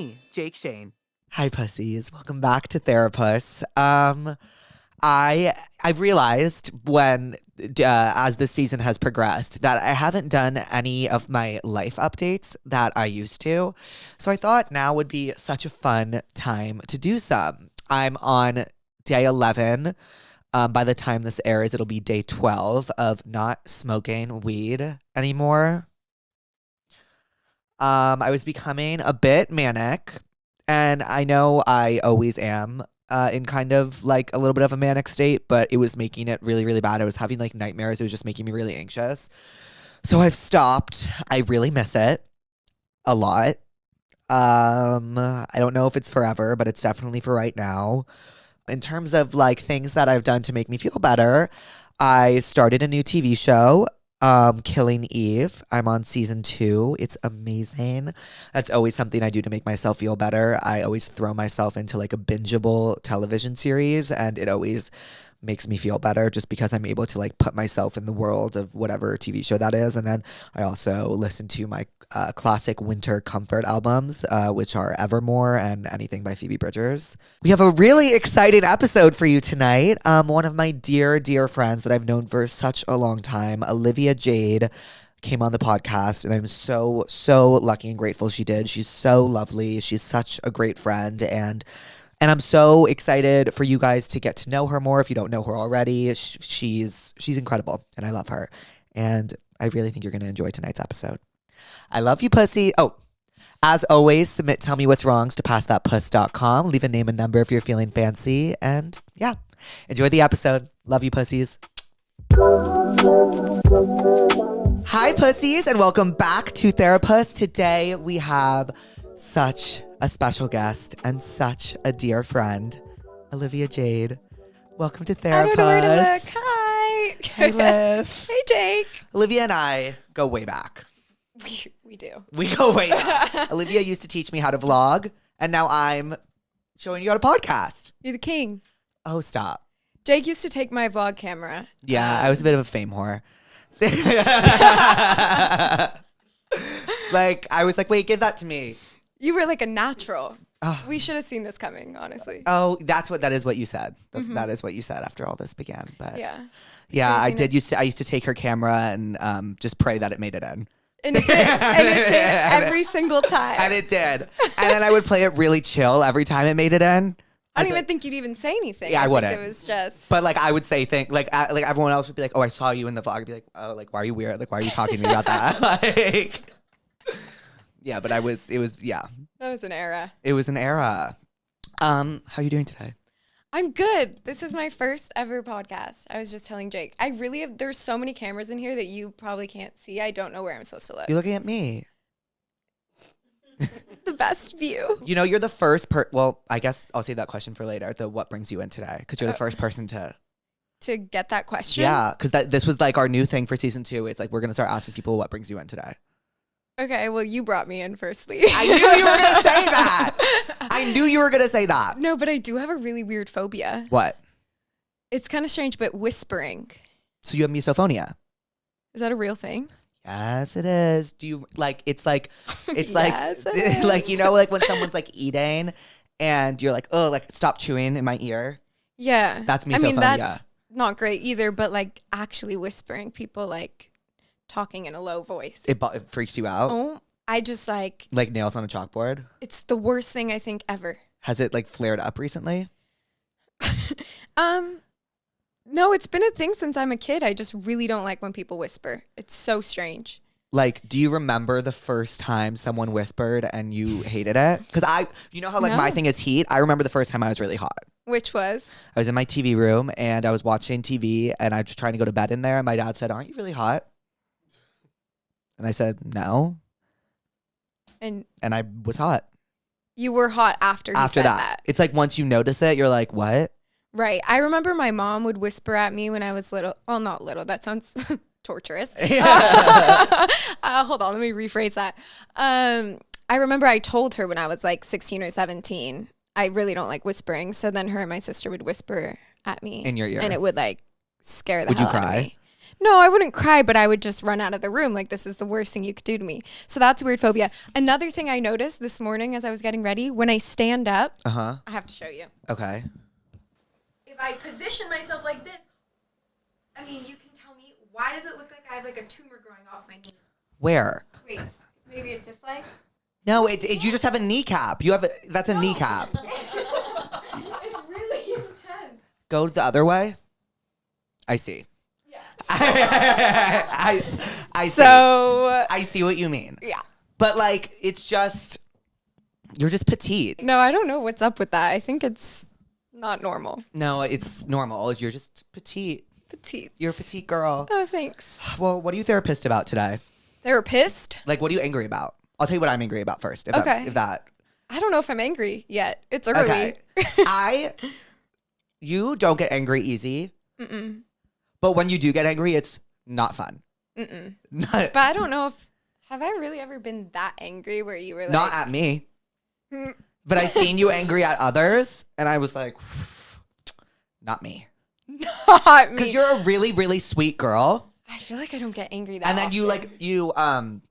me, Jake Shane. Hi, pussies. Welcome back to Therapuss. I've realized when as the season has progressed that I haven't done any of my life updates that I used to. So I thought now would be such a fun time to do some. I'm on day 11. By the time this airs, it'll be day 12 of not smoking weed anymore. I was becoming a bit manic, and I know I always am in kind of like a little bit of a manic state, but it was making it really, really bad. I was having like nightmares. It was just making me really anxious. So I've stopped. I really miss it a lot. I don't know if it's forever, but it's definitely for right now. In terms of like things that I've done to make me feel better, I started a new TV show. Killing Eve. I'm on season 2. It's amazing. That's always something I do to make myself feel better. I always throw myself into like a bingeable television series, and it always makes me feel better just because I'm able to like put myself in the world of whatever TV show that is. And then I also listen to my classic winter comfort albums, which are Evermore and anything by Phoebe Bridgers. We have a really exciting episode for you tonight. One of my dear, dear friends that I've known for such a long time, Olivia Jade, came on the podcast, and I'm so, so lucky and grateful she did. She's so lovely. She's such a great friend, and I'm so excited for you guys to get to know her more if you don't know her already. She's incredible, and I love her. And I really think you're going to enjoy tonight's episode. I love you, pussy. Oh, as always, submit Tell Me What's Wrongs to passthatpuss.com. Leave a name and number if you're feeling fancy. And yeah, enjoy the episode. Love you, pussies. Hi, pussies, and welcome back to Therapuss. Today we have such a special guest and such a dear friend, Olivia Jade. Welcome to Therapuss. I don't know where to look. Hi. Hey, Liv. Hey, Jake. Olivia and I go way back. We do. We go way back. Olivia used to teach me how to vlog, and now I'm showing you how to podcast. You're the king. Oh, stop. Jake used to take my vlog camera. Yeah, I was a bit of a fame whore. Like, I was like, wait, give that to me. You were like a natural. Oh. We should have seen this coming, honestly. Oh, that is what you said. That is what you said after all this began. But yeah, I did. I used to take her camera and just pray that it made it in. And it did. And it did every single time. And it did. And then I would play it really chill every time it made it in. I don't even think you'd even say anything. Yeah, I wouldn't. It was just. But like I would say things like everyone else would be like, "Oh, I saw you in the vlog." I'd be like, "Oh, like why are you weird? Like why are you talking to me about that?" Like, yeah, but it was yeah. That was an era. It was an era. How are you doing today? I'm good. This is my first ever podcast. I was just telling Jake. There's so many cameras in here that you probably can't see. I don't know where I'm supposed to look. You're looking at me. The best view. You know, you're the first well, I guess I'll save that question for later. What brings you in today? Because you're the first person to get that question. Yeah, because this was like our new thing for season 2. It's like we're gonna start asking people what brings you in today. Okay, well, you brought me in firstly. I knew you were gonna say that. I knew you were gonna say that. No, but I do have a really weird phobia. What? It's kind of strange, but whispering. So you have misophonia? Is that a real thing? Yes, it is. Do you like? It's like Yes, like you know, like when someone's like eating, and you're like, oh, like stop chewing in my ear. Yeah, That's misophonia. I mean, that's not great either. But like actually whispering, people like talking in a low voice. It freaks you out. Oh, I just like nails on a chalkboard. It's the worst thing I think ever. Has it like flared up recently? No, it's been a thing since I'm a kid. I just really don't like when people whisper. It's so strange. Like, do you remember the first time someone whispered and you hated it? Because you know how like my thing is heat? I remember the first time I was really hot. Which was? I was in my TV room and I was watching TV and I was trying to go to bed in there. And my dad said, "Aren't you really hot?" And I said, "No." And I was hot. You were hot after said that. It's like once you notice it, you're like, what? Right. I remember my mom would whisper at me when I was little. Well, not little. That sounds torturous. Hold on. Let me rephrase that. I remember I told her when I was like 16 or 17, I really don't like whispering. So then her and my sister would whisper at me. In your ear. And it would like scare the hell out of me. No, I wouldn't cry, but I would just run out of the room. Like, this is the worst thing you could do to me. So that's a weird phobia. Another thing I noticed this morning as I was getting ready, when I stand up, I have to show you. Okay. If I position myself like this, I mean, you can tell me, why does it look like I have like a tumor growing off my knee? Where? Wait, maybe it's this leg? No, you just have a kneecap. That's a kneecap. It's really intense. Go the other way. I see. Yeah. I see. So I see what you mean. yeah. But like, it's just, you're just petite. No, I don't know what's up with that. I think it's not normal. No, it's normal. You're just petite. Petite. You're a petite girl. Oh, thanks. Well, what are you therapist about today? Therapist? Like, what are you angry about? I'll tell you what I'm angry about first. If Okay. that. I don't know if I'm angry yet. It's early. Okay. You don't get angry easy. Mm-mm. But when you do get angry, it's not fun. Mm-mm. Not But I don't know have I really ever been that angry where you were like... not at me. Mm. But I've seen you angry at others, and I was like, not me. Not me. Because you're a really, really sweet girl. I feel like I don't get angry that And then often.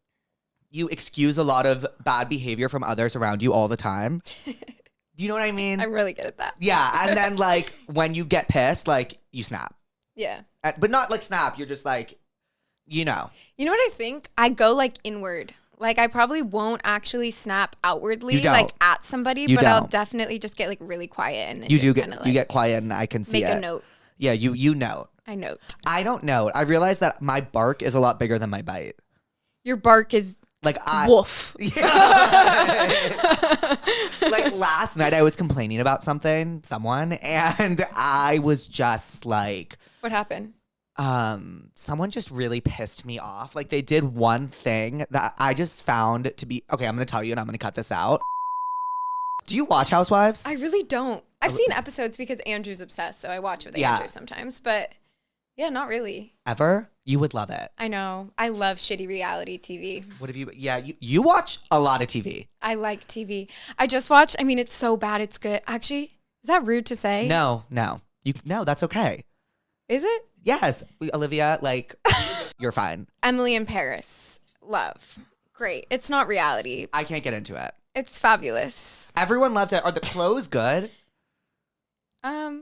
you excuse a lot of bad behavior from others around you all the time. Do you know what I mean? I'm really good at that. Yeah, and then like when you get pissed, like you snap. Yeah. But not like snap, you're just like, you know. You know what I think? I go like inward. Like I probably won't actually snap outwardly You don't. like at somebody, You but I'll don't. definitely just get like really quiet and then You just do get kinda, like, you get quiet and I can see make it. a note. Yeah, you note. I note. I don't note. I realized that my bark is a lot bigger than my bite. Your bark is Like woof. Yeah. Like last night I was complaining about someone, and I was just like, What happened? someone just really pissed me off. Like they did one thing that I just found to be, okay, I'm going to tell you and I'm going to cut this out. Do you watch Housewives? I really don't. I've seen episodes because Andrew's obsessed, so I watch with Andrew sometimes. But yeah, not really. Ever? You would love it. I know. I love shitty reality TV. What have you, yeah, you watch a lot of TV. I like TV. I just watched, I mean, it's so bad, it's good. Actually, is that rude to say? No, that's okay. Is it? Yes, Olivia, like, you're fine. Emily in Paris. Love. Great. It's not reality. I can't get into it. It's fabulous. Everyone loves it. Are the clothes good? I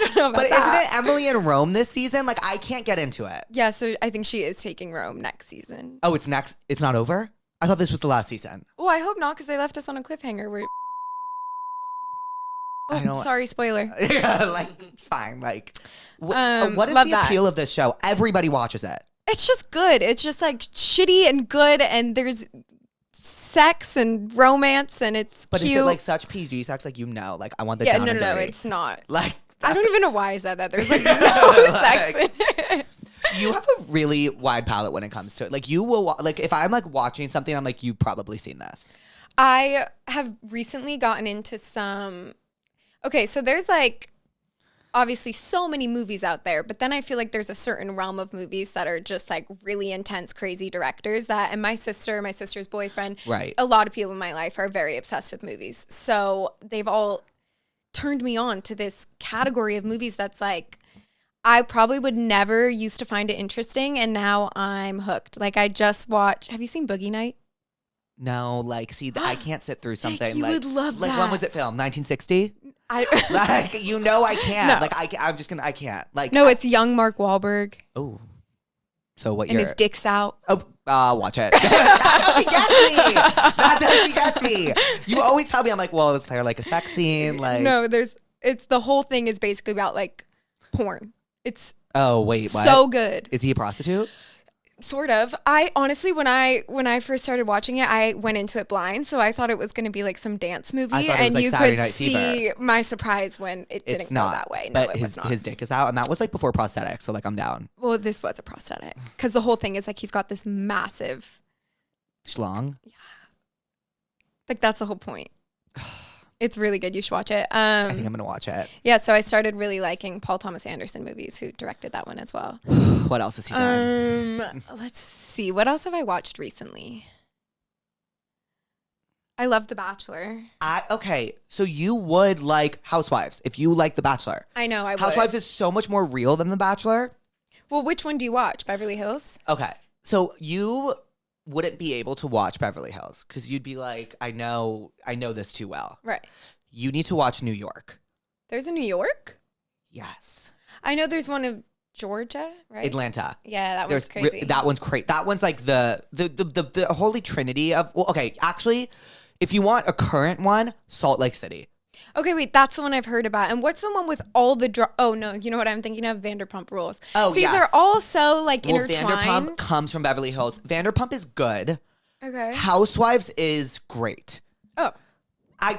don't know about But that. isn't it Emily in Rome this season? Like, I can't get into it. Yeah, so I think she is taking Rome next season. Oh, it's next? It's not over? I thought this was the last season. Oh, I hope not, because they left us on a cliffhanger. Where... Oh, I don't- sorry, spoiler. Yeah, like, it's fine. Like, what is love the that. appeal of this show? Everybody watches it. It's just good. It's just like shitty and good, and there's sex and romance, and it's But cute. is it like such PG sex? Like, like, I want the yeah, down no, and no, dirty. it's not. Like, I don't even know why I said that. There's like no sex in it. You have a really wide palette when it comes to it. Like, you will, like, if I'm like watching something, I'm like, you've probably seen this. I have recently gotten into some. Okay, so there's like obviously so many movies out there, but then I feel like there's a certain realm of movies that are just like really intense, crazy directors and my sister's boyfriend, Right. a lot of people in my life are very obsessed with movies. So they've all turned me on to this category of movies that's like, I probably would never used to find it interesting, and now I'm hooked. Like I just watched, have you seen Boogie Night? No, like, see, I can't sit through something you like. would love like, that. when was it filmed? 1960? I Like, you know, I can't. No. Like, I can't. Like, No, it's young Mark Wahlberg. Oh. So what And year? his dick's out. Oh, watch it. That's how she gets me. That's how she gets me. You always tell me, I'm like, well, is there like a sex scene? Like, No, it's the whole thing is basically about like porn. It's oh wait, what? so good. Is he a prostitute? Sort of. I honestly, when I first started watching it, I went into it blind, so I thought it was going to be like some dance movie, I thought it was and like you Saturday could Night see my surprise when it didn't It's go not that way. No, but it was not. his dick is out, and that was like before prosthetics. So like, I'm down. Well, this was a prosthetic because the whole thing is like he's got this massive, Schlong. like that's the whole point. It's really good. You should watch it. I think I'm gonna watch it. Yeah, so I started really liking Paul Thomas Anderson movies, who directed that one as well. What else has he done? Let's see. What else have I watched recently? I love The Bachelor. Okay, so you would like Housewives if you like The Bachelor. I know, I would. Housewives is so much more real than The Bachelor. Well, which one do you watch? Beverly Hills? Okay, so you wouldn't be able to watch Beverly Hills because you'd be like, I know this too well. Right. You need to watch New York. There's a New York? Yes. I know there's one of Georgia, right? Atlanta. Yeah, that one's crazy. That one's crazy. That one's like the holy trinity of, well, okay, actually, if you want a current one, Salt Lake City. Okay, wait, that's the one I've heard about. And what's the one with all the oh no, you know what I'm thinking of? Vanderpump Rules. Oh, see, yes. they're all so like intertwined. Vanderpump comes from Beverly Hills. Vanderpump is good. Okay. Housewives is great. Oh.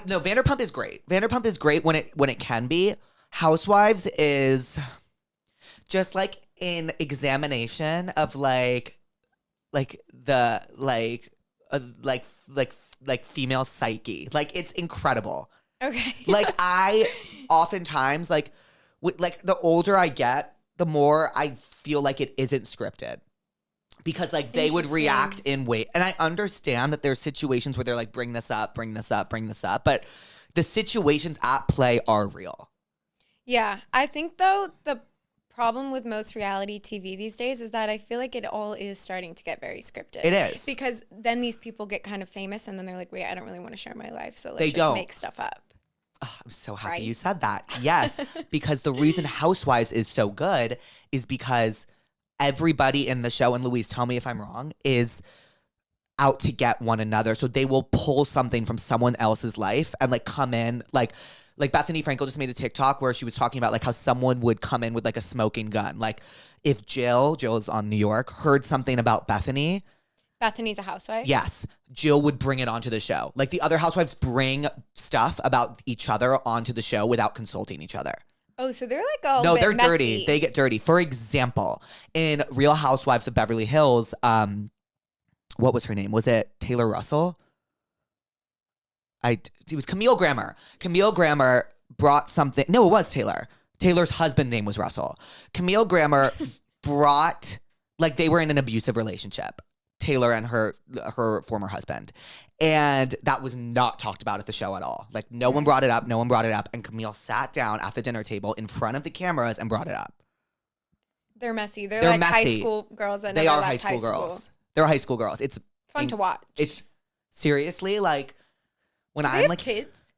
No, Vanderpump is great. Vanderpump is great when it can be. Housewives is just like an examination of like female psyche. Like, it's incredible. Okay. Like, I oftentimes like the older I get, the more I feel like it isn't scripted. Because like they would react in way, and I understand that there's situations where they're like, bring this up, but the situations at play are real. Yeah, I think though the problem with most reality TV these days is that I feel like it all is starting to get very scripted. It is. Because then these people get kind of famous and then they're like, wait, I don't really want to share my life, so let's just make stuff up. Oh, I'm so happy you said that. Yes, because the reason Housewives is so good is because everybody in the show, and Louise, tell me if I'm wrong, is out to get one another. So they will pull something from someone else's life and like come in like Bethany Frankel just made a TikTok where she was talking about like how someone would come in with like a smoking gun. Like if Jill is on New York, heard something about Bethany. Bethany's a housewife? Yes. Jill would bring it onto the show. Like the other housewives bring stuff about each other onto the show without consulting each other. Oh, so they're like all No, they're messy. dirty. They get dirty. For example, in Real Housewives of Beverly Hills, what was her name? Was it Taylor Russell? It was Camille Grammer. Camille Grammer brought something. No, it was Taylor. Taylor's husband name was Russell. Camille Grammer brought, like, they were in an abusive relationship, Taylor and her former husband. And that was not talked about at the show at all. Like, no one brought it up. And Camille sat down at the dinner table in front of the cameras and brought it up. They're messy. They're like messy. High school girls that they never are left high school girls. They're high school girls. It's fun to watch. It's seriously like when I'm like kids.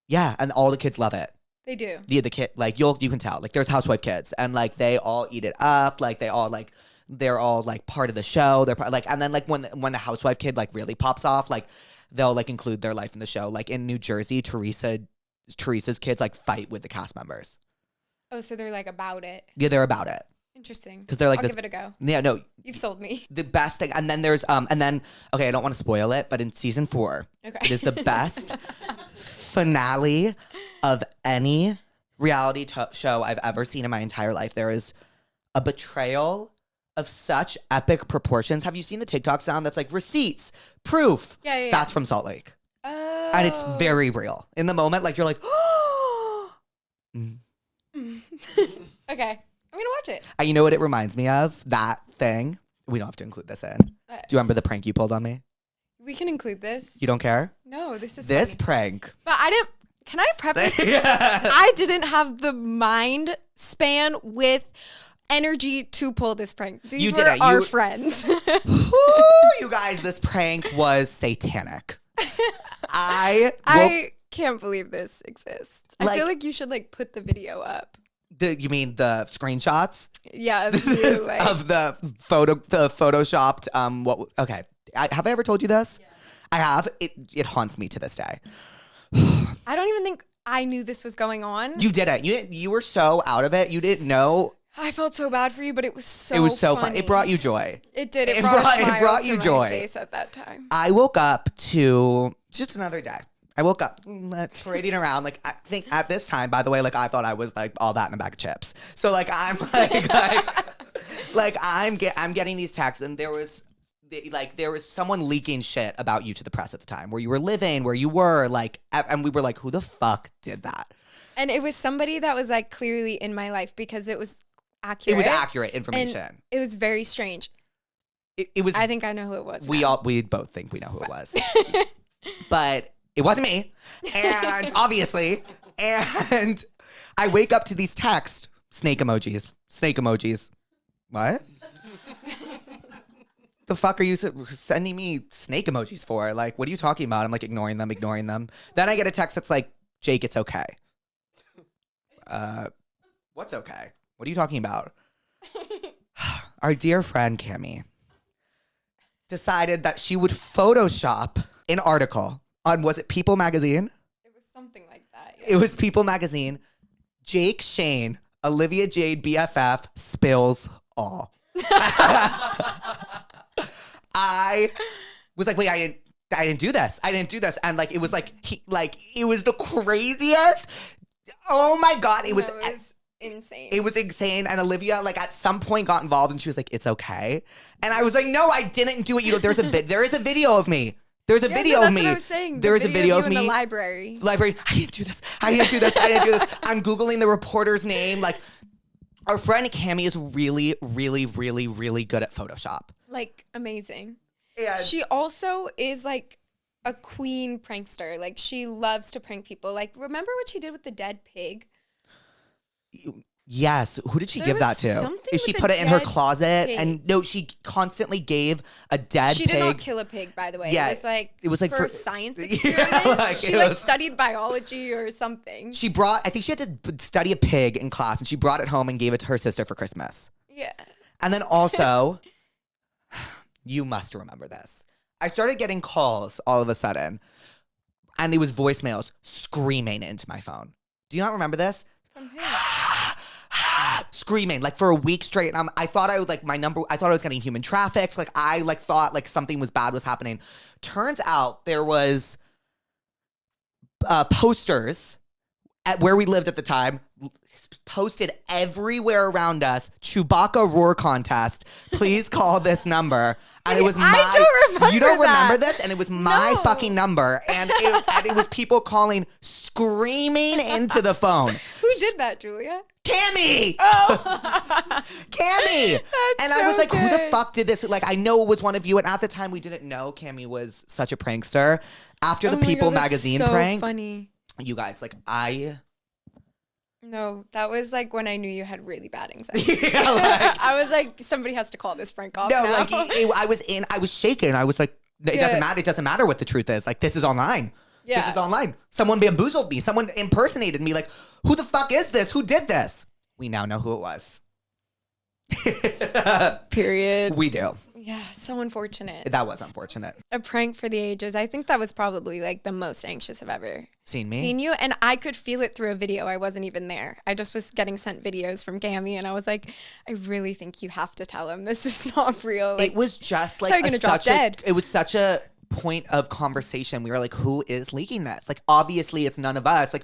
Yeah, and all the kids love it. They do. Yeah, the kid, like you can tell. Like there's housewife kids, and like they all eat it up. Like they're all like part of the show. They're like, and then like when the housewife kid like really pops off, like they'll like include their life in the show. Like in New Jersey, Teresa's kids like fight with the cast members. Oh, so they're like about it. Yeah, they're about it. Interesting. Because they're like, I'll give it a go. Yeah, no. You've sold me. The best thing, and then there's okay, I don't want to spoil it, but in season 4, it is the best finale of any reality show I've ever seen in my entire life. There is a betrayal of such epic proportions. Have you seen the TikTok sound that's like receipts, proof? Yeah. That's from Salt Lake. Oh. And it's very real. In the moment, like you're like, Okay. I'm gonna watch it. You know what it reminds me of? That thing. We don't have to include this in. Do you remember the prank you pulled on me? We can include this. You don't care? No, this is this funny. Prank. But I didn't. Can I preface? I didn't have the mind span with energy to pull this prank. These were our friends. You guys, this prank was satanic. I can't believe this exists. Like, I feel like you should like put the video up. You mean the screenshots? Yeah, of you, like. Of the photoshopped. Okay. Have I ever told you this? Yeah. I have. It haunts me to this day. I don't even think I knew this was going on. You didn't. You were so out of it. You didn't know. I felt so bad for you, but it was so fun. It brought you joy. It did. It brought you joy. My face at that time. I woke up to just another day. I woke up parading around. Like, I think at this time, by the way, like I thought I was like all that in a bag of chips. So like I'm like I'm getting these texts, and there was someone leaking shit about you to the press at the time, where you were living, where you were, like, and we were like, who the fuck did that? And it was somebody that was like clearly in my life because it was accurate. It was accurate information. And it was very strange. It was. I think I know who it was. We both think we know who it was. But It wasn't me. And obviously, and I wake up to these texts, snake emojis. What? The fuck are you sending me snake emojis for? Like, what are you talking about? I'm like ignoring them. Then I get a text that's like, Jake, it's okay. What's okay? What are you talking about? Our dear friend Cammie decided that she would Photoshop an article on, was it People Magazine? It was something like that. Yeah. It was People Magazine. Jake, Shane, Olivia, Jade, BFF, spills all. I was like, wait, I didn't do this. And like, it was like, it was the craziest. Oh my God. It was insane. It was insane. And Olivia, like, at some point got involved and she was like, it's okay. And I was like, no, I didn't do it. You know, there is a video of me. There's a video of me. What I was saying. There's a video of me in the library. I didn't do this. I'm Googling the reporter's name. Like, our friend Cammie is really, really, really, really good at Photoshop. Like, amazing. And she also is like a queen prankster. Like, she loves to prank people. Like, remember what she did with the dead pig? Yes. Who did she give that to? She put it in her closet. Pig. And no, she constantly gave a dead pig. She did not kill a pig, by the way. Yeah, it was like for a science experiment. Yeah, she studied biology or something. I think she had to study a pig in class, and she brought it home and gave it to her sister for Christmas. Yeah. And then also, you must remember this. I started getting calls all of a sudden, and it was voicemails screaming into my phone. Do you not remember this? From who? Screaming like for a week straight. And I thought I was getting human trafficked. Like I thought like something was bad was happening. Turns out there was posters at where we lived at the time, posted everywhere around us. Chewbacca roar contest. Please call this number. And it was you don't remember this? And it was my fucking number. And it was people calling, screaming into the phone. Who did that, Julia? Cammie! Oh. Cammie! And I was like, who the fuck did this? Like, I know it was one of you. And at the time, we didn't know Cammie was such a prankster. After the People Magazine prank. Funny. You guys, like, No, that was like when I knew you had really bad anxiety. Yeah, like, I was like, somebody has to call this prank off. No, now. like, I was shaken. I was like, it doesn't matter. It doesn't matter what the truth is. Like, this is online. Yeah. This is online. Someone bamboozled me. Someone impersonated me. Like, who the fuck is this? Who did this? We now know who it was. Period. We do. Yeah, so unfortunate. That was unfortunate. A prank for the ages. I think that was probably like the most anxious I've ever seen you. And I could feel it through a video. I wasn't even there. I just was getting sent videos from Cammie, and I was like, I really think you have to tell him this is not real. Like, it was just like it was such a point of conversation. We were like, who is leaking this? Like, obviously it's none of us.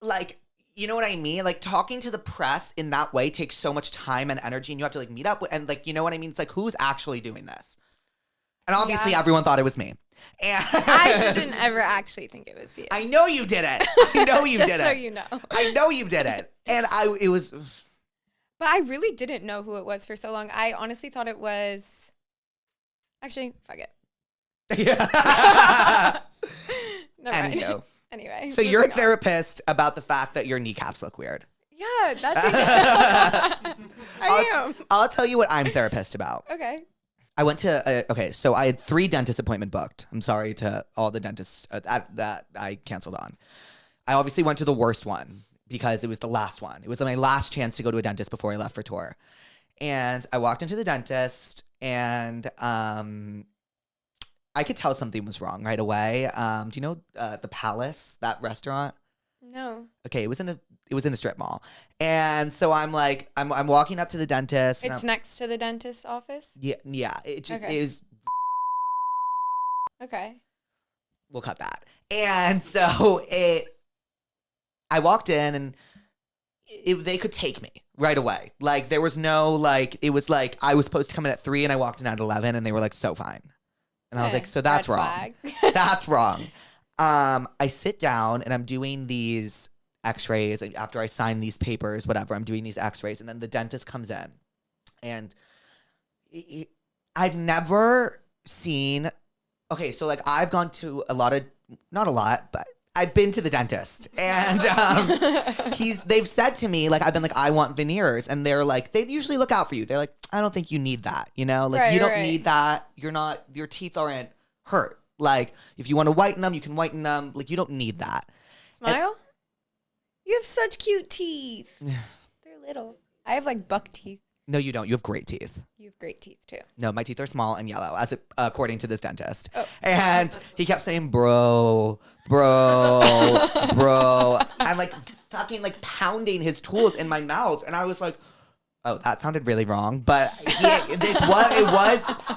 Like, you know what I mean? Like, talking to the press in that way takes so much time and energy, and you have to like meet up with, and like, you know what I mean? It's like, who's actually doing this? And obviously everyone thought it was me. And I didn't ever actually think it was you. I know you did it. I know you did it. Just so you know. I know you did it. And it was. But I really didn't know who it was for so long. I honestly thought it was. Actually, fuck it. Yeah. Never mind. Anyway. So you're a therapist about the fact that your kneecaps look weird. Yeah, that's I am. I'll tell you what I'm therapist about. Okay. I went to, so I had 3 dentist appointments booked. I'm sorry to all the dentists that I canceled on. I obviously went to the worst one because it was the last one. It was my last chance to go to a dentist before I left for tour. And I walked into the dentist, and I could tell something was wrong right away. Do you know the Palace, that restaurant? No. Okay, it was in a strip mall, and so I'm like, I'm walking up to the dentist. It's next to the dentist's office. Yeah. It is. Okay. We'll cut that. And so I walked in, and they could take me right away. Like, there was no like, it was like I was supposed to come in at 3, and I walked in at 11, and they were like, so fine. And I was like, so that's wrong. That's wrong. I sit down, and I'm doing these x-rays. After I sign these papers, whatever, I'm doing these x-rays. And then the dentist comes in. And I've never seen... Okay, so like I've gone to a lot of not a lot, but I've been to the dentist, and they've said to me, like, I've been like, I want veneers, and they're like, they usually look out for you. They're like, I don't think you need that, you know, like, you don't need that. Your teeth aren't hurt. Like, if you want to whiten them, you can whiten them. Like, you don't need that. Smile. You have such cute teeth. They're little. I have like buck teeth. No, you don't. You have great teeth. You have great teeth too. No, my teeth are small and yellow, according to this dentist. Oh. And he kept saying, bro, and like fucking like pounding his tools in my mouth. And I was like, oh, that sounded really wrong. But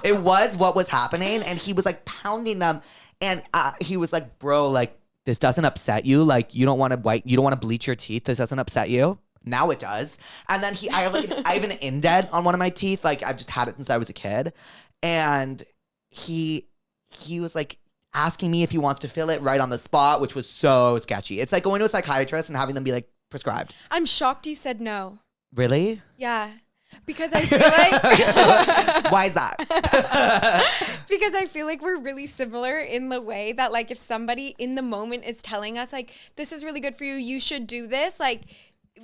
it was what was happening. And he was like pounding them. And he was like, bro, like, this doesn't upset you. Like, you don't want to bleach your teeth. This doesn't upset you. Now it does. And then I have an indent on one of my teeth. Like, I've just had it since I was a kid. And he was like asking me if he wants to fill it right on the spot, which was so sketchy. It's like going to a psychiatrist and having them be like, prescribed. I'm shocked you said no. Really? Yeah. Because I feel like... Why is that? Because I feel like we're really similar in the way that, like, if somebody in the moment is telling us, like, this is really good for you, you should do this, like,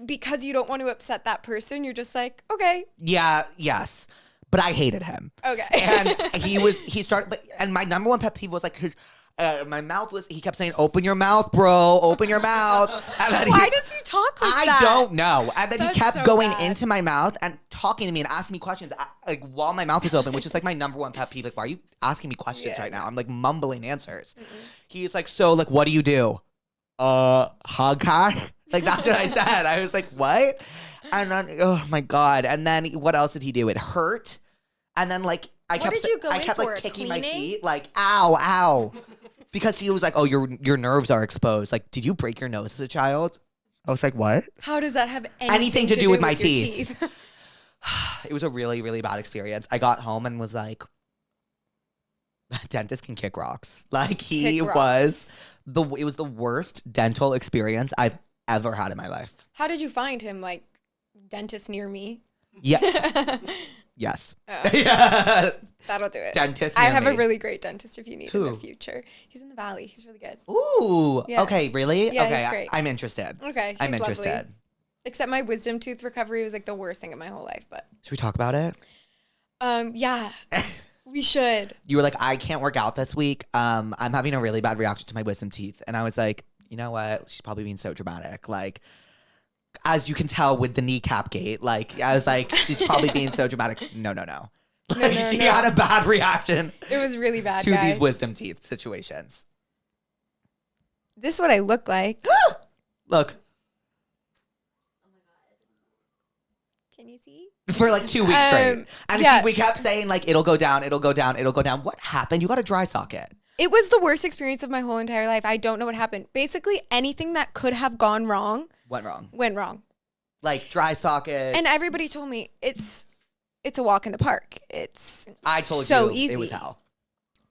because you don't want to upset that person, you're just like, okay. Yeah, yes. But I hated him. Okay. And my number one pet peeve was like my mouth was, he kept saying, open your mouth, bro, open your mouth. And then why does he talk like that? I don't know. And then That's he kept so going bad. into my mouth and talking to me and asking me questions like while my mouth was open, which is like my number one pet peeve. Like, why are you asking me questions right now? I'm like mumbling answers. He's like, so like, what do you do? Hug her? Like, that's what I said. I was like, what? And then, oh my God. And then what else did he do? It hurt. And then like, I kept like kicking my feet, like, ow. Because he was like, oh, your nerves are exposed. Like, did you break your nose as a child? I was like, what? How does that have anything to do with my teeth? It was a really, really bad experience. I got home and was like, dentist can kick rocks. Like, it was the worst dental experience I've ever had in my life. How did you find him? Like, dentist near me? Yeah. Yes. Yeah. That'll do it. Dentist I near have me. a really great dentist if you need Who? in the future. He's in the Valley. He's really good. Ooh. Yeah. Okay, really? Yeah, okay, he's great. I'm interested. Okay, I'm he's interested. lovely. Except my wisdom tooth recovery was like the worst thing in my whole life, but. Should we talk about it? Yeah. We should. You were like, I can't work out this week. I'm having a really bad reaction to my wisdom teeth. And I was like, you know what? She's probably being so dramatic. Like, as you can tell with the kneecap gate, like, I was like, she's probably being so dramatic. No. Like, she had a bad reaction. It was really bad, to guys. these wisdom teeth situations. This is what I look like. Look. Oh my God. Can you see? For like 2 weeks straight. And we kept saying, like, it'll go down. What happened? You got a dry socket. It was the worst experience of my whole entire life. I don't know what happened. Basically, anything that could have gone wrong. Went wrong. Like dry sockets. And everybody told me it's a walk in the park. I told so you easy. It was hell.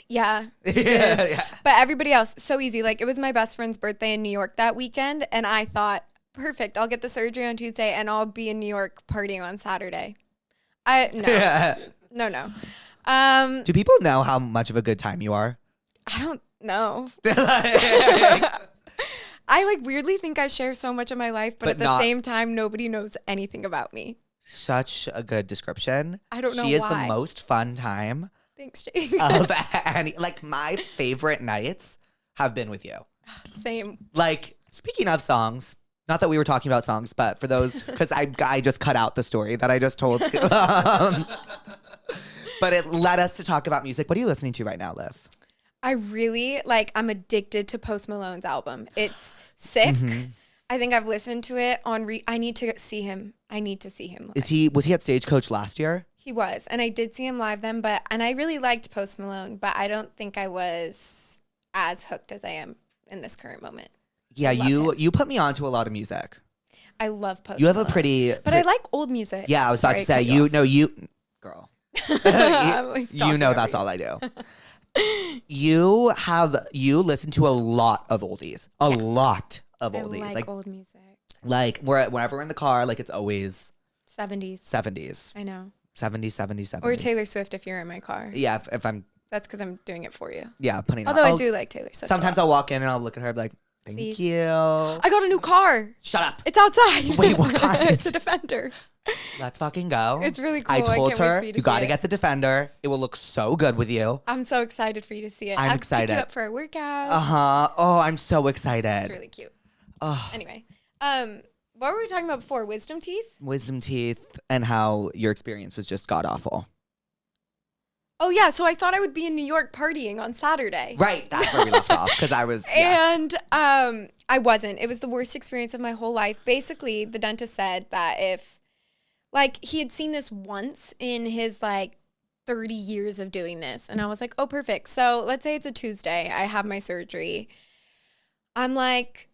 Yeah. Yeah. But everybody else, so easy. Like, it was my best friend's birthday in New York that weekend. And I thought, perfect, I'll get the surgery on Tuesday and I'll be in New York partying on Saturday. No. Do people know how much of a good time you are? I don't know. I like weirdly think I share so much of my life, but at the same time, nobody knows anything about me. Such a good description. I don't know She is why. the most fun time. Thanks, Jade. Of any, like, my favorite nights have been with you. Same. Like, speaking of songs, not that we were talking about songs, but for those, because I just cut out the story that I just told. But it led us to talk about music. What are you listening to right now, Liv? I really, I'm addicted to Post Malone's album. It's sick. Mm-hmm. I think I've listened to it on I need to see him. I need to see him live. Was he at Stagecoach last year? He was. And I did see him live then, and I really liked Post Malone, but I don't think I was as hooked as I am in this current moment. Yeah, you put me onto a lot of music. I love Post Malone. You have a pretty... But I like old music. Yeah, I was about to say, girl. You know that's all I do. You listen to a lot of oldies. A lot of oldies. I like old music. Like, whenever we're in the car, like, it's always... 70s. 70s. I know. 70s. Or Taylor Swift if you're in my car. Yeah, if I'm That's because I'm doing it for you. Yeah, putting Although on. I do like Taylor Swift. Sometimes I'll walk in and I'll look at her and be like, thank Please. you. I got a new car. Shut up. It's outside. Wait, what kind? It's a Defender. Let's fucking go. It's really cool. I told can't wait her, for you you got to get the Defender. It will look so good with you. I'm so excited for you to see it. I'm I'll excited. pick you up for a workout. Uh-huh. Oh, I'm so excited. It's really cute. Oh. Anyway, what were we talking about before? Wisdom teeth? Wisdom teeth and how your experience was just god awful. Oh, yeah. So I thought I would be in New York partying on Saturday. Right. That's where we left off because I was, yes. And I wasn't. It was the worst experience of my whole life. Basically, the dentist said that if, like, he had seen this once in his, like, 30 years of doing this. And I was like, oh, perfect. So let's say it's a Tuesday. I have my surgery. I'm like,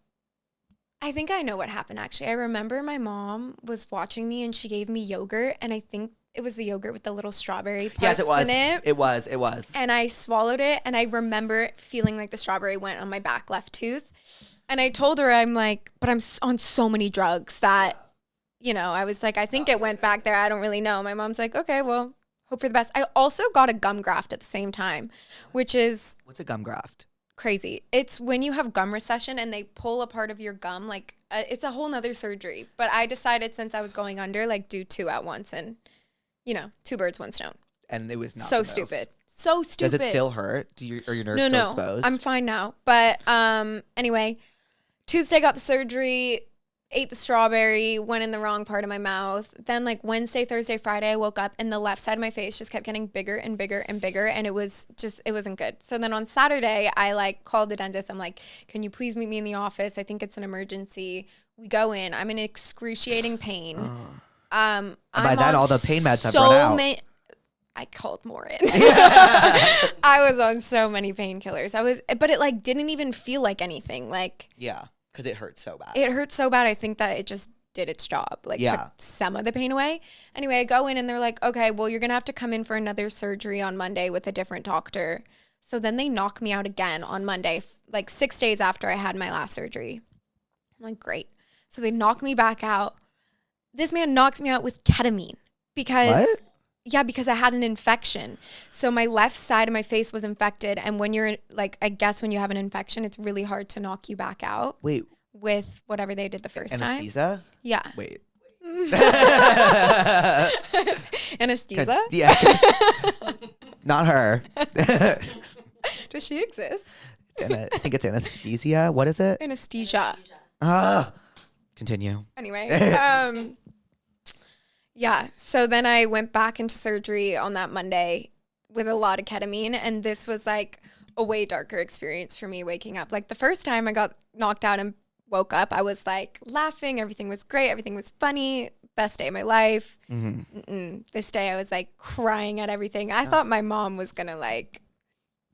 I think I know what happened, actually. I remember my mom was watching me and she gave me yogurt. And I think it was the yogurt with the little strawberry parts Yes, it was. in it. It was. And I swallowed it. And I remember feeling like the strawberry went on my back left tooth. And I told her, I'm like, but I'm on so many drugs that, you know, I was like, I think it went back there. I don't really know. My mom's like, okay, well, hope for the best. I also got a gum graft at the same time, which is... What's a gum graft? Crazy. It's when you have gum recession and they pull a part of your gum. Like, it's a whole nother surgery. But I decided since I was going under, like, do two at once and, you know, two birds, one stone. And it was not so stupid. So stupid. Does it still hurt? Are your nerves still exposed? I'm fine now. But anyway, Tuesday got the surgery, ate the strawberry, went in the wrong part of my mouth. Then like Wednesday, Thursday, Friday, I woke up and the left side of my face just kept getting bigger and bigger and bigger. And it wasn't good. So then on Saturday, I like called the dentist. I'm like, can you please meet me in the office? I think it's an emergency. We go in. I'm in excruciating pain. By then, all the pain meds have run out. I called more in. I was on so many painkillers. But it like didn't even feel like anything. Like, yeah, because it hurt so bad. It hurt so bad. I think that it just did its job. Like, took some of the pain away. Anyway, I go in and they're like, okay, well, you're gonna have to come in for another surgery on Monday with a different doctor. So then they knock me out again on Monday, like 6 days after I had my last surgery. I'm like, great. So they knock me back out. This man knocks me out with ketamine because. What? Yeah, because I had an infection. So my left side of my face was infected. And when you're like, I guess when you have an infection, it's really hard to knock you back out. Wait. With whatever they did the first time. Anesthesia? Yeah. Wait. Anesthesia? Yeah. Not her. Does she exist? I think it's anesthesia. What is it? Anesthesia. Continue. Anyway. Yeah, so then I went back into surgery on that Monday with a lot of ketamine, and this was like a way darker experience for me waking up. Like the first time I got knocked out and woke up, I was like laughing, everything was great, everything was funny, best day of my life. Mm-hmm. This day I was like crying at everything. I thought my mom was gonna like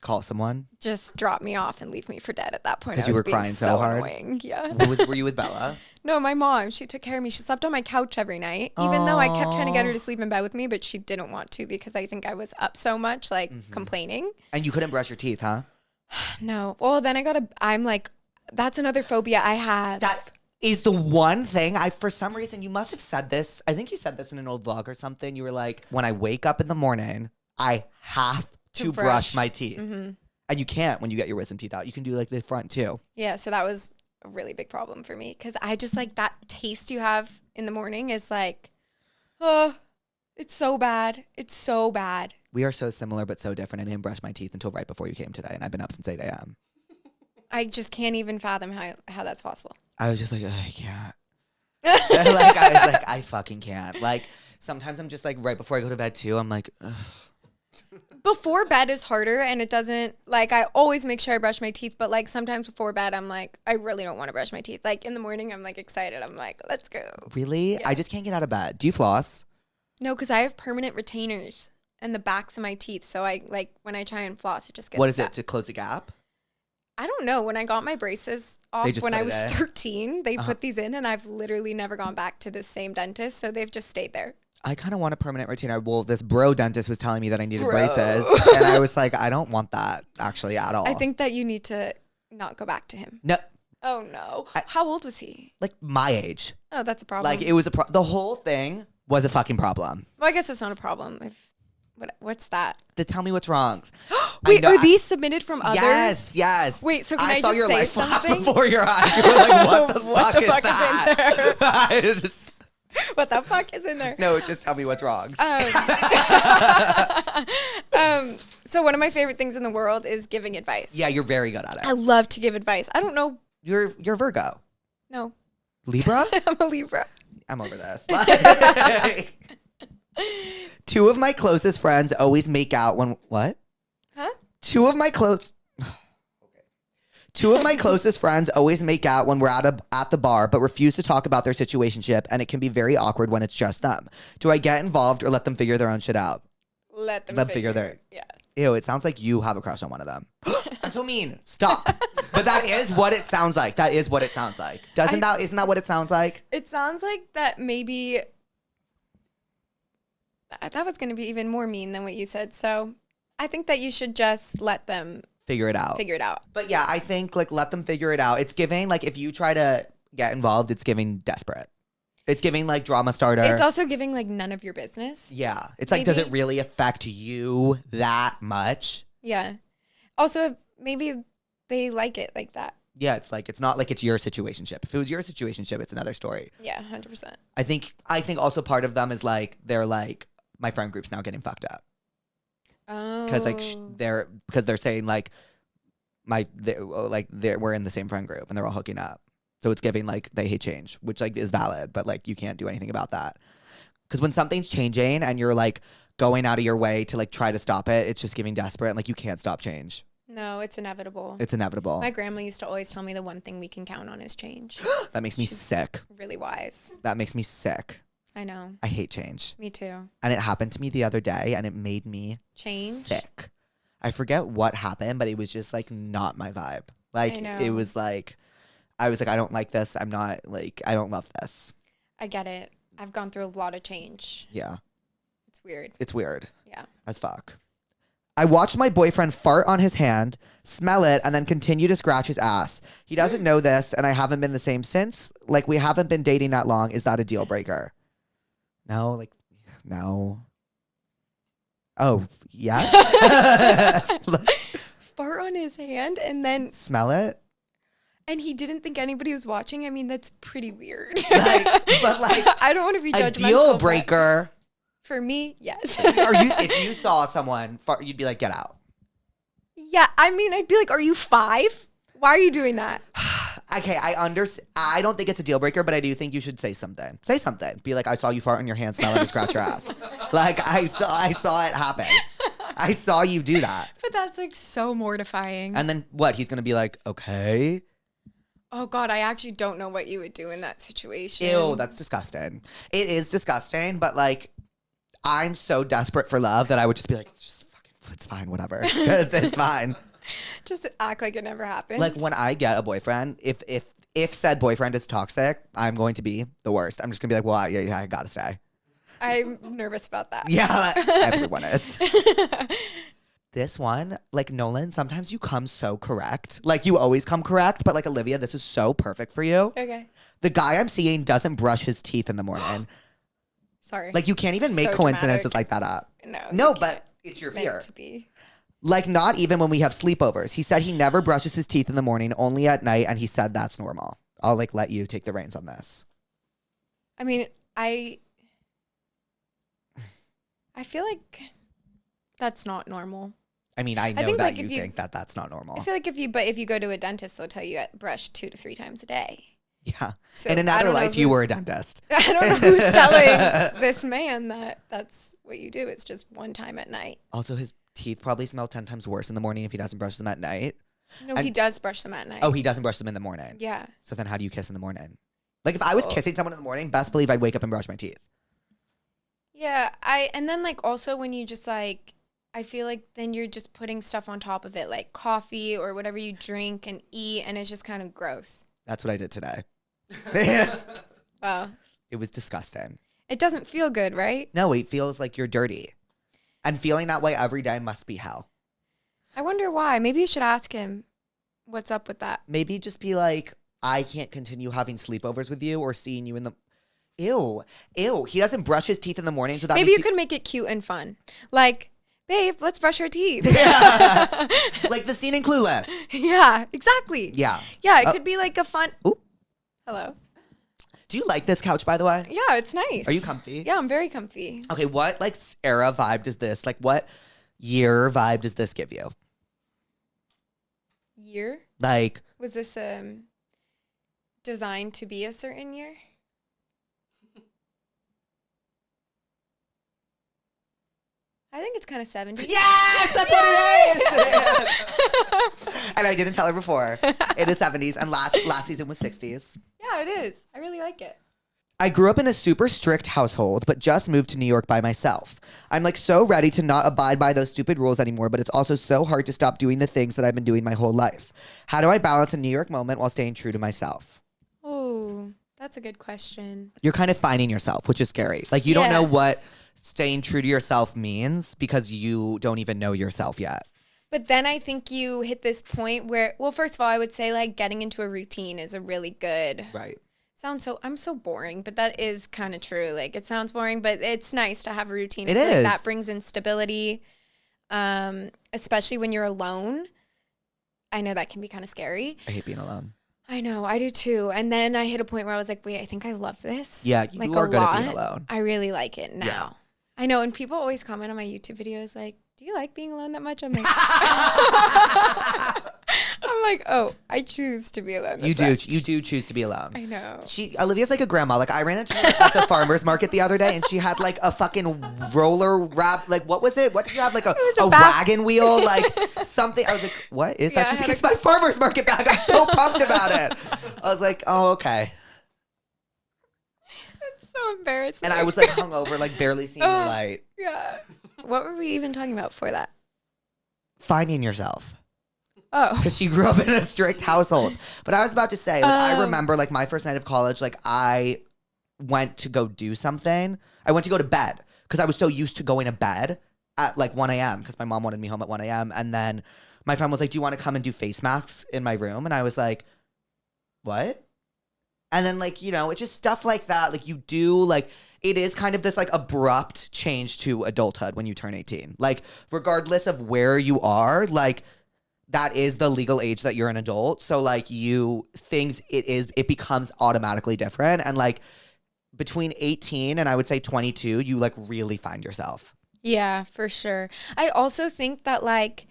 call someone, just drop me off and leave me for dead at that point. Because you were crying so hard. Annoying. Yeah. Were you with Bella? No, my mom. She took care of me. She slept on my couch every night, even though I kept trying to get her to sleep in bed with me, but she didn't want to because I think I was up so much, like complaining. And you couldn't brush your teeth, huh? No. Well, then I'm like, that's another phobia I have. That is the one thing for some reason, you must have said this. I think you said this in an old vlog or something. You were like, when I wake up in the morning, I have to brush my teeth. Mm-hmm. And you can't when you get your wisdom teeth out. You can do like the front too. Yeah. So that was a really big problem for me because I just like that taste you have in the morning is like, oh, it's so bad. It's so bad. We are so similar but so different. I didn't brush my teeth until right before you came today, and I've been up since 8 a.m. I just can't even fathom how that's possible. I was just like, I can't. Like I was like, I fucking can't. Like sometimes I'm just like right before I go to bed too. I'm like, ugh. Before bed is harder, and it doesn't, like, I always make sure I brush my teeth, but, like, sometimes before bed, I'm like, I really don't want to brush my teeth. Like, in the morning, I'm, like, excited. I'm like, let's go. Really? Yeah. I just can't get out of bed. Do you floss? No, because I have permanent retainers in the backs of my teeth, so I, like, when I try and floss, it just gets What is stuck. it, to close a gap? I don't know. When I got my braces off when I was 13, they put these in, and I've literally never gone back to the same dentist, so they've just stayed there. I kind of want a permanent retainer. Well, this bro dentist was telling me that I needed braces. And I was like, I don't want that actually at all. I think that you need to not go back to him. No. Oh, no. How old was he? Like my age. Oh, that's a problem. Like it was the whole thing was a fucking problem. Well, I guess it's not a problem if What's that? The tell me what's wrongs. Wait, are these submitted from others? Yes. Wait, so can I saw just your say life flash something? before your eyes. You were like, what the fuck is fuck that? is in there? That is- What the fuck is in there? No, just tell me what's wrongs. So one of my favorite things in the world is giving advice. Yeah, you're very good at it. I love to give advice. I don't know. You're Virgo. No. Libra? I'm a Libra. I'm over this. Two of my closest friends always make out when what? Huh? Two of my closest friends always make out when we're at the bar, but refuse to talk about their situationship, and it can be very awkward when it's just them. Do I get involved or let them figure their own shit out? Let them figure their. Yeah. Ew, it sounds like you have a crush on one of them. I'm so mean. Stop. But that is what it sounds like. That is what it sounds like. Isn't that what it sounds like? It sounds like that maybe. That was going to be even more mean than what you said. So I think that you should just let them figure it out. But yeah, I think like let them figure it out. It's giving like if you try to get involved, it's giving desperate. It's giving like drama starter. It's also giving like none of your business. Yeah. It's like, does it really affect you that much? Yeah. Also, maybe they like it like that. Yeah, it's like, it's not like it's your situationship. If it was your situationship, it's another story. Yeah, 100%. I think also part of them is like, they're like, my friend group's now getting fucked up. Oh. Because like they're saying like, we're in the same friend group and they're all hooking up. So it's giving like they hate change, which like is valid, but like you can't do anything about that. Because when something's changing and you're like going out of your way to like try to stop it, it's just giving desperate and like you can't stop change. No, it's inevitable. It's inevitable. My grandma used to always tell me the one thing we can count on is change. That makes me sick. Really wise. That makes me sick. I know. I hate change. Me too. And it happened to me the other day and it made me sick. I forget what happened, but it was just like not my vibe. Like it was like, I was like, I don't like this. I'm not like, I don't love this. I get it. I've gone through a lot of change. Yeah. It's weird. It's weird. Yeah. As fuck. I watched my boyfriend fart on his hand, smell it, and then continue to scratch his ass. He doesn't know this, and I haven't been the same since. Like, we haven't been dating that long. Is that a deal breaker? No. Like, no. Oh, yes? Fart on his hand and then... Smell it? And he didn't think anybody was watching. I mean, that's pretty weird. But like, I don't want to be judgmental. A deal breaker. For me, yes. If you saw someone fart, you'd be like, get out. Yeah, I mean, I'd be like, are you 5? Why are you doing that? Okay, I don't think it's a deal breaker, but I do think you should say something. Say something. Be like, I saw you fart on your hand, smell it, and scratch your ass. Like, I saw it happen. I saw you do that. But that's like so mortifying. And then what? He's gonna be like, okay. Oh God, I actually don't know what you would do in that situation. Ew, that's disgusting. It is disgusting, but like, I'm so desperate for love that I would just be like, it's fine, whatever. It's fine. Just act like it never happened. Like when I get a boyfriend, if said boyfriend is toxic, I'm going to be the worst. I'm just gonna be like, well, yeah, I gotta stay. I'm nervous about that. Yeah, everyone is. This one, like Nolan, sometimes you come so correct. Like you always come correct, but like Olivia, this is so perfect for you. Okay. The guy I'm seeing doesn't brush his teeth in the morning. Sorry. Like you can't even make So coincidences dramatic. like that up. No, but it's your fear. meant to be. Like not even when we have sleepovers. He said he never brushes his teeth in the morning, only at night, and he said that's normal. I'll like let you take the reins on this. I mean, I feel like that's not normal. I mean, I know think, that like, you if you- think that that's not normal. I feel like if you go to a dentist, they'll tell you brush 2 to 3 times a day. Yeah. So in I another don't know life, you who's- were a dentist. I don't know who's telling this man that that's what you do. It's just one time at night. Also, his teeth probably smell 10 times worse in the morning if he doesn't brush them at night. No, he does brush them at night. Oh, he doesn't brush them in the morning. Yeah. So then how do you kiss in the morning? Like if I was kissing someone in the morning, best believe I'd wake up and brush my teeth. Yeah, and then like also when you just like, I feel like then you're just putting stuff on top of it, like coffee or whatever you drink and eat, and it's just kind of gross. That's what I did today. Wow. It was disgusting. It doesn't feel good, right? No, it feels like you're dirty. And feeling that way every day must be hell. I wonder why. Maybe you should ask him what's up with that. Maybe just be like, I can't continue having sleepovers with you or seeing you in the... Ew. He doesn't brush his teeth in the morning, so that Maybe makes you could make it cute and fun. Like, babe, let's brush our teeth. Yeah. Like the scene in Clueless. Yeah, exactly. Yeah. Yeah, it could be like a fun. Ooh. Hello. Do you like this couch, by the way? Yeah, it's nice. Are you comfy? Yeah, I'm very comfy. Okay, what like era vibe does this, like what year vibe does this give you? Year? Like, Was this designed to be a certain year? I think it's kind of 70s. yes, that's what it is. And I didn't tell her before. It is 70s, and last season was 60s. Yeah, it is. I really like it. I grew up in a super strict household, but just moved to New York by myself. I'm like so ready to not abide by those stupid rules anymore, but it's also so hard to stop doing the things that I've been doing my whole life. How do I balance a New York moment while staying true to myself? Oh, that's a good question. You're kind of finding yourself, which is scary. Like you don't know what staying true to yourself means because you don't even know yourself yet. But then I think you hit this point where, well, first of all, I would say like getting into a routine is a really good. Right. I'm so boring, but that is kind of true. Like it sounds boring, but it's nice to have a routine. It I feel is. like that brings in stability, especially when you're alone. I know that can be kind of scary. I hate being alone. I know, I do too. And then I hit a point where I was like, wait, I think I love this. Yeah, you like are good at being alone. I really like it now. Yeah. I know, and people always comment on my YouTube videos like, do you like being alone that much? I'm like, I'm like, oh, I choose to be alone. You do choose to be alone. I know. Olivia's like a grandma. Like I ran into her at the farmer's market the other day, and she had like a fucking roller wrap. Like what was it? What did you have? Like a wagon wheel? Like something. I was like, what is that? She's like, it's my farmer's market bag. I'm so pumped about it. I was like, oh okay. That's so embarrassing. And I was like hungover, like barely seeing the light. Yeah. What were we even talking about before that? Finding yourself. Oh. Because she grew up in a strict household. But I was about to say, like, I remember, like, my first night of college, like, I went to go do something. I went to go to bed because I was so used to going to bed at, like, 1 a.m. because my mom wanted me home at 1 a.m. And then my friend was like, do you want to come and do face masks in my room? And I was like, what? And then, like, you know, it's just stuff like that. Like, you do, like, it is kind of this, like, abrupt change to adulthood when you turn 18. Like, regardless of where you are, like, that is the legal age that you're an adult. So, like, it becomes automatically different. And, like, between 18 and I would say 22, you, like, really find yourself. Yeah, for sure. I also think that, like,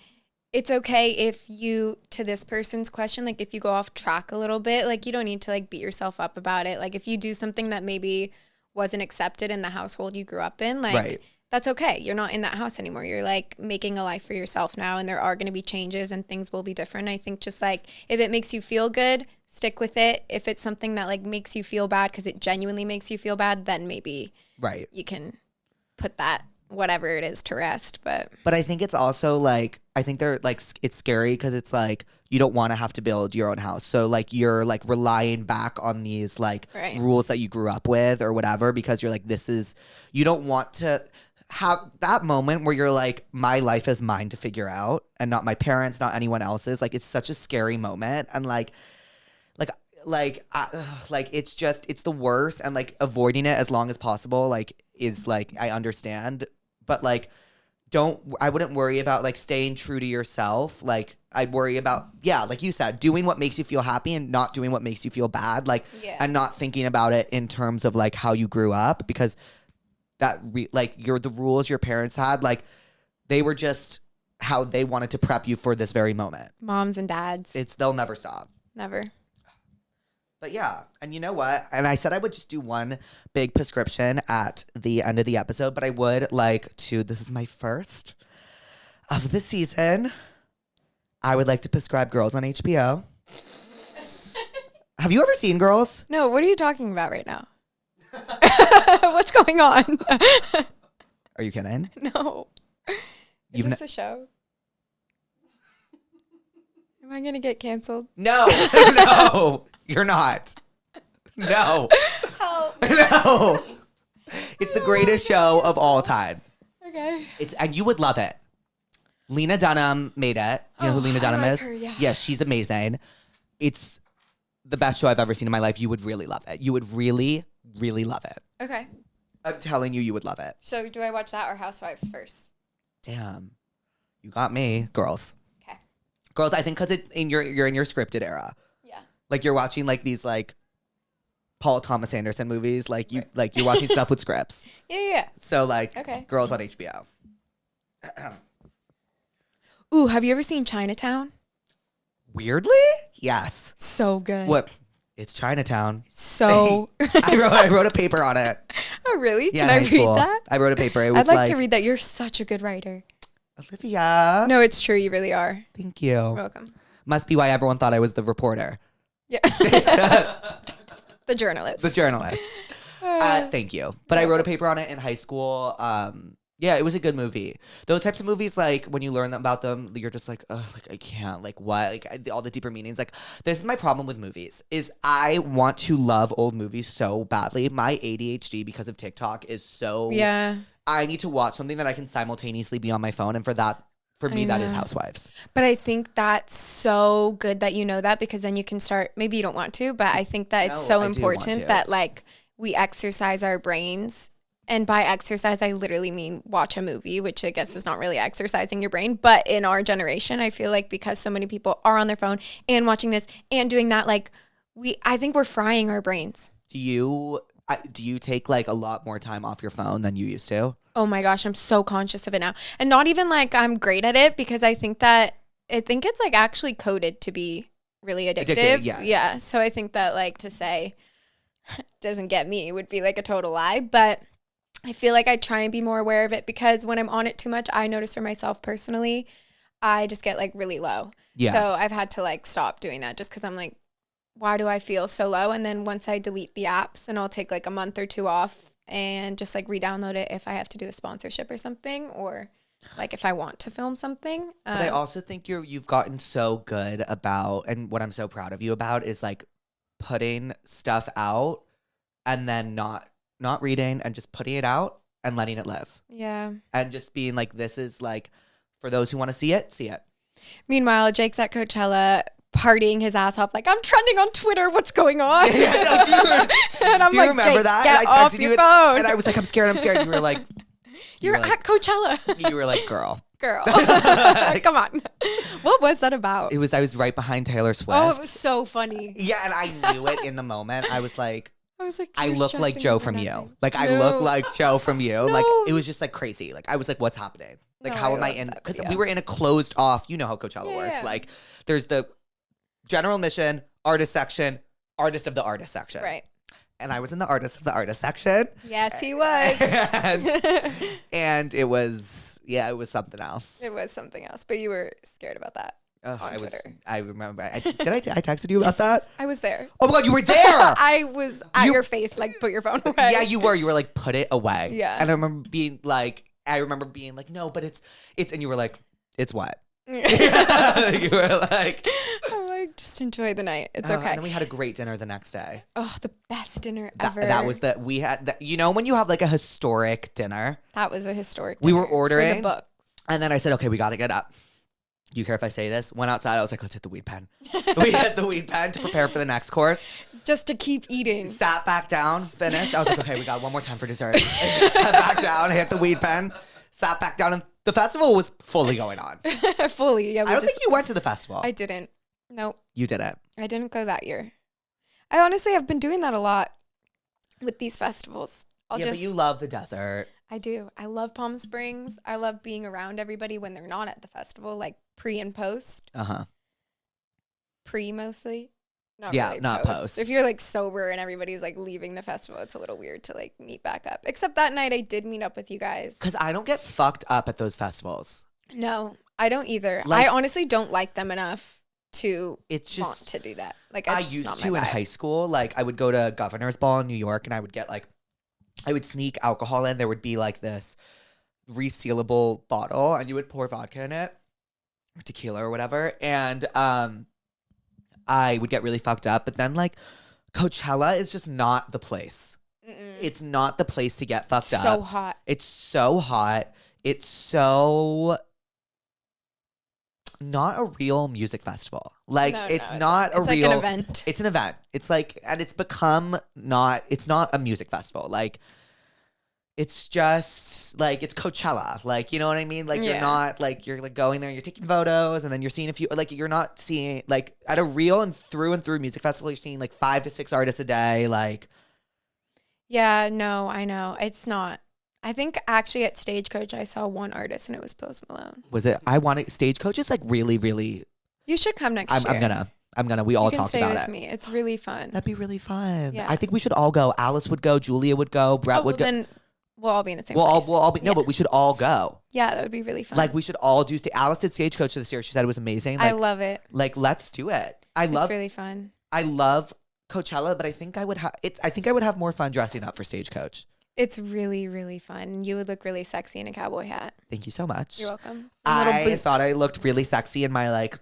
it's okay if you, to this person's question, like if you go off track a little bit, like you don't need to like beat yourself up about it. Like if you do something that maybe wasn't accepted in the household you grew up in, like that's okay. You're not in that house anymore. You're like making a life for yourself now, and there are going to be changes and things will be different. I think just like if it makes you feel good, stick with it. If it's something that like makes you feel bad because it genuinely makes you feel bad, then maybe you can put that whatever it is to rest. But I think it's also like, I think they're like, it's scary because it's like you don't want to have to build your own house, so like you're like relying back on these like rules that you grew up with or whatever, because you're like, you don't want to have that moment where you're like, my life is mine to figure out and not my parents, not anyone else's. Like it's such a scary moment, and like it's just, it's the worst, and like avoiding it as long as possible like is like, I understand, but like I wouldn't worry about like staying true to yourself. Like I'd worry about, like you said, doing what makes you feel happy and not doing what makes you feel bad, like and not thinking about it in terms of like how you grew up, because that the rules your parents had, like they were just how they wanted to prep you for this very moment. Moms and dads, they'll never stop. Never. But yeah, and you know what? And I said I would just do one big prescription at the end of the episode, but I would like to, this is my first of the season, I would like to prescribe Girls on HBO. Have you ever seen Girls? No, what are you talking about right now? What's going on? Are you kidding? No. Is this a show? Am I going to get canceled? No, no, you're not. No. Help. No. It's the greatest show of all time. Okay. And you would love it. Lena Dunham made it. You know who Lena Dunham is? Her, yeah. Yes, she's amazing. It's the best show I've ever seen in my life. You would really love it. You would really, really love it. Okay. I'm telling you, you would love it. So do I watch that or Housewives first? Damn. You got me. Girls. Okay. Girls, I think because you're in your scripted era. Yeah. Like you're watching like these like Paul Thomas Anderson movies. Like you're watching stuff with scripts. Yeah. So like Okay. Girls on HBO. Ooh, have you ever seen Chinatown? Weirdly? Yes. So good. What? It's Chinatown. So I wrote a paper on it. Oh, really? Yeah, Can I in high read school. that? I wrote a paper. It was I'd like to read that. You're such a good writer. Olivia. No, it's true. You really are. Thank you. You're welcome. Must be why everyone thought I was the reporter. Yeah. The journalist. The journalist. Thank you. But I wrote a paper on it in high school. Yeah, it was a good movie. Those types of movies, like when you learn about them, you're just like, ugh, like I can't, like what, like all the deeper meanings. Like this is my problem with movies: is I want to love old movies so badly. My ADHD because of TikTok is so. Yeah. I need to watch something that I can simultaneously be on my phone, and for me, that is Housewives. But I think that's so good that you know that, because then you can start. Maybe you don't want to, but I think that it's so important that like we exercise our brains. And by exercise, I literally mean watch a movie, which I guess is not really exercising your brain. But in our generation, I feel like because so many people are on their phone and watching this and doing that, like I think we're frying our brains. Do you take like a lot more time off your phone than you used to? Oh my gosh, I'm so conscious of it now. And not even like I'm great at it, because I think it's like actually coded to be really addictive. Yeah. So I think that like to say doesn't get me would be like a total lie. But I feel like I try and be more aware of it, because when I'm on it too much, I notice for myself personally, I just get like really low. Yeah. So I've had to like stop doing that, just because I'm like, why do I feel so low? And then once I delete the apps, then I'll take like a month or two off and just like re-download it if I have to do a sponsorship or something, or like if I want to film something. But I also think you've gotten so good about, and what I'm so proud of you about is like putting stuff out and then not reading and just putting it out and letting it live. Yeah. And just being like, this is like, for those who want to see it, see it. Meanwhile, Jake's at Coachella partying his ass off like, I'm trending on Twitter. What's going on? Yeah, no, do you remember Jake, that? Get and I off your phone. And I was like, I'm scared. And you were like, You're at Coachella. You were like, girl. Come on. What was that about? I was right behind Taylor Swift. Oh, it was so funny. Yeah, and I knew it in the moment. I was like, I look like Joe from You. Like, I look like Joe from You. No. Like, it was just like crazy. Like, I was like, what's happening? Like, how am I in? Because we were in a closed off, you know how Coachella works. Like, there's the general admission, artist section, artist of the artist section. Right. And I was in the artist of the artist section. Yes, he was. and it was something else. It was something else. But you were scared about that. On Twitter. I remember. I texted you about that? I was there. Oh my God, you were there! I was at your face, like, put your phone away. Yeah, you were. You were like, put it away. Yeah. And I remember being like, no, but it's, and you were like, it's what? You were like, I'm like, just enjoy the night. It's okay. And then we had a great dinner the next day. Oh, the best dinner ever. That was we had, you know, when you have like a historic dinner. That was a historic dinner. We were ordering. For the books. And then I said, okay, we got to get up. Do you care if I say this? Went outside. I was like, let's hit the weed pen. We hit the weed pen to prepare for the next course. Just to keep eating. Sat back down, finished. I was like, okay, we got one more time for dessert. Sat back down, hit the weed pen, sat back down, and the festival was fully going on. Fully, yeah. I don't think you went to the festival. I didn't. Nope. You didn't. I didn't go that year. I honestly have been doing that a lot with these festivals. But you love the desert. I do. I love Palm Springs. I love being around everybody when they're not at the festival, like pre and post. Pre mostly. Not really not post. If you're like sober and everybody's like leaving the festival, it's a little weird to like meet back up. Except that night I did meet up with you guys. Because I don't get fucked up at those festivals. No, I don't either. Like, I honestly don't like them enough to want to do that. Like I used to in high school. Like I would go to Governor's Ball in New York and I would get like, I would sneak alcohol in. There would be like this resealable bottle and you would pour vodka in it or tequila or whatever. And I would get really fucked up. But then like Coachella is just not the place. It's not the place to get fucked up. So hot. It's so hot. It's so not a real music festival. Like it's not a real like an event. It's an event. It's like, and it's become it's not a music festival. Like it's just like it's Coachella, like you know what I mean. Like you're Yeah. not like you're like going there, and you're taking photos, and then you're seeing a few. Like you're not seeing like at a real and through music festival, you're seeing like 5 to 6 artists a day. Like Yeah, no, I know. It's not. I think actually at Stagecoach I saw one artist and it was Post Malone. was it? I want to Stagecoach is like really, really. You should come next I'm year. gonna. We all You can talked stay about with it. me. It's really fun. That'd be really fun. Yeah. I think we should all go. Alice would go. Julia would go. Brett Oh, well, would go. then we'll all be in the same We'll place. all be no, Yeah. but we should all go. Yeah, that would be really fun. Like we should all do. Alice did Stagecoach this year. She said it was amazing. Like, I love it. like let's do it. It's really fun. I love Coachella, but I think I would have. I think I would have more fun dressing up for Stagecoach. It's really, really fun. You would look really sexy in a cowboy hat. Thank you so much. You're welcome. I thought I looked really sexy in my like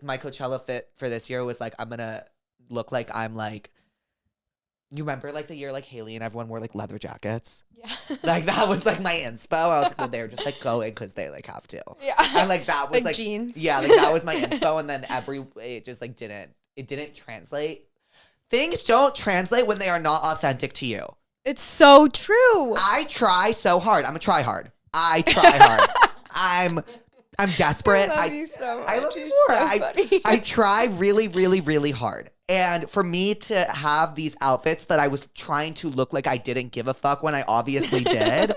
my Coachella fit for this year was like I'm gonna look like I'm like. You remember like the year like Haley and everyone wore like leather jackets? Yeah. Like that was like my inspo. I was like, well, they're just like going because they like have to. Yeah. And like that was like jeans. Yeah, like that was my inspo, and then it just like didn't translate. Things don't translate when they are not authentic to you. It's so true. I try so hard. I'm a try hard. I try hard. I'm desperate. I love you so much. I love You're you more. so funny. I try really, really, really hard. And for me to have these outfits that I was trying to look like I didn't give a fuck when I obviously did,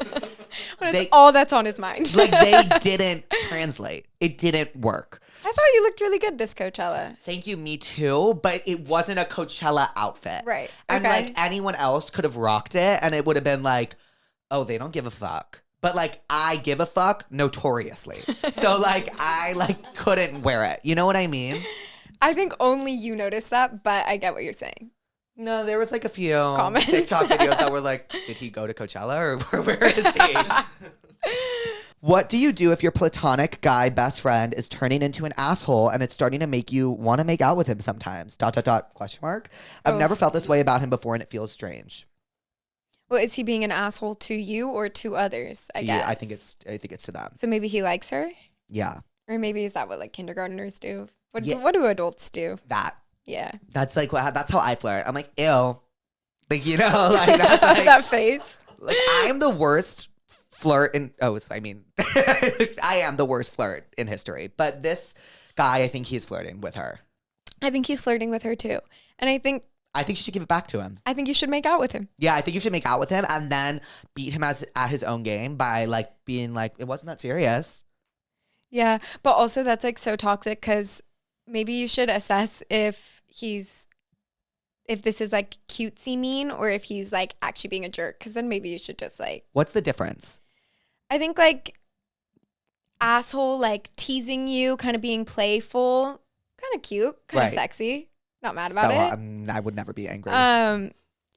When it's all that's on his mind. like they didn't translate. It didn't work. I thought you looked really good this Coachella. Thank you, me too. But it wasn't a Coachella outfit. Right. And Okay. like anyone else could have rocked it and it would have been like, oh, they don't give a fuck. But like I give a fuck notoriously. So like I like couldn't wear it. You know what I mean? I think only you noticed that, but I get what you're saying. No, there was like a few Comments. TikTok videos that were like, did he go to Coachella or where is he? What do you do if your platonic guy best friend is turning into an asshole and it's starting to make you want to make out with him sometimes? ... Question mark. I've never felt this way about him before and it feels strange. Well, is he being an asshole to you or to others? I guess. I think it's to them. So maybe he likes her? Yeah. Or maybe is that what like kindergartners do? What Yeah. do adults do? That. Yeah. That's like that's how I flirt. I'm like, ew. Like, you know, like that's like that face. like I am the worst flirt in I am the worst flirt in history. But this guy, I think he's flirting with her. I think he's flirting with her too. And I think you should give it back to him. I think you should make out with him. Yeah, I think you should make out with him and then beat him at his own game by like being like, it wasn't that serious. Yeah. But also that's like so toxic because maybe you should assess if this is like cutesy mean or if he's like actually being a jerk. Because then maybe you should just like. What's the difference? I think like asshole, like teasing you, kind of being playful, kind of cute, kind of Right. sexy. Not mad about it. I would never be angry.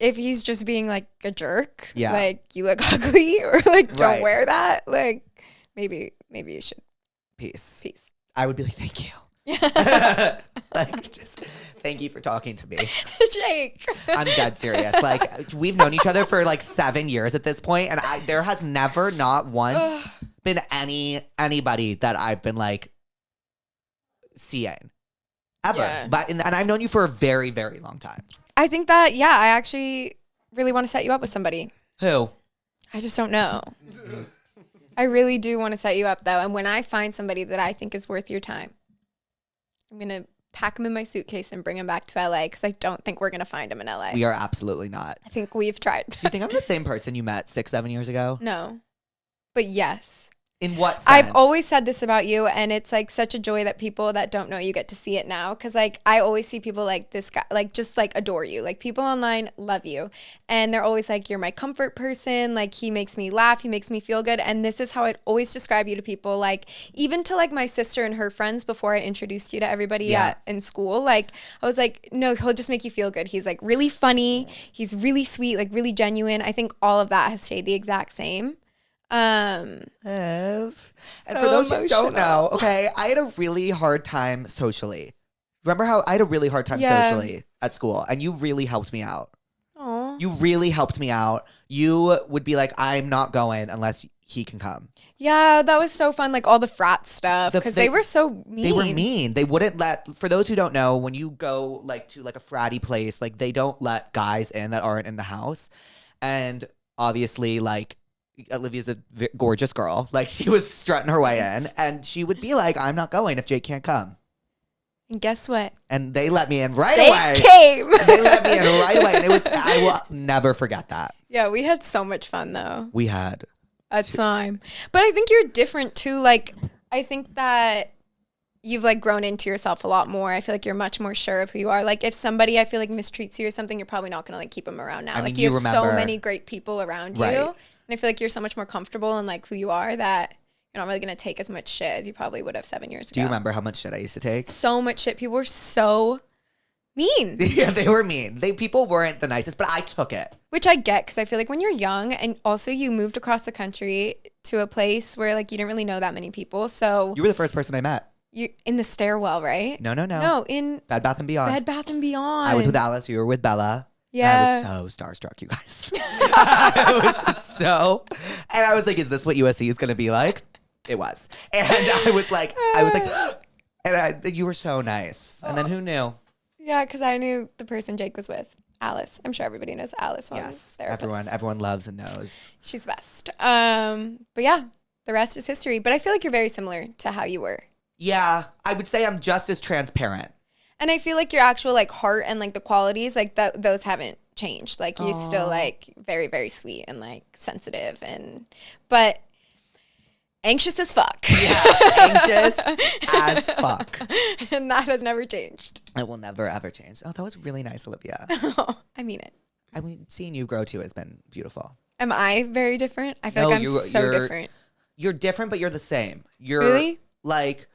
If he's just being like a jerk, Yeah. like you look ugly or like don't Right. wear that, like maybe you should. Peace. Peace. I would be like, thank you. Yeah. Like, just thank you for talking to me. Jake. I'm dead serious. Like, we've known each other for like 7 years at this point, and there has never, not once, been anybody that I've been like seeing ever. Yeah. But and I've known you for a very, very long time. I think that I actually really want to set you up with somebody. Who? I just don't know. I really do want to set you up though, and when I find somebody that I think is worth your time, I'm gonna pack him in my suitcase and bring him back to LA because I don't think we're gonna find him in LA. We are absolutely not. I think we've tried. Do you think I'm the same person you met 6-7 years ago? No, but yes. In what sense? I've always said this about you, and it's like such a joy that people that don't know you get to see it now. Because like I always see people like this guy, like just like adore you. Like people online love you, and they're always like, "You're my comfort person." Like he makes me laugh, he makes me feel good, and this is how I'd always describe you to people. Like even to like my sister and her friends before I introduced you to everybody in school. Like I was like, "No, he'll just make you feel good." He's like really funny. He's really sweet, like really genuine. I think all of that has stayed the exact same. And for those who don't know, okay, I had a really hard time socially. Remember how I had a really hard time socially at school, and you really helped me out. Aw. You really helped me out. You would be like, I'm not going unless he can come. Yeah, that was so fun. Like all the frat stuff because they they were so mean. They were mean. They wouldn't let, for those who don't know, when you go like to like a fratty place, like they don't let guys in that aren't in the house. And obviously, like, Olivia's a gorgeous girl. Like, she was strutting her way in, and she would be like, I'm not going if Jake can't come. And guess what? And they let me in right Jake away. came. They let me in right away. And I will never forget that. Yeah, we had so much fun, though. We had. A time. But I think you're different, too. Like, I think that you've, like, grown into yourself a lot more. I feel like you're much more sure of who you are. Like, if somebody, I feel like, mistreats you or something, you're probably not going to, like, keep them around now. I mean, like, you have remember, so many great people around you. Right. And I feel like you're so much more comfortable in, like, who you are that you're not really going to take as much shit as you probably would have 7 years ago. Do you remember how much shit I used to take? So much shit. People were so mean. Yeah, they were mean. People weren't the nicest, but I took it. Which I get, because I feel like when you're young and also you moved across the country to a place where, like, you didn't really know that many people. So You were the first person I met. you in the stairwell, right? No. No, in Bed Bath & Beyond. Bed Bath & Beyond. I was with Alice. You were with Bella. Yeah. And I was so starstruck, you guys. I was so... And I was like, is this what USC is going to be like? It was. And I was like... and you were so nice. And then who knew? Yeah, because I knew the person Jake was with. Alice. I'm sure everybody knows Alice. Yes, Therapuss. everyone loves and knows. She's the best. But yeah, the rest is history. But I feel like you're very similar to how you were. Yeah, I would say I'm just as transparent. And I feel like your actual, like, heart and, like, the qualities, like, those haven't changed. Like, you're still, like, very, very sweet and, like, sensitive but anxious as fuck. Yeah, anxious as fuck. And that has never changed. It will never, ever change. Oh, that was really nice, Olivia. I mean it. I mean, seeing you grow, too, has been beautiful. Am I very different? I feel like I'm so different. You're different, but you're the same. You're really? Like,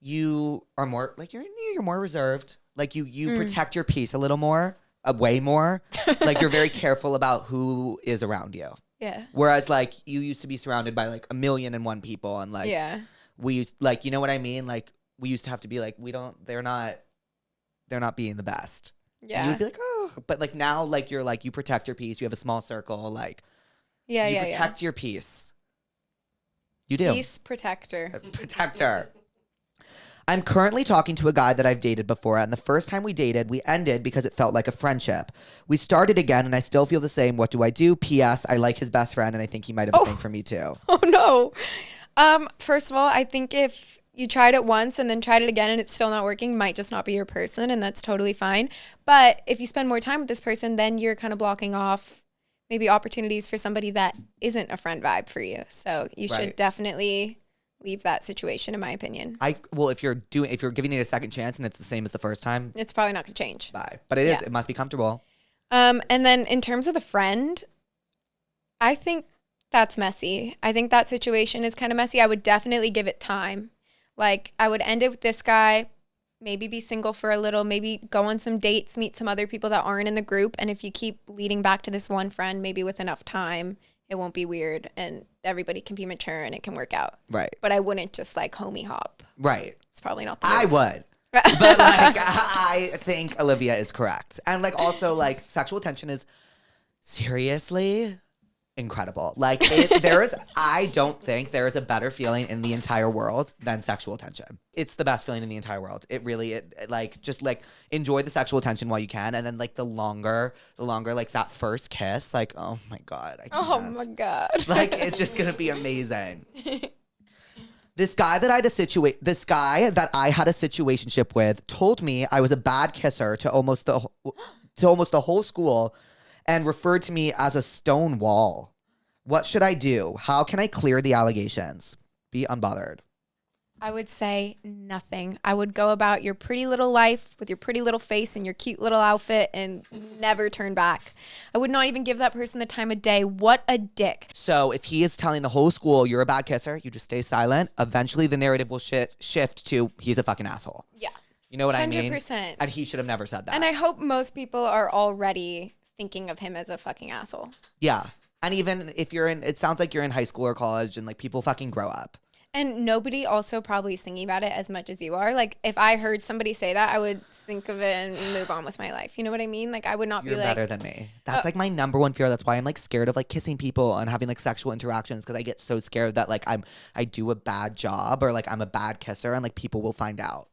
you are more, like, you're more reserved. Like, you protect your peace a little more, way more. Like, you're very careful about who is around you. Yeah. Whereas, like, you used to be surrounded by, like, 1,000,001 people. And, like, yeah. we used, like, you know what I mean? Like, we used to have to be like, they're not being the best. Yeah. And you would be like, oh. But, like, now, like, you're, like, you protect your peace. You have a small circle. Like, you protect your peace. You do. Peace protector. Protector. I'm currently talking to a guy that I've dated before, and the first time we dated, we ended because it felt like a friendship. We started again, and I still feel the same. What do I do? P.S. I like his best friend, and I think he might have a thing for me, too. Oh, no. First of all, I think if you tried it once and then tried it again and it's still not working, might just not be your person, and that's totally fine. But if you spend more time with this person, then you're kind of blocking off maybe opportunities for somebody that isn't a friend vibe for you. So you should definitely leave that situation, in my opinion. Well, if you're giving it a second chance and it's the same as the first time, it's probably not going to change. Bye. But it must be comfortable. And then in terms of the friend, I think that's messy. I think that situation is kind of messy. I would definitely give it time. Like, I would end it with this guy, maybe be single for a little, maybe go on some dates, meet some other people that aren't in the group. And if you keep leading back to this one friend, maybe with enough time, it won't be weird and everybody can be mature and it can work out. Right. But I wouldn't just, like, homie hop. Right. It's probably not the move. I would. But, like, I think Olivia is correct. And, like, also, like, sexual tension is seriously incredible. Like, I don't think there is a better feeling in the entire world than sexual tension. It's the best feeling in the entire world. It really, like, just, like, enjoy the sexual tension while you can. And then, like, the longer, like, that first kiss, like, oh my God. I can't. Oh my God. Like, it's just going to be amazing. This guy that I had a situationship with told me I was a bad kisser to almost the whole school and referred to me as a stone wall. What should I do? How can I clear the allegations? Be unbothered. I would say nothing. I would go about your pretty little life with your pretty little face and your cute little outfit and never turn back. I would not even give that person the time of day. What a dick. So if he is telling the whole school you're a bad kisser, you just stay silent. Eventually the narrative will shift to he's a fucking asshole. Yeah. You know what I mean? 100%. And he should have never said that. And I hope most people are already thinking of him as a fucking asshole. Yeah. And even if it sounds like you're in high school or college and, like, people fucking grow up. And nobody also probably is thinking about it as much as you are. Like, if I heard somebody say that, I would think of it and move on with my life. You know what I mean? Like, I would not You're be like... better than me. That's, like, my number one fear. That's why I'm, like, scared of, like, kissing people and having, like, sexual interactions, because I get so scared that, like, I do a bad job or, like, I'm a bad kisser and, like, people will find out.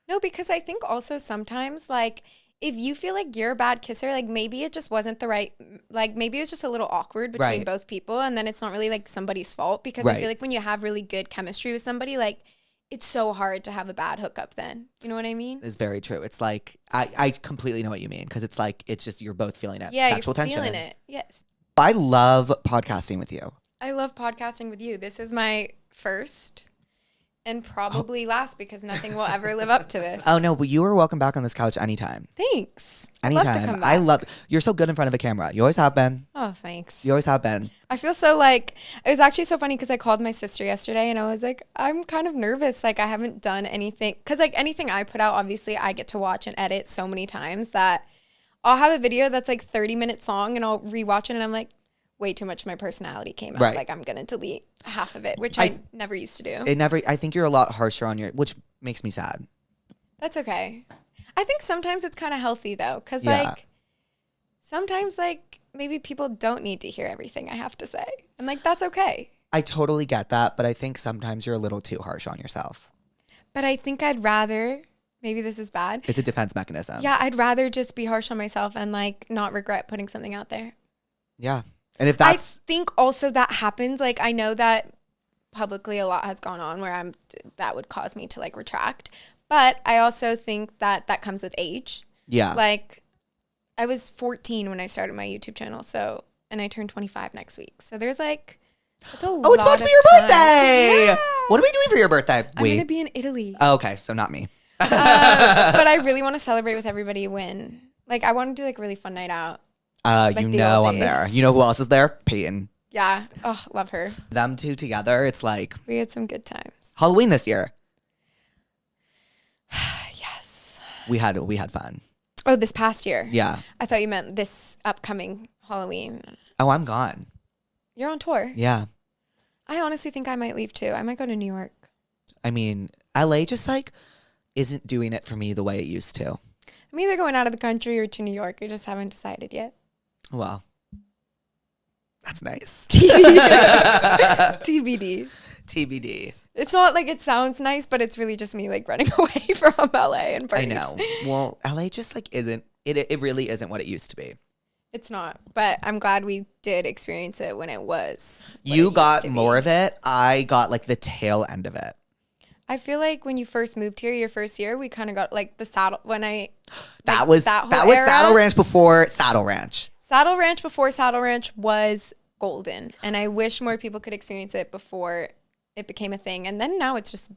No, because I think also sometimes, like, if you feel like you're a bad kisser, like maybe it just wasn't the right, like maybe it was just a little awkward between both people, and then it's not really like somebody's fault, because I feel like when you have really good chemistry with somebody, like it's so hard to have a bad hookup then. You know what I mean? It's very true. It's like, I completely know what you mean, because it's like, it's just, you're both feeling it. Yeah, sexual you're tension. feeling it. Yes. I love podcasting with you. I love podcasting with you. This is my first and probably last, because nothing will ever live up to this. Oh no, well, you are welcome back on this couch anytime. Thanks. Anytime. I'd love to come back. I love, you're so good in front of the camera. You always have been. Oh, thanks. You always have been. I feel so like, it was actually so funny because I called my sister yesterday and I was like, I'm kind of nervous. Like I haven't done anything, because like anything I put out, obviously I get to watch and edit so many times that I'll have a video that's like 30 minutes long and I'll rewatch it and I'm like, way too much of my personality came out. Right. Like I'm going to delete half of it, which I never used to do. I think you're a lot harsher on your, which makes me sad. That's okay. I think sometimes it's kind of healthy though. Cause like sometimes like maybe people don't need to hear everything I have to say. And like, that's okay. I totally get that. But I think sometimes you're a little too harsh on yourself. But I think I'd rather, maybe this is bad. It's a defense mechanism. Yeah. I'd rather just be harsh on myself and like not regret putting something out there. Yeah. And if that's, I think also that happens. Like I know that publicly a lot has gone on where that would cause me to like retract. But I also think that that comes with age. Yeah. Like I was 14 when I started my YouTube channel. So, and I turned 25 next week. So there's like, it's a lot. Oh, it's about to be your birthday. Yeah. What are we doing for your birthday? I'm going to be in Italy. Oh, okay. So not me. But I really want to celebrate with everybody when, like, I want to do like a really fun night out. Like you know I'm there. You know who else is there? Peyton. Yeah. Oh, love her. Them two together, it's like we had some good times. Halloween this year. Yes. We had fun. Oh, this past year. Yeah. I thought you meant this upcoming Halloween. Oh, I'm gone. You're on tour. Yeah. I honestly think I might leave too. I might go to New York. I mean, LA just like isn't doing it for me the way it used to. I'm either going out of the country or to New York. I just haven't decided yet. Well, that's nice. TBD. TBD. It's not like it sounds nice, but it's really just me like running away from LA and parties. I know. Well, LA just like isn't, it really isn't what it used to be. It's not, but I'm glad we did experience it when it was. You got more of it. I got like the tail end of it. I feel like when you first moved here, your first year, we kind of got like the saddle when I. That was Saddle Ranch before Saddle Ranch. Saddle Ranch before Saddle Ranch was golden, and I wish more people could experience it before it became a thing. And then now it's just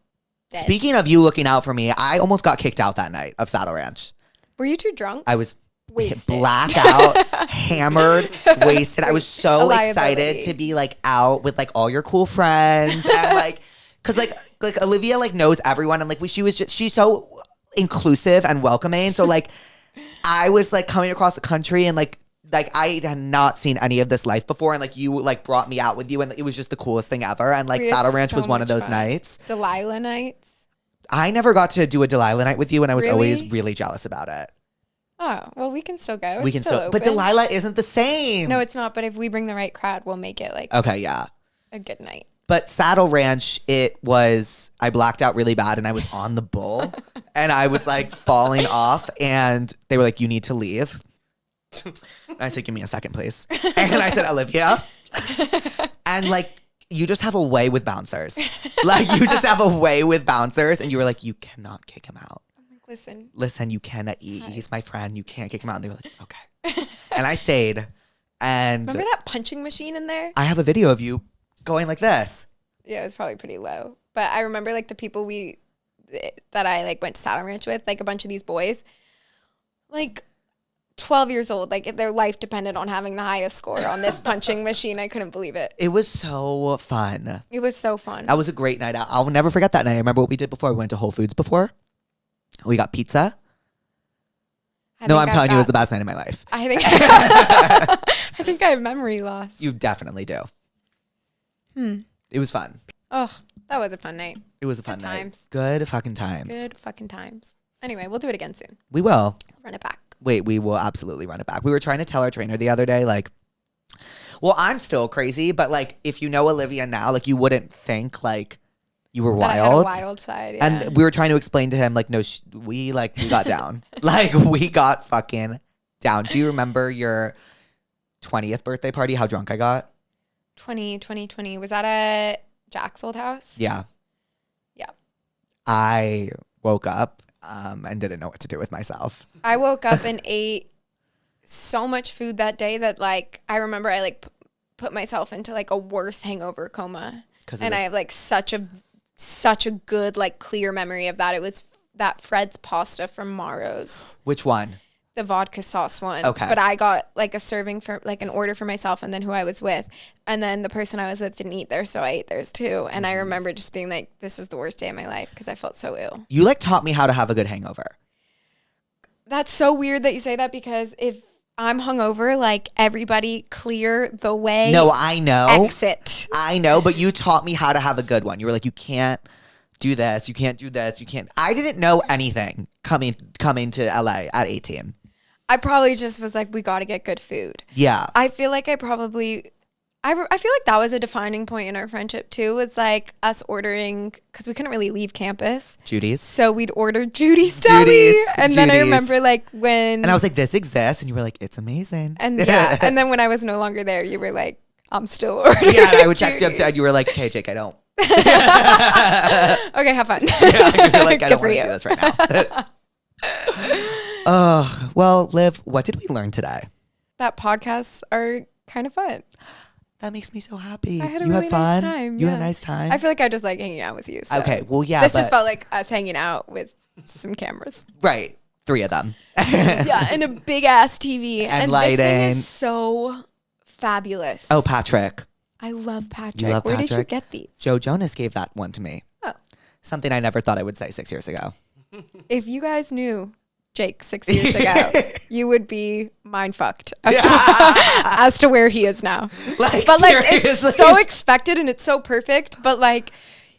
dead. Speaking of you looking out for me, I almost got kicked out that night of Saddle Ranch. Were you too drunk? I was wasted, blacked out, hammered, wasted. I was so excited to be like out with like all your cool friends and like, cause like Olivia like knows everyone and like she's so inclusive and welcoming. So like I was like coming across the country and like I had not seen any of this life before, and like you like brought me out with you, and it was just the coolest thing ever. And like Saddle Ranch was one of those nights. Delilah nights. I never got to do a Delilah night with you, and I was always really jealous about it. Oh, well, we can still go. We can still open. But Delilah isn't the same. No, it's not. But if we bring the right crowd, we'll make it like okay, yeah, a good night. But Saddle Ranch, I blacked out really bad, and I was on the bull, and I was like falling off, and they were like, "You need to leave." And I said, "Give me a second, please." And I said, "Olivia," and like you just have a way with bouncers. Like you just have a way with bouncers, and you were like, "You cannot kick him out." Listen, you cannot eat. He's my friend. You can't kick him out. And they were like, okay. And I stayed. And remember that punching machine in there? I have a video of you going like this. Yeah, it was probably pretty low. But I remember like the people that I like went to Saddle Ranch with, like a bunch of these boys, like 12 years old. Like their life depended on having the highest score on this punching machine. I couldn't believe it. It was so fun. It was so fun. That was a great night out. I'll never forget that night. I remember what we did before. We went to Whole Foods before. We got pizza. No, I'm telling you, it was the best night of my life. I think I think I have memory loss. You definitely do. It was fun. Oh, that was a fun night. It was a fun night. Good fucking times. Good fucking times. Anyway, we'll do it again soon. We will. Run it back. Wait, we will absolutely run it back. We were trying to tell our trainer the other day, like, well, I'm still crazy, but like, if you know Olivia now, like, you wouldn't think like You were That I had a wild. wild side, yeah. And we were trying to explain to him, like, no, we got down. Like, we got fucking down. Do you remember your 20th birthday party, how drunk I got? 2020. Was that at Jack's old house? Yeah. Yeah. I woke up and didn't know what to do with myself. I woke up and ate so much food that day that, like, I remember I, like, put myself into, like, a worse hangover coma. And I have, like, such a good, like, clear memory of that. It was that Fred's pasta from Maro's. Which one? The vodka sauce one. Okay. But I got, like, a serving for, like, an order for myself and then who I was with. And then the person I was with didn't eat theirs, so I ate theirs too. And I remember just being like, this is the worst day of my life because I felt so ill. You, like, taught me how to have a good hangover. That's so weird that you say that because if I'm hungover, like, everybody clear the way. No, I know. Exit. I know, but you taught me how to have a good one. You were like, you can't do this. You can't do this. You can't. I didn't know anything coming to LA at 18. I probably just was like, we got to get good food. Yeah. I feel like I feel like that was a defining point in our friendship too, was like us ordering, because we couldn't really leave campus. Judy's. So we'd order Judy's Deli. And then I remember like when. And I was like, this exists. And you were like, it's amazing. And yeah. And then when I was no longer there, you were like, I'm still ordering. Yeah, and I would text you upset. You were like, okay, Jake, I don't. Okay, have fun. Yeah, you're like, I don't want to do this right now. Well, Liv, what did we learn today? That podcasts are kind of fun. That makes me so happy. I had a you really had fun? nice time. You yeah. had a nice time? I feel like I just like hanging out with you. So. Okay, well, yeah. This just felt like us hanging out with some cameras. Right. 3 of them. Yeah, and a big ass TV. And lighting. This thing lighting. is so fabulous. Oh, Patrick. I love Patrick. You love Where did you Patrick? get these? Joe Jonas gave that one to me. Oh. Something I never thought I would say 6 years ago. If you guys knew Jake 6 years ago, you would be mind fucked as to where he is now. Like, but like seriously. it's so expected and it's so perfect. But like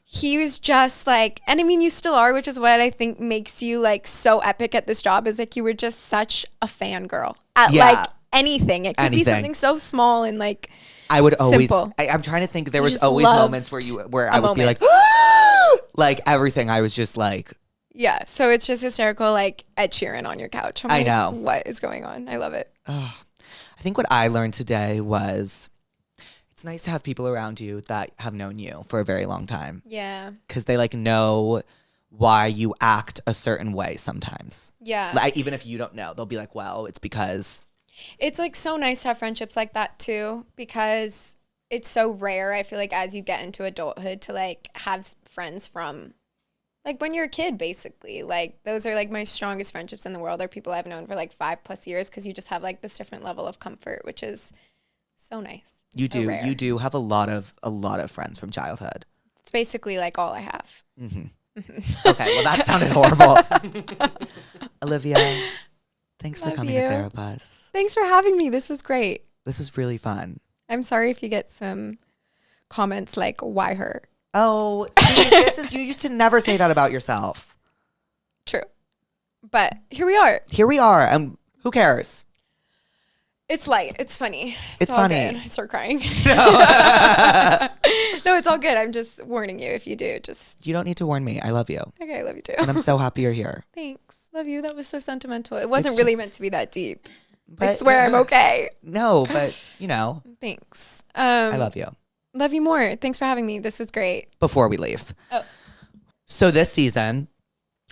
he was just like, and I mean you still are, which is what I think makes you like so epic at this job, is like you were just such a fangirl at like anything. It could be something so small and like I would always. simple. I'm trying to think. There You was just always loved moments where I would be like, like everything. I was just like, yeah. So it's just hysterical, like Ed Sheeran on your couch. I know. What is going on. I love it. oh. I think what I learned today was it's nice to have people around you that have known you for a very long time. Yeah. Because they like know why you act a certain way sometimes. Yeah. Like, even if you don't know, they'll be like, well, it's because. It's like so nice to have friendships like that too, because it's so rare. I feel like as you get into adulthood to like have friends from like when you're a kid, basically. Like those are like my strongest friendships in the world are people I've known for like 5+ years, because you just have like this different level of comfort, which is so nice. You so do. rare. You do have a lot of friends from childhood. It's basically like all I have. Mm-hmm. Okay, well that sounded horrible. Olivia, thanks for Love coming you. to Therapuss. Thanks for having me. This was great. This was really fun. I'm sorry if you get some comments like, why her? Oh, see, you used to never say that about yourself. True. But here we are. Here we are, and who cares? It's light. It's funny. It's all funny. Good. I start crying. No. No, it's all good. I'm just warning you if you do. Just You don't need to warn me. I love you. okay. I love you too. And I'm so happy you're here. Thanks. Love you. That was so sentimental. It wasn't It's- really meant to be that deep. I But- swear I'm okay. No, but, you know, Thanks. I love you. Love you more. Thanks for having me. This was great. Before we leave. Oh. So this season,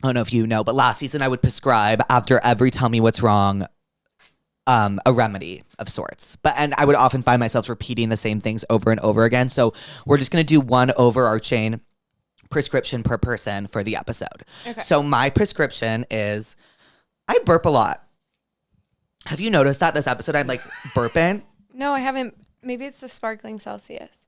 I don't know if you know, but last season I would prescribe after every Tell Me What's Wrong a remedy of sorts. And I would often find myself repeating the same things over and over again. So we're just going to do one overarching prescription per person for the episode. Okay. So my prescription is I burp a lot. Have you noticed that this episode I'm like burping? No, I haven't. Maybe it's the sparkling Celsius.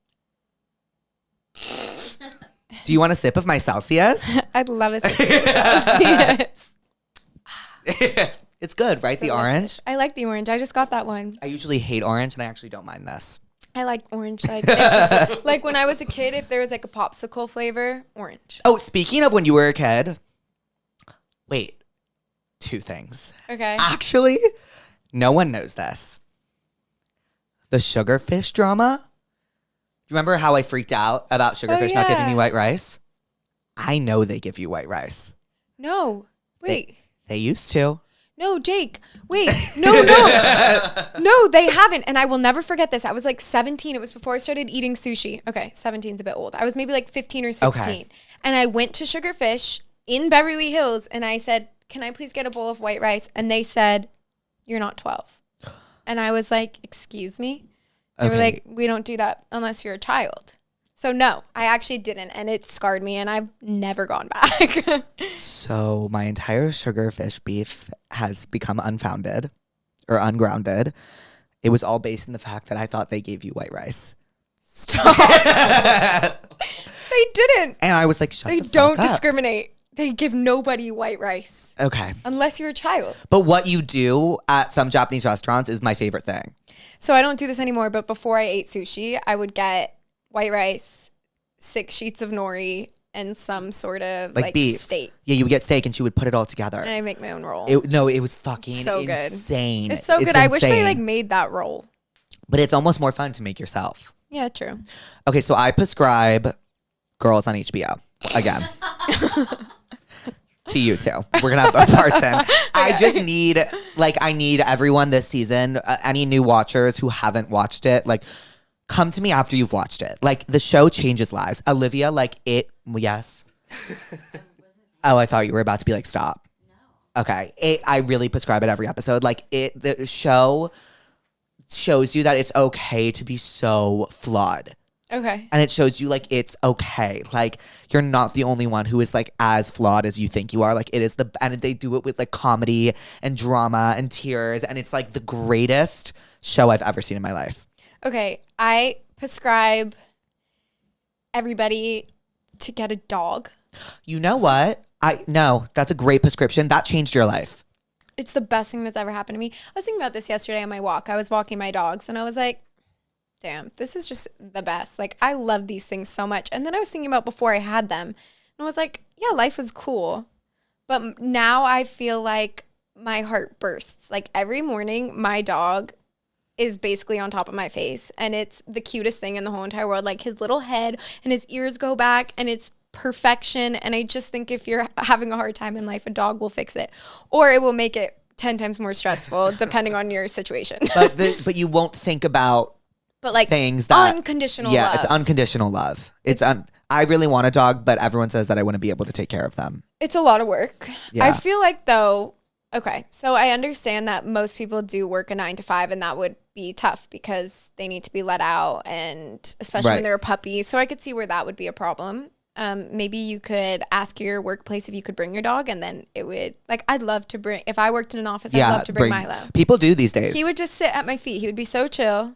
Do you want a sip of my Celsius? I'd love a sip of Celsius. It's good, right? The orange. I like the orange. I just got that one. I usually hate orange, and I actually don't mind this. I like orange. Like when I was a kid, if there was like a popsicle flavor, orange. Oh, speaking of when you were a kid, wait, 2 things. Okay. Actually, no one knows this. The sugarfish drama. You remember how I freaked out about sugarfish not giving me yeah. white rice? I know they give you white rice. No. Wait. They used to. No, Jake. Wait. No. No, they haven't. And I will never forget this. I was like 17. It was before I started eating sushi. Okay, 17's a bit old. I was maybe like 15 or 16. Okay. And I went to Sugarfish in Beverly Hills and I said, can I please get a bowl of white rice? And they said, you're not 12. And I was like, excuse me? They were like, we don't do that unless you're a child. So no, I actually didn't. And it scarred me and I've never gone back. So my entire sugarfish beef has become unfounded or ungrounded. It was all based in the fact that I thought they gave you white rice. Stop. They didn't. And I was like, shut They the fuck don't up. discriminate. They give nobody white rice. Okay. Unless you're a child. But what you do at some Japanese restaurants is my favorite thing. So I don't do this anymore, but before I ate sushi, I would get white rice, 6 sheets of nori, and some sort of like beef. steak. Yeah, you would get steak and she would put it all together. And I make my own roll. It was fucking so good. insane. It's so good. I wish they like made that roll. But it's almost more fun to make yourself. Yeah, true. Okay, so I prescribe Girls on HBO again. To you too. We're gonna have both parts in. I just need I need everyone this season, any new watchers who haven't watched it, come to me after you've watched it. The show changes lives. Olivia, yes. Oh, I thought you were about to be like, stop. No. Okay. I really prescribe it every episode. The show shows you that it's okay to be so flawed. Okay. And it shows you it's okay. You're not the only one who is as flawed as you think you are. It is and they do it with comedy and drama and tears. And it's the greatest show I've ever seen in my life. Okay. I prescribe everybody to get a dog. You know what? No, that's a great prescription. That changed your life. It's the best thing that's ever happened to me. I was thinking about this yesterday on my walk. I was walking my dogs and I was like, damn, this is just the best. I love these things so much. And then I was thinking about before I had them and I was like, yeah, life was cool. But now I feel like my heart bursts. Every morning, my dog is basically on top of my face and it's the cutest thing in the whole entire world. His little head and his ears go back and it's perfection. And I just think if you're having a hard time in life, a dog will fix it or it will make it 10 times more stressful depending on your situation. But you won't think about things that unconditional love. love. It's unconditional love. I really want a dog, but everyone says that I wouldn't be able to take care of them. It's a lot of work. Yeah. I feel though, okay, so I understand that most people do work a 9 to 5 and that would be tough because they need to be let out and especially when they're a puppy. So I could see where that would be a problem. Maybe you could ask your workplace if you could bring your dog and then it would I'd love to bring, if I worked in an office, I'd love to bring Milo. People do these days. He would just sit at my feet. He would be so chill.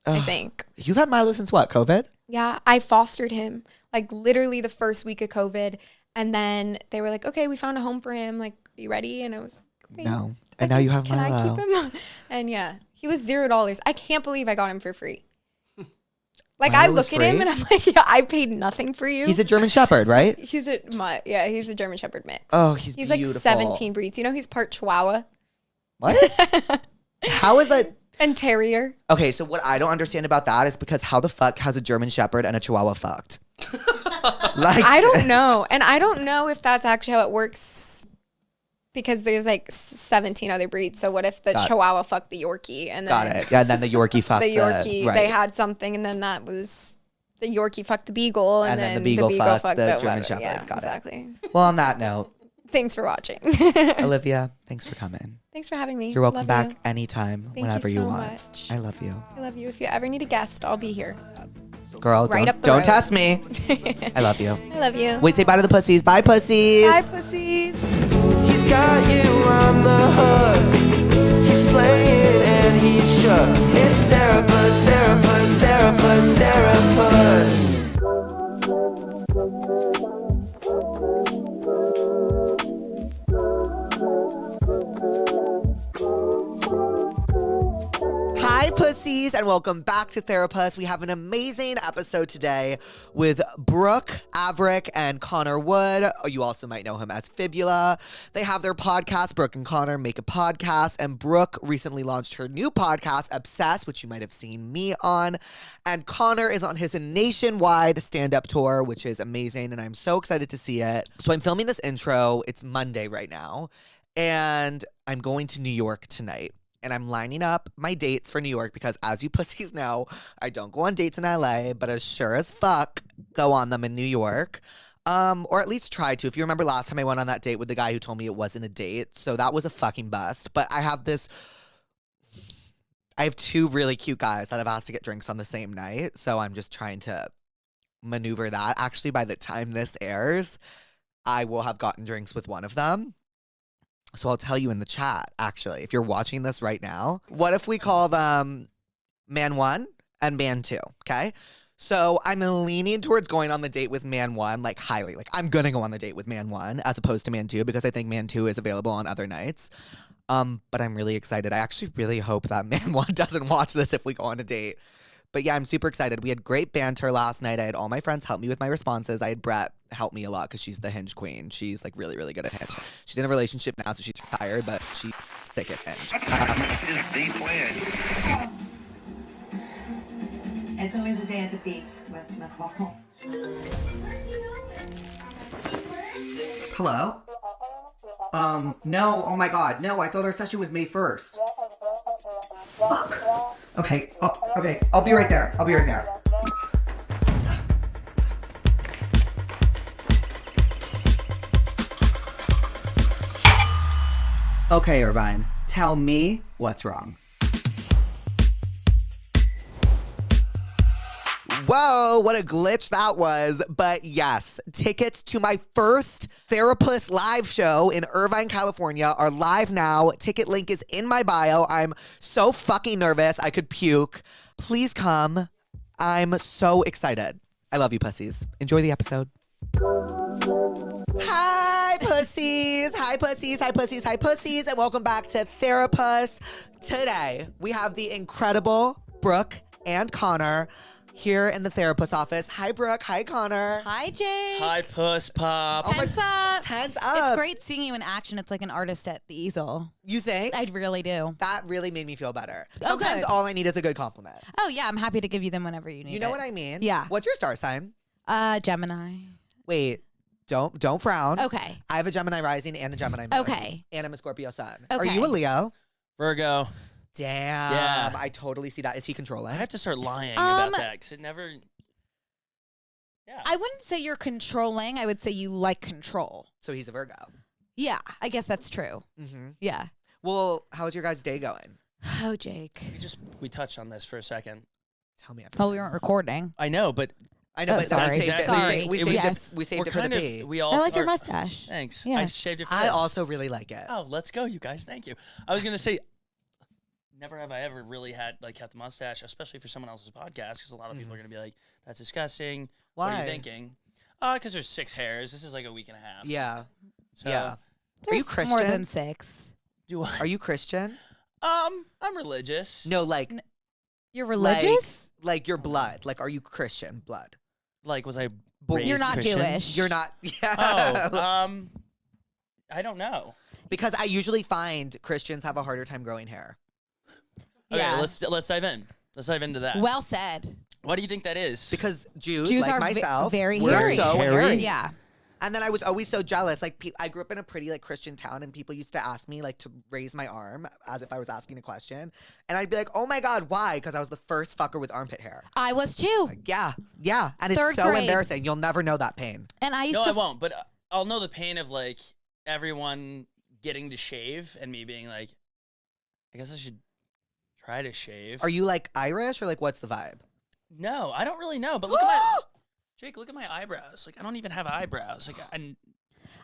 I think. You've had Milo since what, COVID? Yeah, I fostered him literally the first week of COVID. And then they were like, okay, we found a home for him. Are you ready? And I was like, no. And now you have Milo. Can I keep him? And yeah, he was $0. I can't believe I got him for free. I look at him and I'm like, yeah, I paid nothing for you. He's a German Shepherd, right? He's a German Shepherd mix. Oh, he's beautiful. 17 breeds. You know, he's part Chihuahua. What? How is that? And Terrier. Okay, so what I don't understand about that is because how the fuck has a German Shepherd and a Chihuahua fucked? I don't know. And I don't know if that's actually how it works because there's 17 other breeds. So what if the Chihuahua fucked the Yorkie? And then Got it. Yeah, and then the Yorkie fucked the Yorkie. Right. They had something and then that was the Yorkie fucked the Beagle. And then the Beagle fucked the German Shepherd. Yeah, Got exactly. It. Well, on that note. Thanks for watching. Olivia, thanks for coming. Thanks for having me. You're welcome back anytime, whenever you want. Much. I love you. I love you. If you ever need a guest, I'll be here. Girl, don't test me. I love you. I love you. Wait, say bye to the pussies. Bye, pussies. Bye, pussies. He's got you on the hook. He's slaying and he's shook. It's Therapuss, Therapuss, Therapuss, Therapuss. pussies, and welcome back to Therapuss. We have an amazing episode today with Brooke Averick and Connor Wood. You also might know him as Fibula. They have their podcast, Brooke and Connor Make a Podcast, and Brooke recently launched her new podcast, Obsessed, which you might have seen me on. And Connor is on his nationwide stand-up tour, which is amazing, and I'm so excited to see it. So I'm filming this intro. It's Monday right now, and I'm going to New York tonight. And I'm lining up my dates for New York because, as you pussies know, I don't go on dates in LA, but as sure as fuck go on them in New York. Or at least try to. If you remember last time I went on that date with the guy who told me it wasn't a date, so that was a fucking bust. But I have two really cute guys that I've asked to get drinks on the same night, so I'm just trying to maneuver that. Actually, by the time this airs, I will have gotten drinks with one of them. So I'll tell you in the chat, actually, if you're watching this right now, what if we call them man one and man two, okay? So I'm leaning towards going on the date with man one, like highly. Like I'm going to go on the date with man one as opposed to man two because I think man two is available on other nights. But I'm really excited. I actually really hope that man one doesn't watch this if we go on a date. But yeah, I'm super excited. We had great banter last night. I had all my friends help me with my responses. I had Brett help me a lot because she's the Hinge queen. She's like really, really good at Hinge. She's in a relationship now, so she's retired, but she's sick at Hinge. It's always a day at the beach with Nicole. Hello? No, oh my god, no, I thought our session was May 1st. Fuck. Okay, okay, I'll be right there. Okay, Irvine, tell me what's wrong. Whoa, what a glitch that was. But yes, tickets to my first Therapuss live show in Irvine, California are live now. Ticket link is in my bio. I'm so fucking nervous. I could puke. Please come. I'm so excited. I love you, pussies. Enjoy the episode. Hi, pussies. Hi, pussies. Hi, pussies. Hi, pussies. And welcome back to Therapuss. Today, we have the incredible Brooke and Connor here in the Therapuss office. Hi, Brooke. Hi, Connor. Hi, Jade. Hi, Puss Pop. Tense up. Tense up. It's great seeing you in action. It's like an artist at the easel. You think? I really do. That really made me feel better. Oh, Sometimes good. all I need is a good compliment. Oh, yeah. I'm happy to give you them whenever you need it. You know what I mean? Yeah. What's your star sign? Gemini. Wait, don't frown. Okay. I have a Gemini rising and a Gemini moon. Okay. And I'm a Scorpio sun. Are Okay. you a Leo? Virgo. Damn. Yeah. I totally see that. Is he controlling? I have to start lying about that because it never. Yeah. I wouldn't say you're controlling. I would say you like control. So he's a Virgo. Yeah. I guess that's true. Mm-hmm. Yeah. Well, how's your guys' day going? Oh, Jake. we touched on this for a second. Tell me everything. Well, we weren't recording. I know, but I know, Oh, but sorry. we saved it. Sorry. We It was saved just- it. We saved we're it for the kind of P. we all. I like your are- mustache. Thanks. Yeah. I shaved it. For I this. also really like it. Oh, let's go, you guys. Thank you. I was gonna say, never have I ever really had kept a mustache, especially for someone else's podcast, because a lot of people are gonna be like, "That's disgusting." What are Why? you thinking? Because there's 6 hairs. This is like a week and a half. Yeah. So, Yeah. Are There's you Christian? more than 6. Do I? Are you Christian? I'm religious. No, like You're religious? like your blood. Like, are you Christian blood? Like, was I? You're raised not Christian? Jewish. You're not. Yeah. Oh, I don't know. Because I usually find Christians have a harder time growing hair. Okay, Yeah. let's dive in. Let's dive into that. Well said. Why do you think that is? Because Jews Jews like are myself, very we're hairy. so Hairy? hairy. Yeah. And then I was always so jealous. Like, I grew up in a pretty like Christian town, and people used to ask me like to raise my arm as if I was asking a question, and I'd be like, "Oh my god, why?" Because I was the first fucker with armpit hair. I was too. Like, yeah, and it's Third so grade. embarrassing. You'll never know that pain. And I used no, to I won't. But I'll know the pain of like everyone getting to shave and me being like, I guess I should try to shave. Are you like Irish or like what's the vibe? No, I don't really know. But look at my Jake. Look at my eyebrows. Like I don't even have eyebrows. Like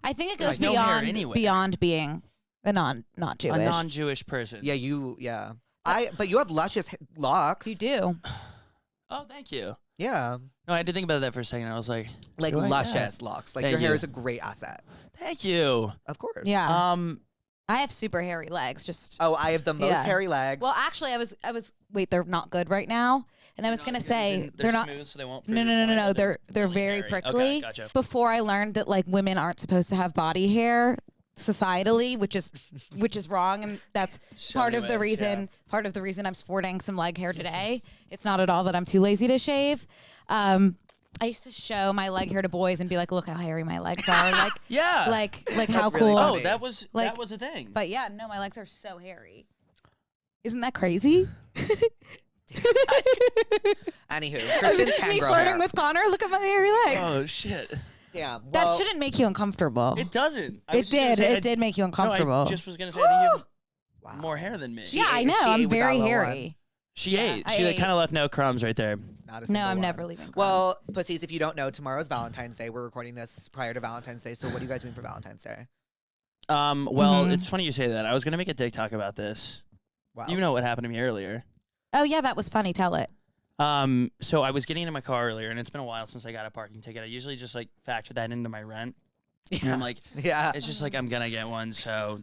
I think it There's goes no hair beyond anywhere. beyond being a not Jewish. a non-Jewish person. Yeah. But you have luscious locks. You do. Oh, thank you. Yeah, No, I had to think about that for a second. I was like, like do I? luscious locks. Like Thank your hair you. is a great asset. Thank you. Of course. Yeah. I have super hairy legs. Just Oh, I have the most Yeah. hairy legs. well, actually, I was. Wait, they're not good right now. And I was gonna say they're not. smooth, so they won't. No, prove no, your no, no, point, no. but They're really very hairy. prickly. Okay, gotcha. Before I learned that like women aren't supposed to have body hair societally, which is wrong, and that's So part of the anyways, reason. yeah. Part of the reason I'm sporting some leg hair today. It's not at all that I'm too lazy to shave. I used to show my leg hair to boys and be like, "Look how hairy my legs are!" Like, Yeah. like how really cool. funny. Oh, that was Like- a thing. But yeah, no, my legs are so hairy. Isn't that crazy? Anywho, Kristen's can Me grow flirting hair. with Connor. Look at my hairy legs. Oh shit! Damn. That Well, shouldn't make you uncomfortable. It doesn't. It did. It did make you No, uncomfortable. I just was gonna say I think you have wow. more hair than me. yeah, I ate- know. she ate I'm with that very little hairy. She ate. I She ate. kind of left no crumbs right there. Not a No, single I'm one. never leaving. Well, pussies, if you don't know, tomorrow's Valentine's Day. We're recording this prior to Valentine's Day. So what are you guys doing for Valentine's Day? Well, it's funny you say that. I was gonna make a TikTok about this. Wow. You know what happened to me earlier. oh yeah, that was funny. Tell it. So I was getting into my car earlier, and it's been a while since I got a parking ticket. I usually just like factor that into my rent. And I'm like, Yeah. it's just like I'm gonna get one, so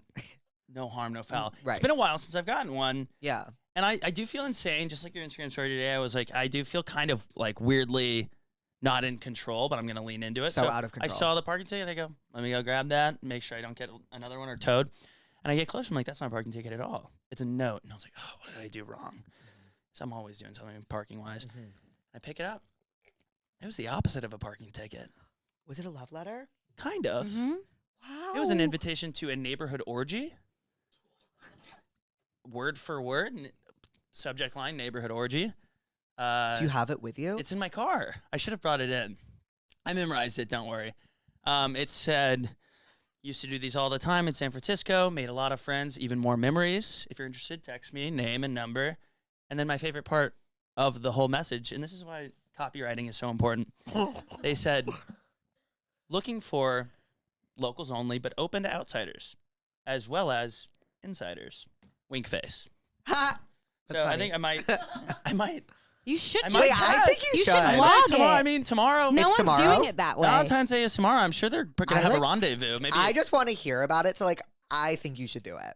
no harm, no foul. Right. It's been a while since I've gotten one, Yeah. and I do feel insane. Just like your Instagram story today, I was like, I do feel kind of like weirdly not in control, but I'm gonna lean into it. So out of I control. saw the parking ticket. I go, let me go grab that, make sure I don't get another one or towed. And I get closer. I'm like, that's not a parking ticket at all. It's a note. And I was like, oh, what did I do wrong? So I'm always doing something parking wise. I pick it up. It was the opposite of a parking ticket. Was it a love letter? Kind of. Wow. It was an invitation to a neighborhood orgy. Word for word. Subject line, neighborhood orgy. Do you have it with you? It's in my car. I should have brought it in. I memorized it, don't worry. It said, used to do these all the time in San Francisco, made a lot of friends, even more memories. If you're interested, text me, name and number. And then my favorite part of the whole message, and this is why copywriting is so important. They said, looking for locals only, but open to outsiders, as well as insiders. Wink face. Ha! So That's I funny. think I might. You should I just. might- Wait, I think you should. vlog Tomorrow, it. I mean, tomorrow. no It's one's tomorrow? doing it that way. Valentine's Day is tomorrow. I'm sure they're gonna I have like- a rendezvous. Maybe. I just want to hear about it. So, like, I think you should do it.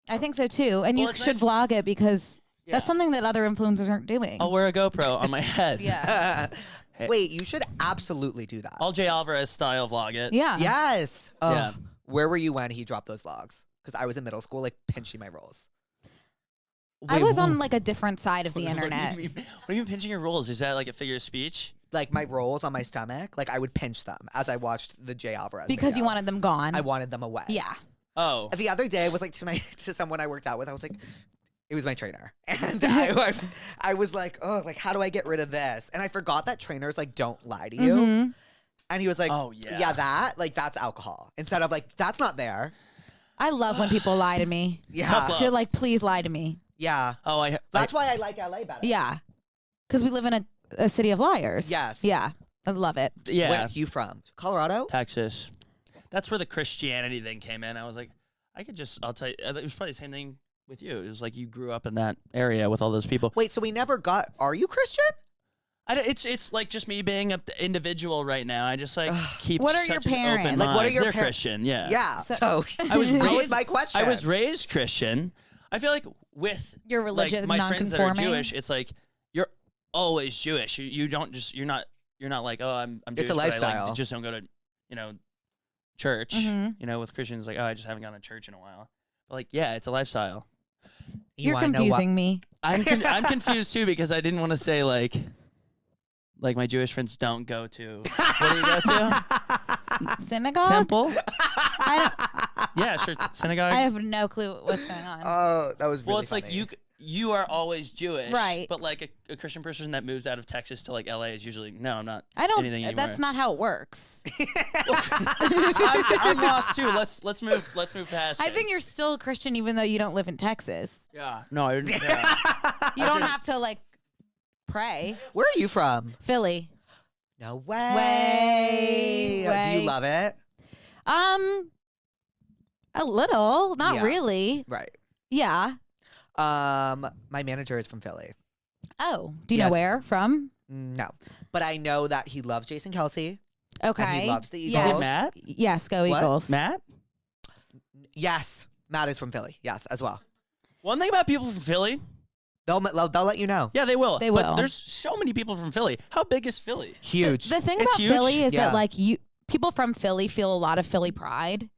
I think so too, and Well, you it's should nice- vlog it because Yeah. that's something that other influencers aren't doing. I'll wear a GoPro on my head. yeah. Hey. Wait, you should absolutely do that. I'll Jay Alvarez style vlog it. Yeah. Yes. Oh, Yeah. Where were you when he dropped those vlogs? Because I was in middle school, like, pinching my rolls. I Wait, was whoa. on like a different side of the What do you internet. mean- What do you mean pinching your rolls? Is that like a figure of speech? Like, my rolls on my stomach, like, I would pinch them as I watched the Jay Alvarez Because you video. wanted them gone. I wanted them away. yeah. Oh. The other day, I was like to someone I worked out with. I was like, it was my trainer, and I was like, oh, like how do I get rid of this? And I forgot that trainers like don't lie to you. Mm-hmm. And he was like, Oh, yeah. that like that's alcohol. Instead of like that's not there. I love when people lie to me. Yeah, Tough love. Just like, please lie to me. yeah. Oh, That's why I like LA better. Yeah. Because we live in a city of liars. Yes. Yeah. I love it. yeah. Where are you from? Colorado? Texas. That's where the Christianity thing came in. I was like, I'll tell you, it was probably the same thing with you. It was like you grew up in that area with all those people. Wait, so we never got. Are you Christian? It's like just me being an individual right now. I just like keep. What are your such an parents? open Like, what mind. are your They're par- Christian. Yeah. Yeah. So, I was that was raised- my question. I was raised Christian. I feel like with Your religion like, my friends that are non-conforming? Jewish, it's like you're always Jewish. You don't just you're not like I'm Jewish. It's a but I lifestyle. like, just don't go to church. Mhm. With Christians like I just haven't gone to church in a while. But like yeah, it's a lifestyle. You You're wanna know what- confusing me. I'm confused too because I didn't want to say like my Jewish friends don't go to what do you go to? Synagogue? Temple? I Yeah, sure. Synagogue. have no clue what's going on. Oh, that was really Well, it's like funny. you are always Jewish, Right. But like a Christian person that moves out of Texas to like LA is usually no, I'm not. I don't. Anything anymore. That's not how it works. I'm lost too. Let's move past. I it. think you're still a Christian even though you don't live in Texas. Yeah. No, I didn't. Yeah. You don't have to like pray. Where are you from? Philly. No way. Do Way. you love it? A little, not Yeah. really. Right. Yeah. My manager is from Philly. Oh, do you Yes. know where from? No, but I know that he loves Jason Kelsey. Okay. And he loves the Yes. Eagles. Matt? Yes, go What? Eagles. Matt? Yes. Matt is from Philly. Yes, as well. One thing about people from Philly, They'll let you know. yeah, they will. They But will. there's so many people from Philly. How big is Philly? Huge. The thing It's about huge. Philly is Yeah. that like people from Philly feel a lot of Philly pride.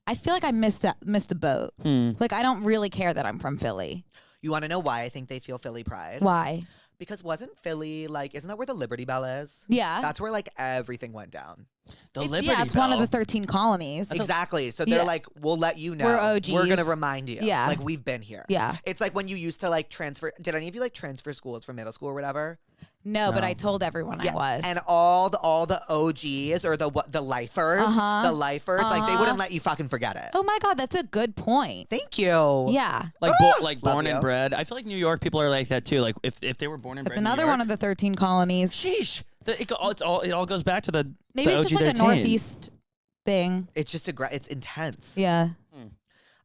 I feel like I missed the boat. Like I don't really care that I'm from Philly. You want to know why I think they feel Philly pride? Why? Because wasn't Philly like? Isn't that where the Liberty Bell is? Yeah. That's where like everything went down. The It's, Liberty yeah, it's one of Bell. the 13 colonies. Exactly. So they're Yeah. like, we'll let you know. We're OGs. We're gonna remind you. Yeah. Like we've been here. Yeah. It's like when you used to like transfer. Did any of you like transfer schools from middle school or whatever? No, but No. I told everyone I was. And all the OGs or the lifers, like they wouldn't let you fucking forget it. Oh my God, that's a good point. Thank you. Yeah. Like, Love born and you. bred. I feel like New York people are like that too. Like if they were born and That's bred in another New York, one of the 13 colonies. Sheesh. It all goes back to the Maybe the it's just OG like a 13. Northeast thing. It's just it's intense. Yeah.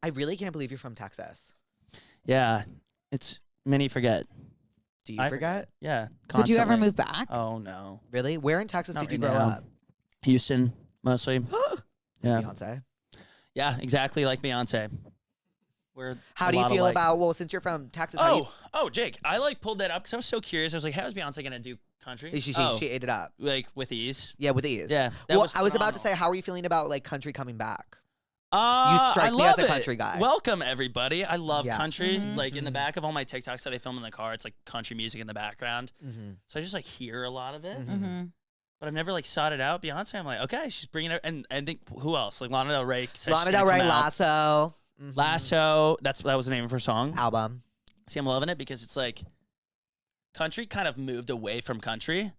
I really can't believe you're from Texas. Yeah, it's many forget. Do you I forget? Yeah. Would you ever constantly. move back? Oh no. Really? Where in Texas Not did you right grow now. up? Houston mostly. Yeah. Beyonce. Yeah, exactly like Beyonce. How do you feel about, well, since you're from Texas, how do you, Oh, Jake, I like pulled that up because I was so curious. I was like, how is Beyonce gonna do country? she Oh, ate it up? like with ease. Yeah, with ease. Yeah, that Well, was I was about to phenomenal. say, how are you feeling about like country coming back? I strike me love as a it. country guy. Welcome everybody. I love Yeah. country. Like in the back of all my TikToks that I film in the car, it's like country music in the background. So I just like hear a lot of it. Mm-hmm. But I've never like sought it out. Beyonce, I'm like, okay, she's bringing it. And I think who else? Like Lana Del Rey. said Lana she's Del gonna Rey, come out. Lasso. Lasso. That was the name of her song. Album. See, I'm loving it because it's like country kind of moved away from country. In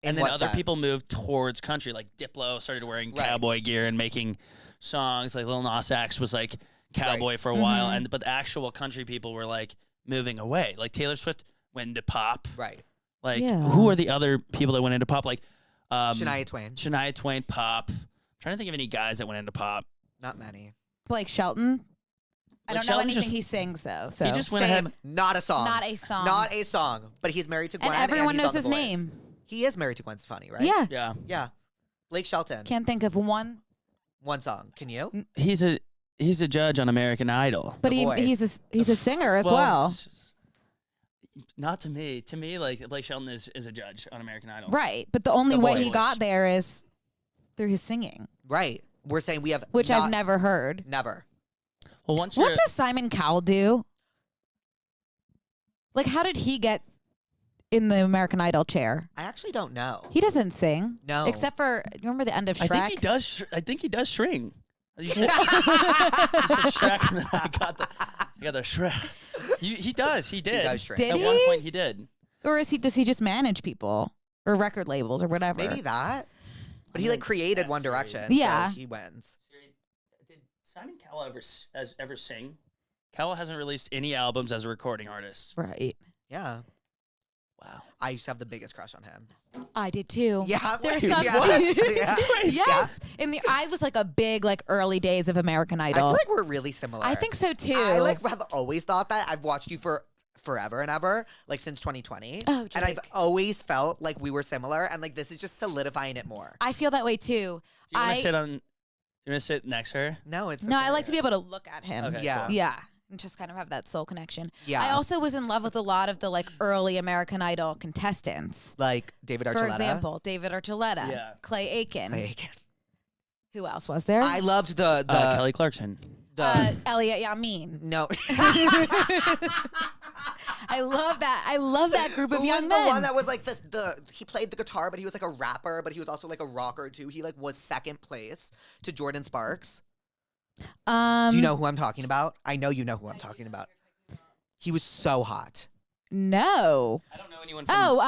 And then what other sense? people moved towards country. Like Diplo started wearing Right. cowboy gear and making songs. Like Lil Nas X was like cowboy for a while. But the actual country people were like moving away. Like Taylor Swift went into pop. Right. Like Yeah. who are the other people that went into pop? Like Shania Twain. Shania Twain, pop. I'm trying to think of any guys that went into pop. Not many. Blake Shelton. I Blake don't know Shelton anything just- he sings though. So He just went Same. ahead. Not a song. Not a song. Not a song. But he's married to Gwen. and everyone he's knows on The his Voice. name. He is married to Gwen Stefani, right? Yeah. Yeah. Yeah. Blake Shelton. Can't think of one. One song. Can you? He's a judge on American Idol. But The Voice. he's a singer as well. it's- Not to me. To me, like Blake Shelton is a judge on American Idol. Right. But the only The way he Voice. got there is through his singing, Right. We're saying we have which not- I've never heard. Never. Well, once you're What does Simon Cowell do? Like, how did he get in the American Idol chair? I actually don't know. He doesn't sing. No. Except for, you remember the end of Shrek? I think he does. I think he does string. You said, you said Shrek, and then I got the Shrek. He does. He did. does Shrek. Did At he? one point, he did. Or does he just manage people? Or record labels or whatever? Maybe that. But he like created One Direction. Yeah. So he wins. Siri, did Simon Cowell ever sing? Cowell hasn't released any albums as a recording artist. Right. Yeah. Wow. I used to have the biggest crush on him. I did too. Yeah. There's wait, some. yeah. Yeah. Yes. I was like a big early days of American I Idol. feel like we're really similar. I think so too. I like have always thought that. I've watched you for forever and ever, like since 2020. Oh, and I've Jake. always felt like we were similar, and like this is just solidifying it more. I feel that way too. Do you want to sit on? Do you want to sit next to her? No, it's No, okay. I like to be able to look at him. Okay. Yeah. cool. Yeah. And just kind of have that soul connection. Yeah. I also was in love with a lot of the early American Idol contestants. like David Archuleta. For example, David Archuleta, Yeah. Clay Aiken. Like, Who else was there? I loved the Kelly Clarkson. Elliot Yamin. no. I love that. I love that group of Who young was men. the one that was like he played the guitar, but he was like a rapper, but he was also like a rocker too. He like was second place to Jordan Sparks. Do you know who I'm talking about? I know you know who I'm talking about. He was so hot. No. I don't know anyone. From Oh,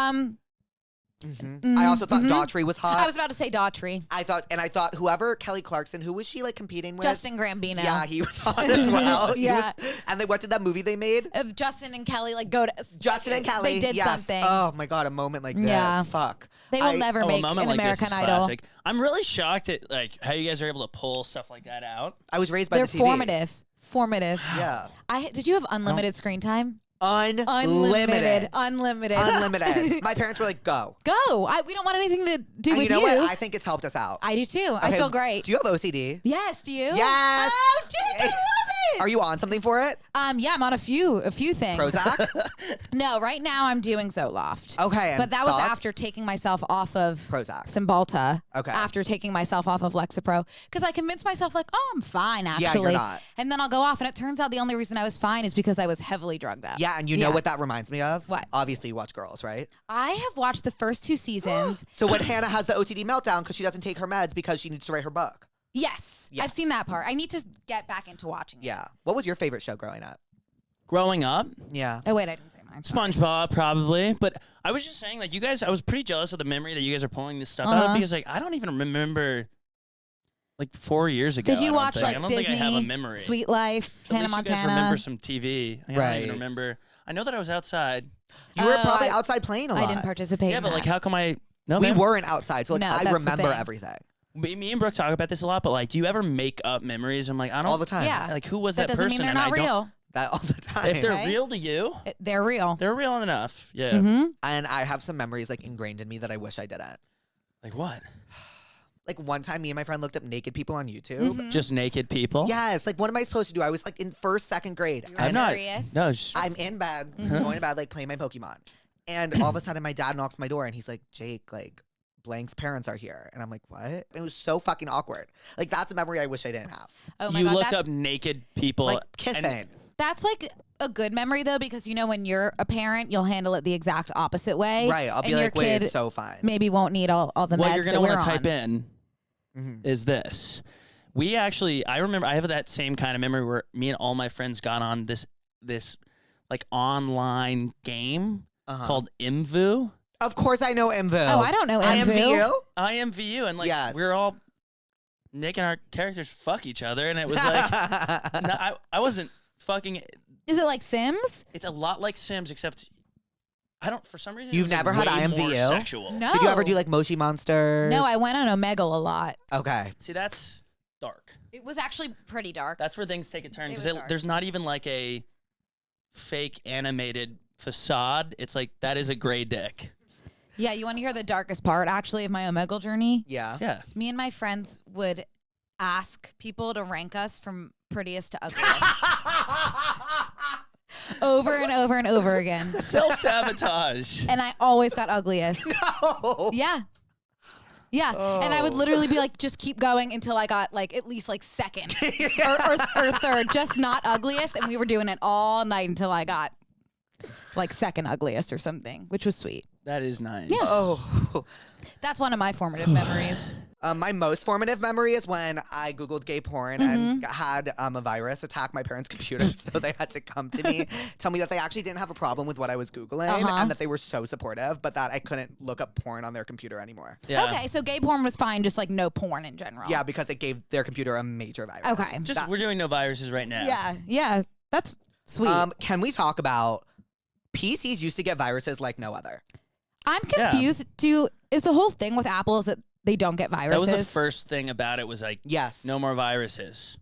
I also thought Daughtry was hot. I was about to say Daughtry. I thought whoever Kelly Clarkson, who was she like competing with? Justin Gambino. Yeah, he was hot as well. He Yeah. was- and what did that movie they made? Of Justin and Kelly go to Justin and Kelly. They did yes. something. Oh my god, a moment like this. Yeah. Fuck. They will never a make moment an like this American is Idol. classic. I'm really shocked at like how you guys are able to pull stuff like that out. I was raised by They're the TV. formative. Yeah. Did you have unlimited screen time? Unlimited. Unlimited. Unlimited. My parents were like, go. Go. We don't want anything to do And with you know what? I think it's helped us out. I do too. I Okay, feel great. Do you have OCD? Yes. Do you? Yes. Oh, Jake, I love Are you on something for it? Yeah, I'm on a few things. Prozac? No, right now I'm doing Zoloft. Okay. And But that was thoughts? after taking myself off of Prozac. Cymbalta. Okay. After taking myself off of Lexapro. Because I convinced myself, like, oh, I'm fine, actually. Yeah, you're not. And then I'll go off. And it turns out the only reason I was fine is because I was heavily drugged up. Yeah, and you know what that reminds me of? What? Obviously, you watch Girls, right? I have watched the first 2 seasons. So when Hannah has the OCD meltdown because she doesn't take her meds because she needs to write her book. Yes. I've seen that part. I need to get back into watching it. Yeah. What was your favorite show growing up? Growing up, Yeah. Oh, wait, I didn't say mine. SpongeBob probably, but I was just saying, like, you guys, I was pretty jealous of the memory that you guys are pulling this stuff out of because, like, I don't even remember, like, 4 years ago. Did you watch, I like, don't Disney, think I have a memory. Sweet Life, At Hannah least you guys Montana? remember some TV. I don't Right. even remember. I know that I was outside. You were probably I- outside playing a lot. I didn't participate Yeah, in but, that. like, how come I... No, We man. weren't outside, so like No, that's I the remember thing. everything Me and Brooke talk about this a lot, but, like, do you ever make up memories? I'm like, I don't... all the time. Yeah. Like, who was that that doesn't person? mean they're And not I don't- real. That all the time. If they're Okay. real to you, They're real. they're real enough. Yeah. Mm-hmm. And I have some memories like ingrained in me that I wish I didn't. Like what? Like one time, me and my friend looked up naked people on YouTube. Mm-hmm. Just naked people? Yes. Like, what am I supposed to do? I was like in first, second grade. You were I'm And not. Curious. No, it's I'm in bed, Mm-hmm. going to bed, like playing my Pokemon. And all of a sudden, my dad knocks my door and he's like, Jake, like, blank's parents are here. And I'm like, what? It was so fucking awkward. Like, that's a memory I wish I didn't have. Oh my you God, looked that's, up naked people. Like, kissing. and- that's like a good memory though, because you know when you're a parent, you'll handle it the exact opposite way. Right. I'll be and like, your wait, kid it's so fun. maybe won't need all the what meds you're that gonna we're want to on. type in is this. We actually, I remember, I have that same kind of memory where me and all my friends got on this like online game called Imvu. Of course, I know MVU. Oh, I don't know IMVU? IMVU, and like Yes. we were all making our characters fuck each other, and it was like no, I wasn't fucking. Is it like Sims? It's a lot like Sims, except I don't. For some reason, You've it was, never like, had way more IMVU? sexual. No. Did you ever do like Moshi Monsters? No, I went on Omegle a lot. Okay. See, that's dark. It was actually pretty dark. That's where things take a turn It because was dark. there's not even like a fake animated facade. It's like that is a gray dick. Yeah, you want to hear the darkest part actually of my Omegle journey? Yeah. Yeah. Me and my friends would ask people to rank us from prettiest to ugliest. Over and over and over again. Self sabotage. And I always got ugliest. Oh. Yeah. Yeah. And I would literally be like, just keep going until I got like at least like second or third, just not ugliest. And we were doing it all night until I got like second ugliest or something, which was sweet. That is nice. Yeah. Oh. That's one of my formative memories. My most formative memory is when I Googled gay porn and had a virus attack my parents' computers. So they had to come to me, tell me that they actually didn't have a problem with what I was Googling and that they were so supportive, but that I couldn't look up porn on their computer anymore. Yeah. Okay, so gay porn was fine, just like no porn in general. Yeah, because it gave their computer a major virus. Okay. Just we're doing no viruses right now. Yeah. Yeah. That's sweet. Can we talk about PCs used to get viruses like no other? I'm confused. Is the whole thing with Apple is that they don't get That viruses? was the first thing about it was like Yes. no more viruses.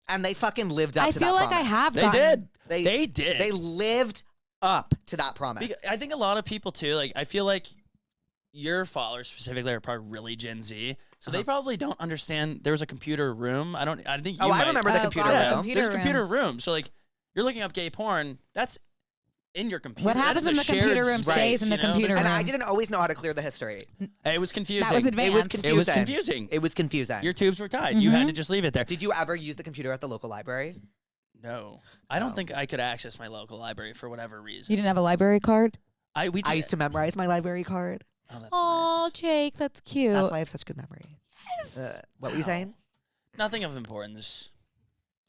And they fucking lived up I to feel that like promise. I have They gotten- did. They- They did. They lived up to that promise. Because I think a lot of people too. Like I feel like your followers specifically are probably really Gen Z, so they probably don't understand. There was a computer room. I think. You Oh, I might. remember the Oh, computer God, room. computer There's room. computer room. So like you're looking up gay porn. That's in your computer. What That happens is a in the shared computer room space, stays in the you know? computer And room. I didn't always know how to clear the history. It was confusing. That was It advanced. was confusing. It was confusing. It was confusing. Your tubes were tied. You had to just leave it there. Did you ever use the computer at the local library? No, I don't think I could access my local library for whatever reason. You didn't have a library card? I used to memorize my library card. Oh, that's Oh, nice. Jake, that's cute. That's why I have such good memory. Yes. What were you saying? Nothing of importance.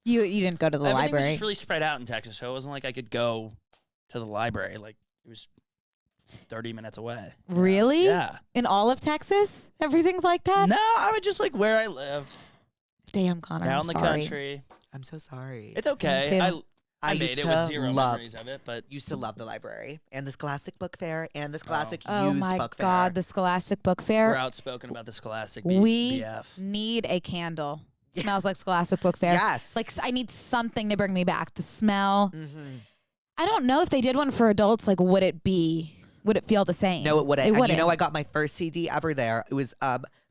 You didn't go to the Everything was library. just really spread out in Texas, so it wasn't like I could go to the library. Like it was 30 minutes away. Really? Yeah. In all of Texas? Everything's like that? No, I would just like where I lived, Damn, Connor. out I'm in the sorry. country. I'm so sorry. It's okay. too. I made used it to with zero love, memories of it, but used to love the library and the Scholastic Book Fair and the Scholastic Oh used my book God, fair. the Scholastic Book we're Fair. outspoken about the Scholastic We BF. need a candle. Smells like Scholastic Book Fair. Yes. Like I need something to bring me back. The smell. Mhm. I don't know if they did one for adults. Like, would it be would it feel the same? No, it wouldn't. It And wouldn't. you know, I got my first CD ever there. It was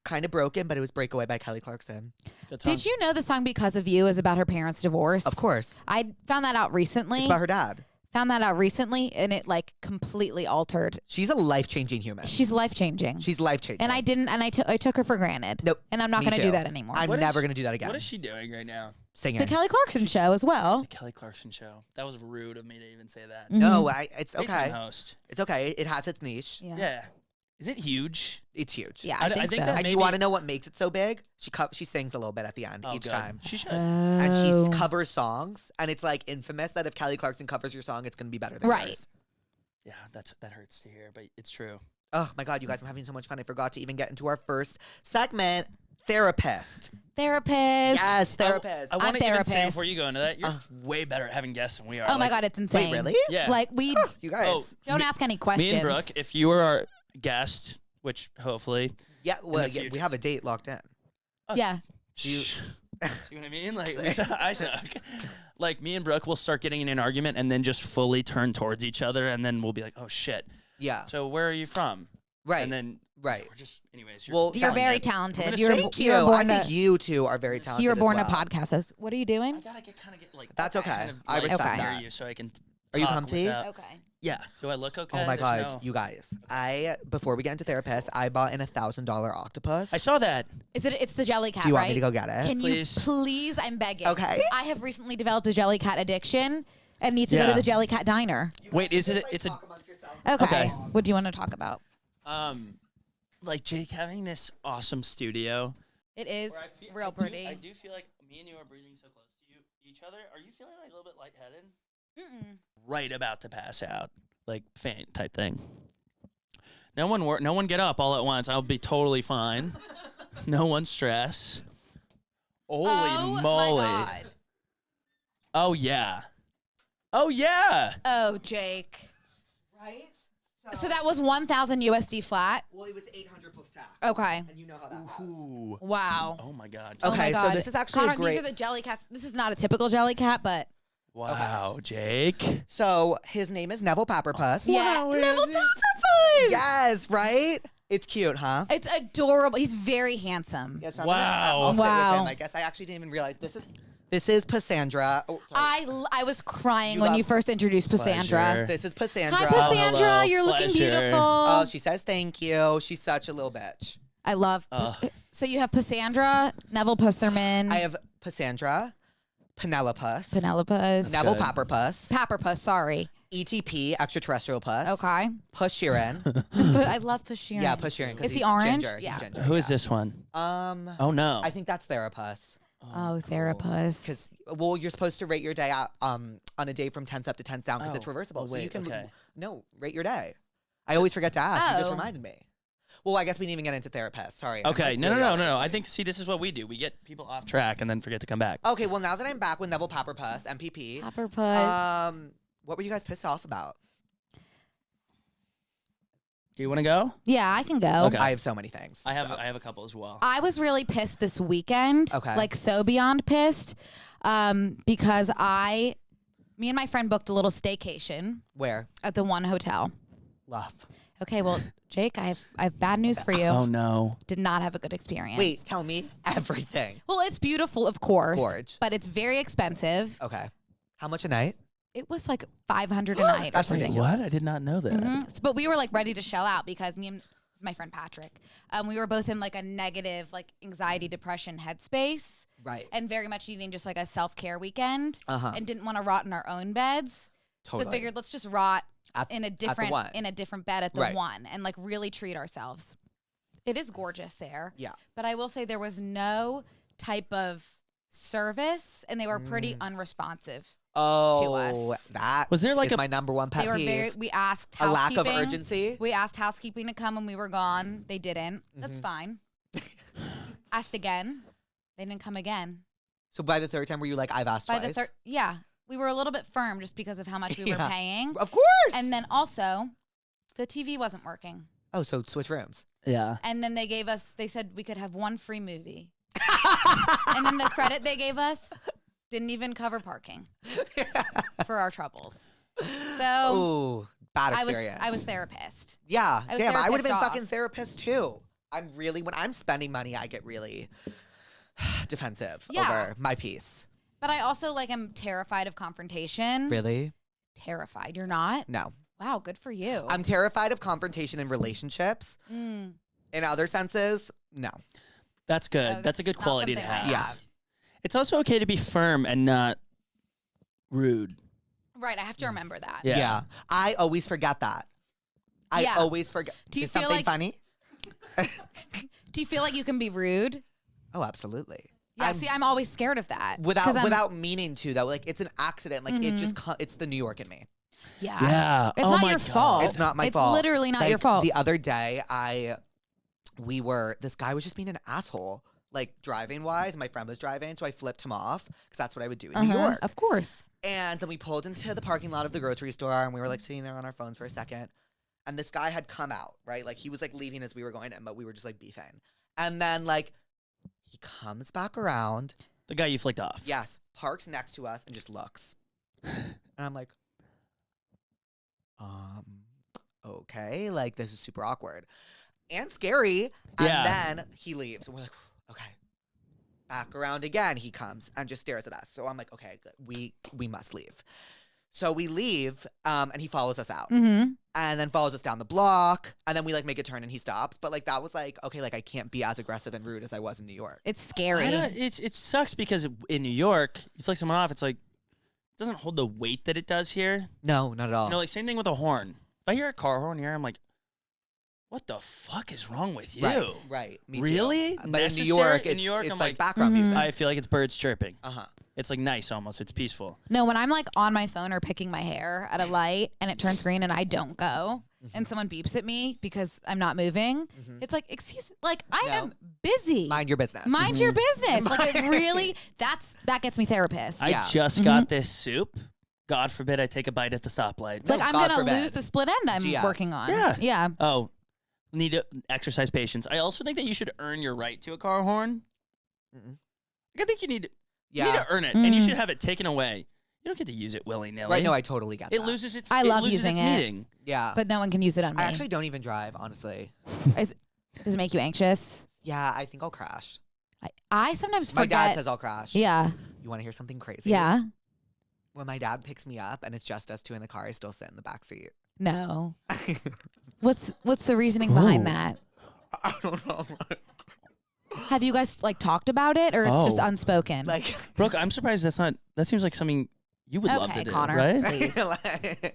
kind of broken, but it was Breakaway by Kelly Clarkson. Good song. Did you know the song Because of You is about her parents' divorce? Of course. I found that out recently. It's about her dad. Found that out recently, and it like completely altered. She's a life-changing human. She's life changing. She's life-changing. And I didn't, and I took her for granted. Nope. And I'm not Me going to too. do that anymore. I'm What is never she- going to do that again. What is she doing right now? Singing. The Kelly Clarkson show as well. The Kelly Clarkson show. That was rude of me to even say that. No, it's Daytime okay. host. It's okay. It has its niche. Yeah. Yeah. Is it huge? It's huge. Yeah, I I think think so. that And Maybe- you want to know what makes it so big? She sings a little bit at the end Oh, each good. time. She should. And Oh. she covers songs, and it's like infamous that if Kelly Clarkson covers your song, it's going to be better than Right. yours. Yeah, that hurts to hear, but it's true. Oh my God, you guys, I'm having so much fun. I forgot to even get into our first segment, Therapist. Therapist. Yes, Therapist. I want to even say therapist. before you go into that, you're way better at having guests than we are. Oh my Like, God, it's insane. Wait, really? Yeah. Like we You guys. Oh, don't ask any questions. Me and Brooke, if you were our guest, which hopefully, Yeah, well, the yeah, we future. have a date locked in. Yeah. You- see what I mean? Like I suck. Like me and Brooke will start getting in an argument and then just fully turn towards each other, and then we'll be like, "Oh shit!" Yeah, So where are you from? right. And then right. we're just, anyways. You're Well, You're very talented. talented. We're gonna You're Thank you were you. born I think to you two are very talented. you were born as a well. podcast host. What are you doing? I gotta kind of get like. That's okay. kind of, I like, respect hear that. you so I can. Are you talk comfy? without- Okay. Yeah. Do I look okay? Oh my There's God, no- you guys! Before we get into Therapist, I bought an $1,000 octopus. I saw that. It's the jelly cat, Do you want right? me to go get it? Can Please. you please? I'm begging. Okay. I have recently developed a jelly cat addiction and need to go Yeah. to the jelly cat diner. Wait, is it? It's a Okay. Okay. What do you want to talk about? like Jake having this awesome studio. It is where real pretty. I do feel like me and you are breathing so close to each other. Are you feeling like a little bit lightheaded? Right about to pass out, like faint type thing. No one get up all at once. I'll be totally fine. No one stress. Holy oh moly! my God. Oh yeah. Oh yeah. Oh, Jake. right? So that was 1,000 USD flat. Well, it was 800 plus tax. Okay. And you know how that goes. Ooh. Wow. Oh my god. Oh my Okay, so God. this is actually Connor, a great. These are the jelly cats. This is not a typical jelly cat, but Wow, Jake. So his name is Neville Papperpuss. yeah, Wow, Neville it is. Papperpuss. Yes, right? It's cute, huh? It's adorable. He's very handsome. Yes, I'm Wow. I'll sit with Wow. him. I guess I actually didn't even realize this is Passandra. Oh, sorry. I was crying You when love- you first introduced Passandra. Pleasure. This is Passandra. Hi, Oh, Passandra. hello. You're looking Pleasure. beautiful. Oh, she says thank you. She's such a little bitch. I love. So you have Passandra, Neville Pusserman, I have Passandra, Penelopus, Penelopus, Neville Good. Papperpuss, Papperpuss. Sorry. ETP, Extraterrestrial Puss. Okay. Puss Sheeran. I love Pusherin. Yeah, Puss Sheeran. 'cause Is he he's orange? Ginger. He's Yeah. ginger, Who is yeah. this one? Oh no. I think that's Therapuss. Oh, Therapuss. Because well, you're supposed to rate your day out on a day from 10s up to 10s down because it's Oh, reversible. well, so you wait, can okay. no rate your day. I always forget to ask. You just Oh. reminded me. Well, I guess we didn't even get into Therapist. Sorry. I'm, Okay, like, no. really all over the I place. think see this is what we do. We get people off track and then forget to come back. Okay, well now that I'm back with Neville Papperpuss, MPP. Papperpuss. What were you guys pissed off about? Do you want to go? Yeah, I can go. Okay. I have so many things. I have so. I have a couple as well. I was really pissed this weekend. Okay. Like so beyond pissed. Because me and my friend booked a little staycation Where? at the one hotel. Love. Okay, well, Jake, I have bad news for you. Oh no. Did not have a good experience. Wait, tell me everything. Well, it's beautiful, of course. Gorge. But it's very expensive. Okay. How much a night? It was like $500 a night or That's something. ridiculous. What? I did not know that. But we were like ready to shell out because me and my friend Patrick, we were both in like a negative, like anxiety, depression headspace. Right. And very much needing just like a self-care weekend Uh-huh. and didn't want to rot in our own beds. Totally. So figured let's just rot At- in a at the different one. bed at the Right. one and like really treat ourselves. It is gorgeous there. Yeah. But I will say there was no type of service and they were pretty unresponsive. Oh, us. that Was there like is a- my number one pet They were peeve. we asked A lack of housekeeping. urgency? We asked housekeeping to come when we were gone. They didn't. Mm-hmm. That's fine. Asked again. They didn't come again. So by the third time, were you like, I've asked By twice? the third, yeah, we were a little bit firm just because of how much we were Yeah. paying. Of course. And then also, the TV wasn't working. oh, so switch rooms. Yeah. And then they said we could have one free movie. And then the credit they gave us didn't even cover parking for our troubles. So Ooh, bad I experience. was therapist. Yeah, I was damn, I would have been therapist fucking therapist too. When I'm spending money, I get really defensive over my piece. But I also like am terrified of confrontation. Really? Terrified. You're not? No. Wow, good for you. I'm terrified of confrontation in relationships. Mm. In other senses, no. That's good. Oh, that's a good not quality to something I have. Yeah. It's also okay to be firm and not rude. Right, I have to remember that. Yeah. I always forget that. I Yeah. always forget. Do you Is feel something like- funny? Do you feel like you can be rude? Oh, absolutely. Yeah, see, I'm always scared of that. 'Cause Without meaning to though. Like it's an accident. Like it just it's the New York in me. Yeah. Yeah. It's Oh not my your God. fault. It's not my fault. It's literally not Like, your fault. The other day, this guy was just being an asshole, like driving wise. My friend was driving, so I flipped him off because that's what I would do in New York. Of course. And then we pulled into the parking lot of the grocery store, and we were like sitting there on our phones for a second. And this guy had come out, right? Like he was like leaving as we were going in, but we were just like beefing. And then like he comes back around, The guy you flicked off. yes, parks next to us and just looks. And I'm like, okay, like this is super awkward and scary. And Yeah. then he leaves, and we're like, okay. Back around again, he comes and just stares at us. So I'm like, okay, good. We must leave. So we leave, and he follows us out, Mm-hmm. and then follows us down the block, and then we like make a turn and he stops. But like that was like, okay, like I can't be as aggressive and rude as I was in New York. It's scary. It sucks because in New York, you flick someone off, it's like, it doesn't hold the weight that it does here. No, not at all. You know, like same thing with a horn. If I hear a car horn here, I'm like, what the fuck is wrong with you? Right. Me Really? too. But in New Necessary? York, In it's, New York, it's I'm like like, background music. I feel like it's birds chirping. Uh-huh. It's like nice almost. It's peaceful. No, when I'm like on my phone or picking my hair at a light and it turns green and I don't go and someone beeps at me because I'm not moving, it's like, excuse, like I No. am busy. Mind your business. Mind your business. Like it really, that gets me therapist. Yeah. I just got this soup. God forbid I take a bite at the stoplight. Like No, I'm God gonna forbid. lose the split end I'm GF. working on. Yeah. Yeah. Oh, need to exercise patience. I also think that you should earn your right to a car horn. Mm-mm. I think you need to Yeah. earn it, and you should have it taken away. You don't get to use it willy nilly. Right, no, I totally get It that. loses its. I it love loses using its it. meaning. Yeah. But no one can use it on me. I actually don't even drive, honestly. Does it make you anxious? Yeah, I think I'll crash. I sometimes My forget. dad says I'll crash. Yeah. You want to hear something crazy? Yeah. When my dad picks me up and it's just us two in the car, I still sit in the back seat. No. What's the reasoning behind Ooh. that? I don't know. Have you guys like talked about it or it's just Oh. unspoken? Like, Brooke, I'm surprised that's not. That seems like something you would love Okay, to do, Connor. right? Please. it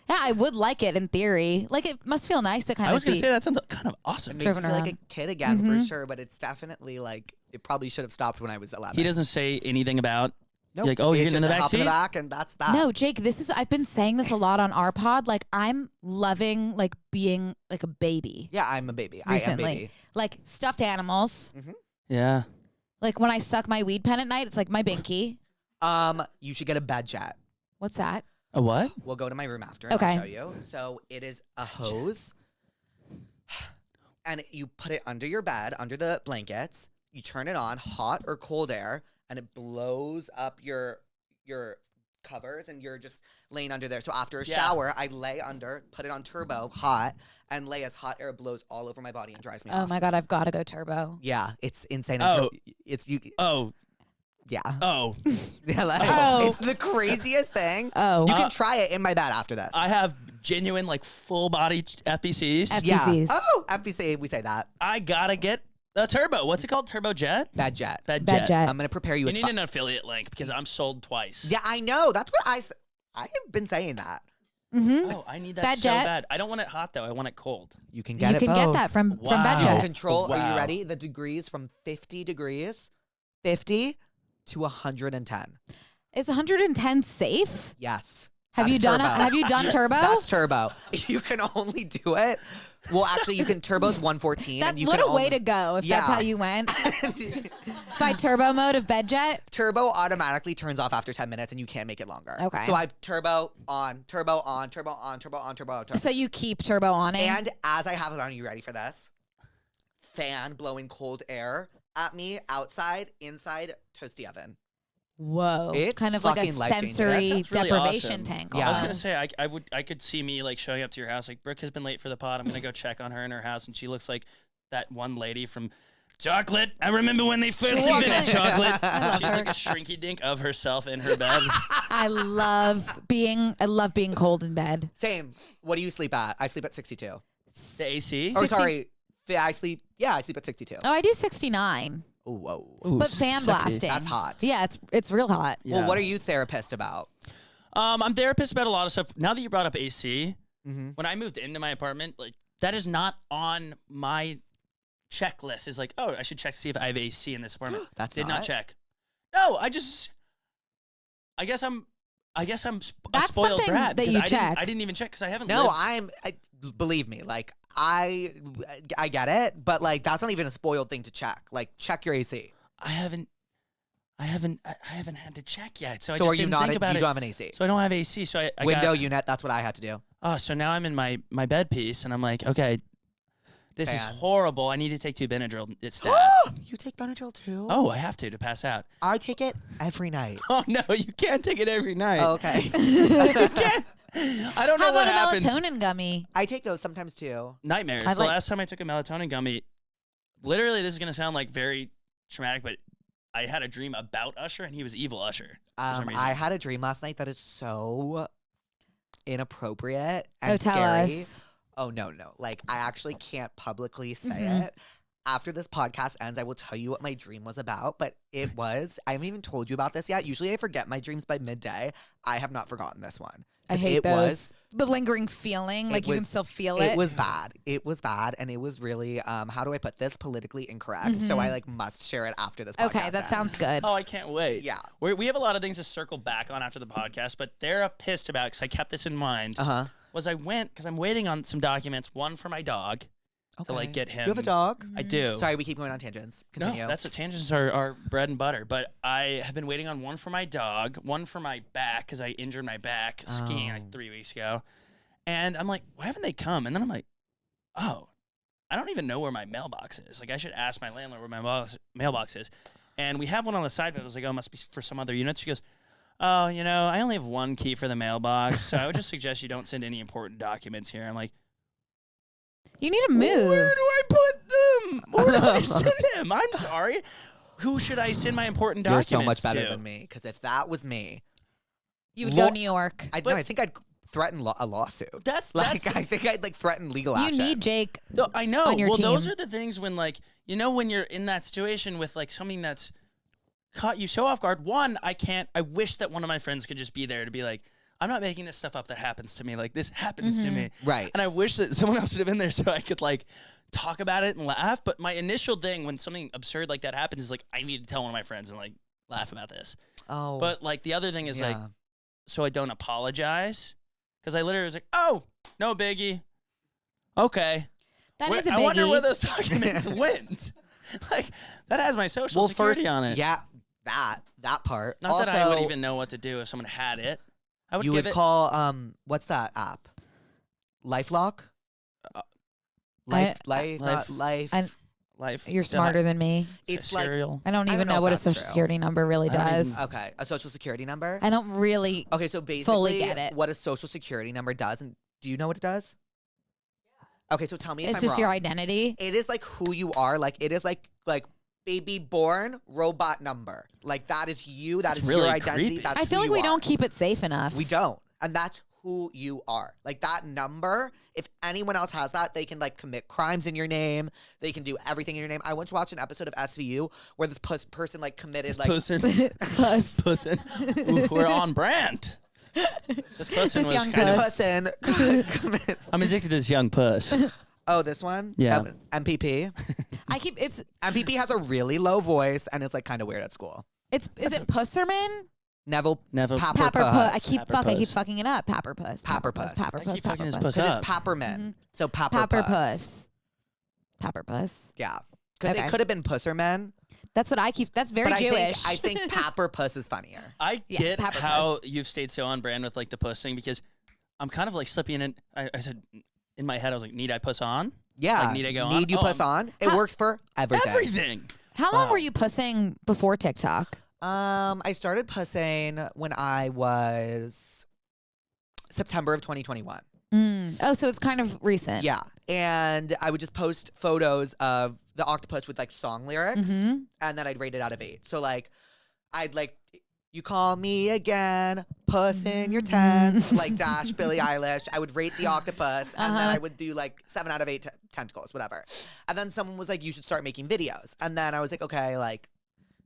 Yeah, I would like it in theory. Like it must feel nice to kind I of was gonna be. say that sounds kind of awesome. makes me Driven feel like a around. kid again for sure, but it's definitely like, it probably should have stopped when I was 11. He doesn't say anything about. Nope. Like, oh, you're It getting in the just back hop in seat? the back and that's that. No, Jake, I've been saying this a lot on our pod. Like I'm loving like being like a baby Yeah, I'm a baby. recently. I am baby. Like stuffed animals. Yeah. Like when I suck my weed pen at night, it's like my binky. You should get a bed jet. What's that? A what? We'll go to my room after and Okay. I'll show you. So it is a hose, and you put it under your bed, under the blankets. You turn it on, hot or cold air, and it blows up your covers, and you're just laying under there. So after a Yeah. shower, I lay under, put it on turbo, hot, and lay as hot air blows all over my body and dries me Oh off. my god, I've got to go turbo. Yeah, it's insane. Oh. It's you. Oh. Yeah. Oh. Yeah, like, Oh. it's the craziest thing. Oh. You can try it in my bed after this. I have genuine like full body FBCs. Yeah. FBCs. Oh, FBC, we say that. I gotta get a turbo. What's it called? Turbo jet? Bad jet. Bed Bed jet. I'm gonna prepare you. You It's need fu- an affiliate link because I'm sold twice. Yeah, I know. That's what I have been saying that. Mm-hmm. Oh, I need that Bed so jet. bad. I don't want it hot though. I want it cold. You can You get it can both. get that from Wow. You can Bedjet. control. Are Wow. you ready? The degrees from 50 degrees, 50 to 110. Is 110 safe? Yes. Have That's you done? turbo. Have you done turbo? That's turbo. You can only do it. Well, actually, you can turbo's 114. That and you what can a way only, to go if that's Yeah. how you went. By turbo mode of Bedjet. Turbo automatically turns off after 10 minutes, and you can't make it longer. Okay. So I turbo on, turbo on, turbo on, turbo on, turbo on, turbo. So you keep turbo on it. And as I have it on, are you ready for this? Fan blowing cold air at me outside, inside toasty oven. Whoa. It's kind of like a fucking life-changing. That sensory sounds really deprivation awesome. tank. Yeah. I was gonna almost. say I could see me like showing up to your house like Brooke has been late for the pod. I'm gonna go check on her in her house, and she looks like that one lady from Chocolate. I remember when they first invented chocolate. She's like a shrinky dink of herself in her bed. I love being cold in bed. Same. What do you sleep at? I sleep at 62. The AC. Oh, sorry. I sleep at 62. Oh, I do 69, Oh, whoa. Ooh, but fan sexy. blasting. That's hot. Yeah, it's real hot. Yeah. Well, what are you therapist about? I'm therapist about a lot of stuff. Now that you brought up AC, Mm-hmm. when I moved into my apartment, like that is not on my checklist. Is like, oh, I should check to see if I have AC in this apartment. That's Did not? not check. No, I guess I'm a That's spoiled something brat that because you I check. didn't even check because I haven't. No, lived. believe me, like I get it, but like that's not even a spoiled thing to check. Like check your AC. I haven't had to check yet. So I So just are you didn't not? think about You it. don't have an AC. So I don't have AC. So I Window got, unit. That's what I had to do. oh, so now I'm in my bed piece and I'm like, okay, this is Fan. horrible. I need to take 2 Benadryl. It's that. You take Benadryl too? Oh, I have to pass out. I take it every night. Oh no, you can't take it every night. Oh, okay. You can't. I don't know How what about a happens. melatonin gummy? I take those sometimes too. Nightmares. I The like- last time I took a melatonin gummy, literally, this is gonna sound like very traumatic, but I had a dream about Usher and he was evil Usher for some reason. I had a dream last night that is so inappropriate and Tell scary. us. Oh no. Like I actually can't publicly say Mhm. it. After this podcast ends, I will tell you what my dream was about, but it was, I haven't even told you about this yet. Usually I forget my dreams by midday. I have not forgotten this one. I 'Cause hate it those. was The lingering feeling, like you can was- still feel It it. was bad. It was bad, and it was really how do I put this, politically incorrect. So I like must share it after this podcast. Okay, that ends. sounds good. Oh, I can't wait. Yeah. We have a lot of things to circle back on after the podcast, but they're pissed about because I kept this in mind. Uh-huh. Was I went because I'm waiting on some documents, one for my dog to like get him. You have a dog? I do. Sorry, we keep going on tangents. Continue. No, that's what tangents are bread and butter. But I have been waiting on one for my dog, one for my back because I injured my back skiing Oh. like 3 weeks ago. And I'm like, why haven't they come? And then I'm like, oh, I don't even know where my mailbox is. Like I should ask my landlord where my mailbox is. And we have one on the side, but I was like, oh, it must be for some other unit. She goes, oh, I only have one key for the mailbox, so I would just suggest you don't send any important documents here. I'm like, You need to move. where do I put them? Where do I send them? I'm sorry. Who should I send my important You're documents so much better to? than me, because if that was me, You would Lo- go New York. I think I'd threaten a lawsuit. That's Like I think I'd like threaten legal You action. need Jake. I know. on your Well, those team. are the things when like when you're in that situation with like something that's caught you so off guard. One, I wish that one of my friends could just be there to be like, I'm not making this stuff up that happens to me. Like this happens to me. Right. And I wish that someone else would have been there so I could like talk about it and laugh. But my initial thing when something absurd like that happens is like, I need to tell one of my friends and like laugh about this. Oh. But like the other thing is like, yeah. so I don't apologize. Because I literally was like, oh, no biggie. Okay. That Where- is a I wonder where biggie. those documents went. Like that has my social security on it. Yeah, that part. Not also, that I would even know what to do if someone had it. I would you give would it. call what's that app? LifeLock. Life. Life. You're smarter than me. It's like cereal. I don't I even don't know know if what a that's social true. security number really I don't even- does. Okay, a social security number. I don't really. Okay, so basically, fully get it. what a social security number does, and do you know what it does? Okay, so tell me if It's I'm just wrong. your identity. It is like who you are. Like it is like baby born robot number. Like that is you. That That's is really your identity. creepy. That's I feel who like you we are. don't keep it safe enough. We don't, and that's who you are. Like that number. If anyone else has that, they can like commit crimes in your name. They can do everything in your name. I went to watch an episode of SVU where this person like committed like Pussin. Puss. Pussin. Ooh, we're on brand. This pussin This was young kind of. puss. person commit. I'm addicted to this young puss. Oh, this one. Yeah. MPP. I keep it's MPP has a really low voice and it's like kind of weird at school. is it Pusserman? Neville Papperpuss. Papperpuss. I keep Papperpuss. fucking it up. Papperpuss. Papperpuss. Papperpuss. I keep fucking his Papperpuss. puss because up. it's Papperman. So Papperpuss. Papperpuss. Papperpuss. Yeah. Because Okay. it could have been Pusserman, That's what I keep. That's very but Jewish. I think Papperpuss is funnier. I Yeah, get Papperpuss. how you've stayed so on brand with like the puss thing because I'm kind of like slipping in. I said in my head I was like, need I puss on? Yeah. Like, need I go on? Need you Oh, puss on? It How- works for everything. Everything. How long Wow. were you pussing before TikTok? I started pussing when I was September of 2021. Oh, so it's kind of recent. Yeah. And I would just post photos of the octopus with like song lyrics and then I'd rate it out of 8. So like I'd like you call me again, puss in your tents, like dash Billie Eilish. I would rate the octopus and then I would do like 7 out of 8 tentacles, whatever. And then someone was like, you should start making videos. And then I was like, okay, like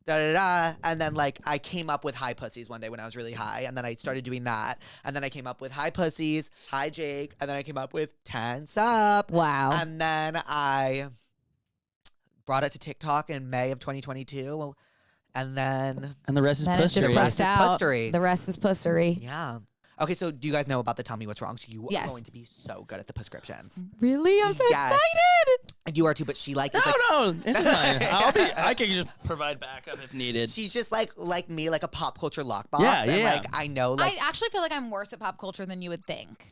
da-da-da. And then like I came up with high pussies one day when I was really high. And then I started doing that. And then I came up with high pussies, hi Jake. And then I came up with tense up. Wow. And then I brought it to TikTok in May of 2022. And then And the rest is Then it's just pussery. pressed out. pussery. The rest is pussery. Yeah. Okay, so do you guys know about the Tell Me What's Wrong? So you Yes. are going to be so good at the prescriptions. Really? I'm so Yes. excited. And you are too, but she like is like No, it's fine. I can just provide backup if needed. she's just like me, like a pop culture lockbox. Yeah, and yeah. like I know like I actually feel like I'm worse at pop culture than you would think.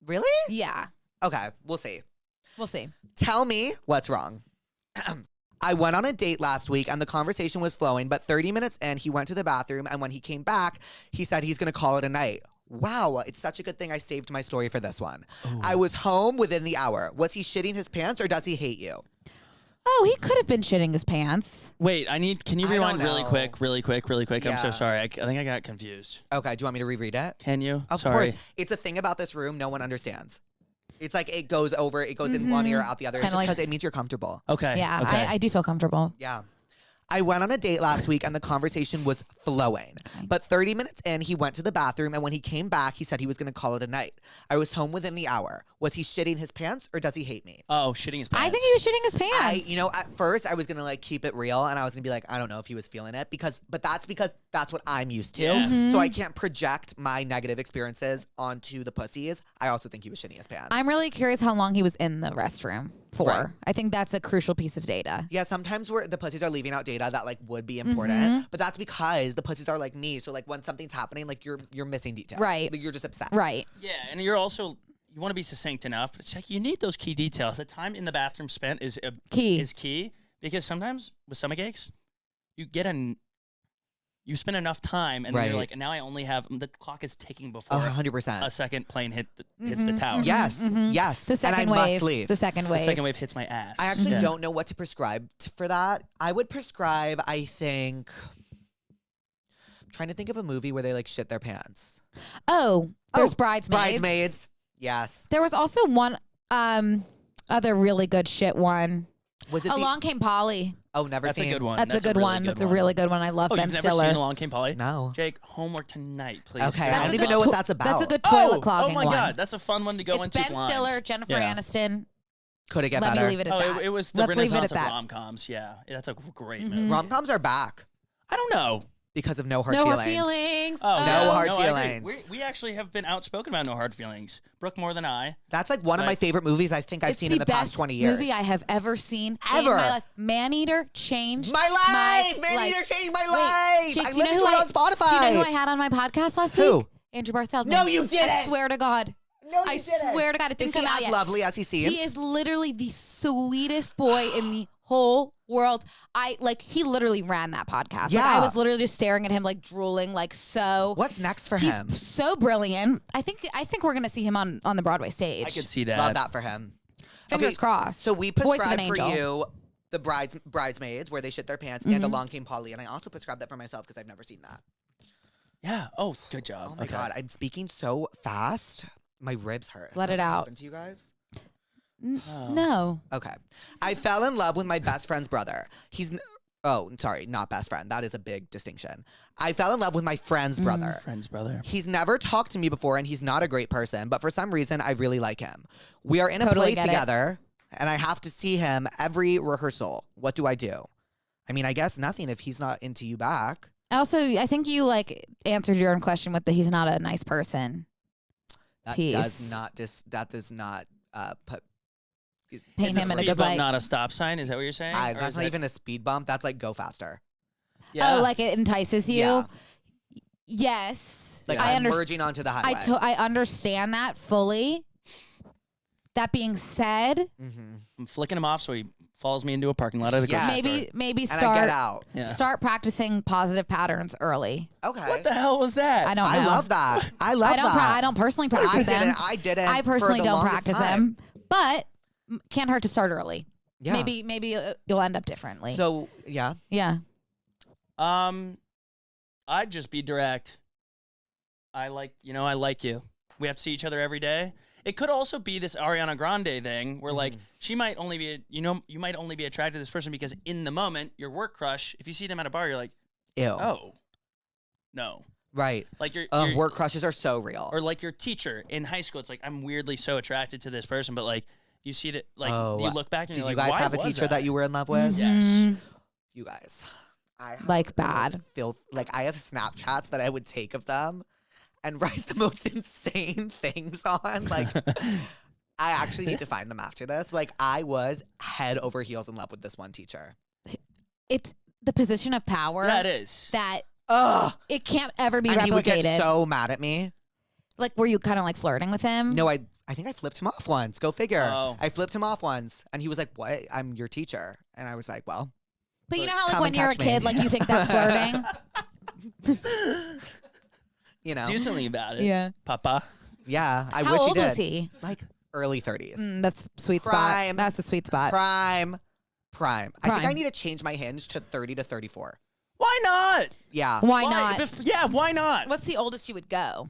really? Yeah. Okay, we'll see. We'll see. Tell me what's wrong. I went on a date last week and the conversation was flowing, but 30 minutes in, he went to the bathroom and when he came back, he said he's gonna call it a night. Wow, it's such a good thing I saved my story for this one. I was home within the hour. Was he shitting his pants or does he hate you? Oh, he could have been shitting his pants. Wait, can you I rewind don't really know. quick? I'm so Yeah. sorry. I think I got confused. Okay, do you want me to reread it? Can you? Of sorry. course. It's a thing about this room no one understands. It's like it goes in one ear, out the other. It's Kinda just like- because it means you're comfortable. Okay. Yeah, Okay. I do feel comfortable. Yeah. I went on a date last week and the conversation was flowing. But 30 minutes in, he went to the bathroom and when he came back, he said he was going to call it a night. I was home within the hour. Was he shitting his pants or does he hate me? Oh, shitting his pants. I think he was shitting his pants. At first I was going to like keep it real and I was going to be like, I don't know if he was feeling it but that's because that's what I'm used to. Yeah. So I can't project my negative experiences onto the pussies. I also think he was shitting his pants. I'm really curious how long he was in the restroom for. Right. I think that's a crucial piece of data. Yeah, sometimes the pussies are leaving out data that like would be important, but that's because the pussies are like me. So like when something's happening, like you're missing details. Right. Like, you're just upset. Right. Yeah, and you want to be succinct enough, but it's like you need those key details. The time in the bathroom spent is key because sometimes with stomach aches, you spend enough time and then you're Right. like, now I only have the clock is ticking before 100%. a second plane hits the tower. Yes, yes. The second and I wave. must leave. The second The wave. second wave hits my ass. I actually Yeah. don't know what to prescribe for that. I would prescribe, I think, I'm trying to think of a movie where they like shit their pants. Oh, there's Oh, Bridesmaids. Bridesmaids. Yes. There was also one other really good shit one. Was it Along Came Polly. Oh, never That's seen. a good one. That's a good really one. That's a really good one. I love Oh, Ben you've never Stiller. seen Along Came Polly? No. Jake, homework tonight, please. Okay, That's I a don't good even know what to- that's about. That's a good toilet clogging Oh my one. god, that's a fun one to go It's into Ben blind. Stiller, Jennifer Yeah. Aniston. Could it get Let better? me leave it at Oh, that. it was the Let's leave it renaissance at of that. rom-coms. Yeah, that's a great movie. Rom-coms are back I don't know. because of No Hard No Feelings. hard feelings. Oh, No hard I agree. feelings. We actually have been outspoken about No Hard Feelings. Brooke more than I. That's like one of my Like- favorite movies I think I've It's seen in the past best 20 years. movie I have ever seen Ever. in my life. Maneater changed My life! Maneater life. changed my Wait, life! Jake, I do you know listened who to it on Spotify. Do you know who I had on my podcast last Who? week? Andrew Bartheld. No, you I didn't. swear to God. No, I swear to God, it didn't Is he come out as yet. lovely as he seems? He is literally the sweetest boy in the whole world. He literally ran that podcast. Like, Yeah. I was literally just staring at him, like drooling, like so. What's next for He's him? so brilliant. I think we're gonna see him on the Broadway stage. I could see that. Love that for him. Fingers Okay, crossed. So we Voice of an prescribed for angel. you the Bridesmaids, where they shit their pants, and Along Came Polly, and I also prescribed that for myself because I've never seen that. Yeah. Oh, good job. Oh my Okay. god, I'm speaking so fast. My ribs hurt. Let Has it that out. happened to you guys? No. Okay. I fell in love with my best friend's brother. Sorry, not best friend. That is a big distinction. I fell in love with my friend's brother. Friend's brother. He's never talked to me before and he's not a great person, but for some reason I really like him. We are in a Totally play get it. together and I have to see him every rehearsal. What do I do? I mean, I guess nothing if he's not into you back. Also, I think you answered your own question with the he's not a nice person. That Peace. does not put Paint It's him in a speed good bump, light. not a stop sign. Is that what you're saying? Or that's is not that- even a speed bump. That's like go faster. Yeah. Oh, like it entices you? Yeah. Yes. Like I I'm understand. merging onto the highway. I understand that fully. That being said, I'm flicking him off so he follows me into a parking lot of the Yeah. grocery store. maybe And I get start out. Yeah. start practicing positive patterns early. Okay. What the hell was that? I don't know. I love that. I love that. I don't personally practice them. I didn't. I for personally the don't longest practice time. them, but can't hurt to start early. Yeah. Maybe you'll end up differently. So yeah. yeah. I'd just be direct. I like you. We have to see each other every day. It could also be this Ariana Grande thing where like she might only be, you might only be attracted to this person because in the moment, your work crush, if you see them at a bar, you're like, Ew. oh, no. Right. Like your Work crushes are so real. or like your teacher in high school. It's like, I'm weirdly so attracted to this person, but like you see that, like you look back and Did you're you like, guys why have a was teacher that you were in love with? Yes. You guys. I have Like bad. like I have Snapchats that I would take of them and write the most insane things on. Like I actually need to find them after this. Like I was head over heels in love with this one teacher. It's the position of power That is. that Ugh. it can't ever be And he would replicated. get so mad at me. Like, were you kind of like flirting with him? No, I think I flipped him off once. Go figure. Oh. I flipped him off once and he was like, "What? I'm your teacher." And I was like, "Well, But you know how like Come when and you're a catch me. kid, like you think that's flirting. you know." Do something about it. Papa. Yeah, I How wish old he did. was he? Like early 30s. That's the sweet Prime. spot. That's the sweet spot. Prime. I think I Prime. need to change my hinge to 30 to 34. Why not? Yeah. Why not? Yeah, why not? What's the oldest you would go?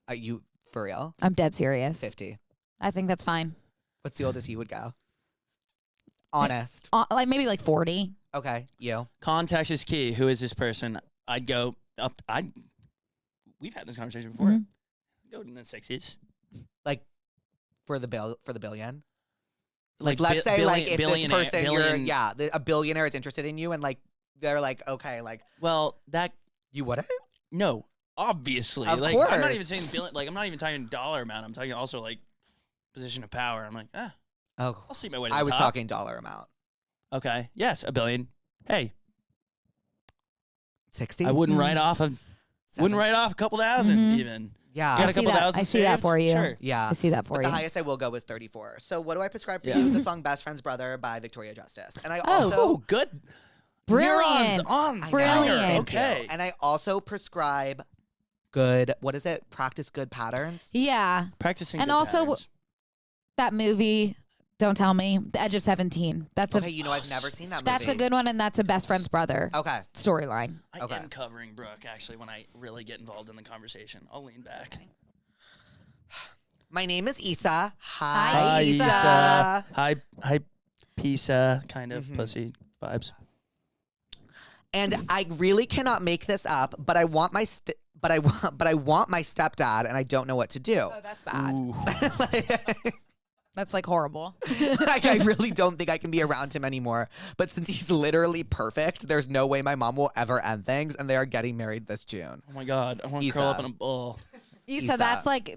Are you for real? I'm dead serious. 50. I think that's fine. What's the oldest you would go? Honest. Like maybe like 40. Okay, you. Context is key. Who is this person? I'd go up. We've had this conversation before. Mm-hmm. Go in the 60s. Like for the billion. Like Let's say like if this billionaire- person billion- a billionaire is interested in you and like they're like, okay, like Well, that you wouldn't? no, obviously. Of like I'm not course. even saying billion. Like I'm not even talking dollar amount. I'm talking also like position of power. I'm like, Oh, I'll see my way to the I was top. talking dollar amount. Okay. Yes, $1 billion. Hey, 60? I wouldn't Mm. write off a couple thousand Mhm. even. Yeah. Got I a see couple that. thousand I see that saved? for you. Sure. Yeah. I see that for But you. the highest I will go is 34. So what do I prescribe for Yeah. you? The song Best Friend's Brother by Victoria Justice. And I Oh. also Oh, good. Brilliant. Neurons on I know. Brilliant. fire. Thank Okay. you. And I also prescribe good, what is it? Practice good patterns. Yeah. Practicing And good also patterns. That movie, don't tell me, The Edge of 17. That's Okay, a you know I've never seen that movie. that's a good one, and that's a best friend's brother Okay. storyline. I Okay. am covering Brooke actually when I really get involved in the conversation. I'll lean back. My name is Issa. Hi, Hi, Issa. Hi, pizza kind of Mm-hmm. pussy vibes. And I really cannot make this up, but I want my but I want my stepdad, and I don't know what to do. Oh, that's bad. Ooh. That's like horrible. Like, I really don't think I can be around him anymore. But since he's literally perfect, there's no way my mom will ever end things, and they are getting married this June. Oh my god, I want to curl up in a ball. Issa, that's like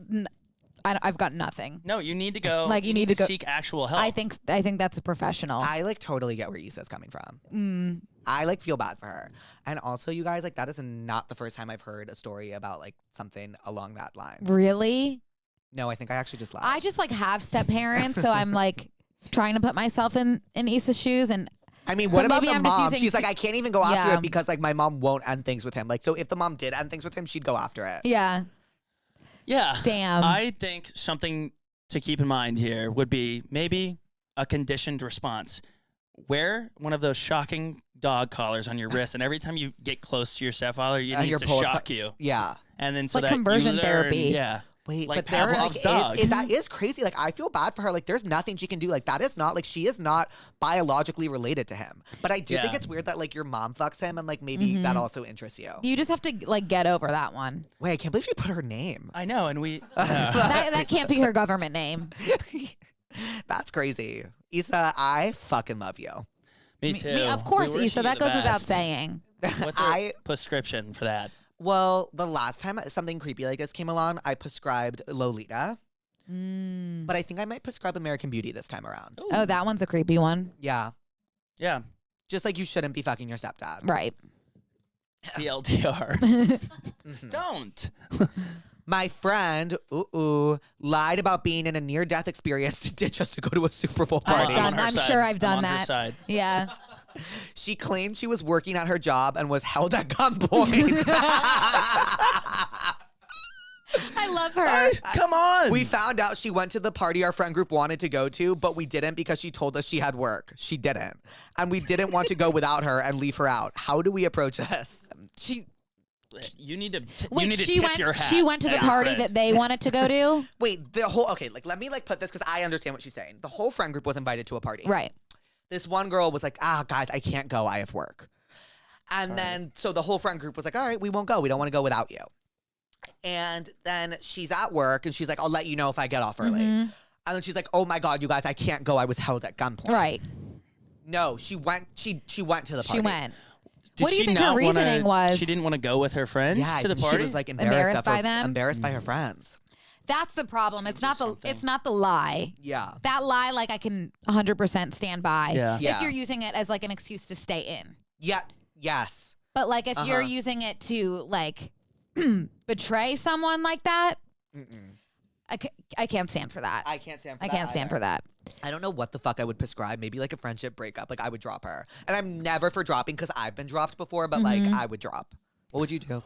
I've got nothing. No, you need to go. Like, you need to go- seek actual help. I think that's a professional. I like totally get where Issa's coming from. I like feel bad for her. And also, you guys, like that is not the first time I've heard a story about like something along that line. Really? No, I think I actually just lied. I just like have step parents, so I'm like trying to put myself in Issa's shoes, and I mean, what But about maybe the I'm just mom? using She's like, I can't even go after Yeah. it because like my mom won't end things with him. Like, so if the mom did end things with him, she'd go after it. yeah, Yeah. damn. I think something to keep in mind here would be maybe a conditioned response. Wear one of those shocking dog collars on your wrist, and every time you get close to your stepfather, it And needs your to pulse- shock you. Yeah. And then so Like that conversion you learn, therapy. Yeah. Wait, Like but there like, Pavlov's dog. that is crazy. Like, I feel bad for her. Like, there's nothing she can do. Like, that is not like she is not biologically related to him. But I do think Yeah. it's weird that like your mom fucks him, and like maybe that also interests you. You just have to like get over that one. Wait, I can't believe she put her name. I know, and we. That can't be her government name. That's crazy. Issa, I fucking love you. Me too. Me, of course, We wish Issa. you That the goes without best. saying. What's our prescription for that? Well, the last time something creepy like this came along, I prescribed Lolita. But I think I might prescribe American Beauty this time around. Oh, that one's a creepy one. Yeah. Yeah. Just like you shouldn't be fucking your stepdad. Right. TLDR. Don't. My friend, lied about being in a near-death experience to ditch us to go to a Super Bowl party. I'm sure I've done I'm on her that. side. Yeah. She claimed she was working at her job and was held at gunpoint. I love her. Come on. We found out she went to the party our friend group wanted to go to, but we didn't because she told us she had work. She didn't. And we didn't want to go without her and leave her out. How do we approach this? You need to Wait, tip your hat. she went to the at your party friend. that they wanted to go to? Wait, let me put this because I understand what she's saying. The whole friend group was invited to a party. Right. This one girl was like, guys, I can't go. I have work. And then, so the whole friend group was like, all right, we won't go. We don't want to go without you. And then she's at work and she's like, I'll let you know if I get off early. And then she's like, oh my God, you guys, I can't go. I was held at gunpoint. Right. No, she went to the party. She went. Did What do you she think her not wanna- reasoning was? She didn't want to go with her friends Yeah, to the party. she was like Embarrassed by them? Embarrassed by her friends. That's the problem. It's not the lie. Yeah. That lie, like, I can 100% stand by. Yeah. Yeah. If you're using it as like an excuse to stay in. Yeah. Yes. But like if you're using it to like betray someone like that, I can't stand for that. I can't stand for I that. can't stand for that. I don't know what the fuck I would prescribe. Maybe like a friendship breakup. Like I would drop her. And I'm never for dropping because I've been dropped before, but like I would drop. What would you do?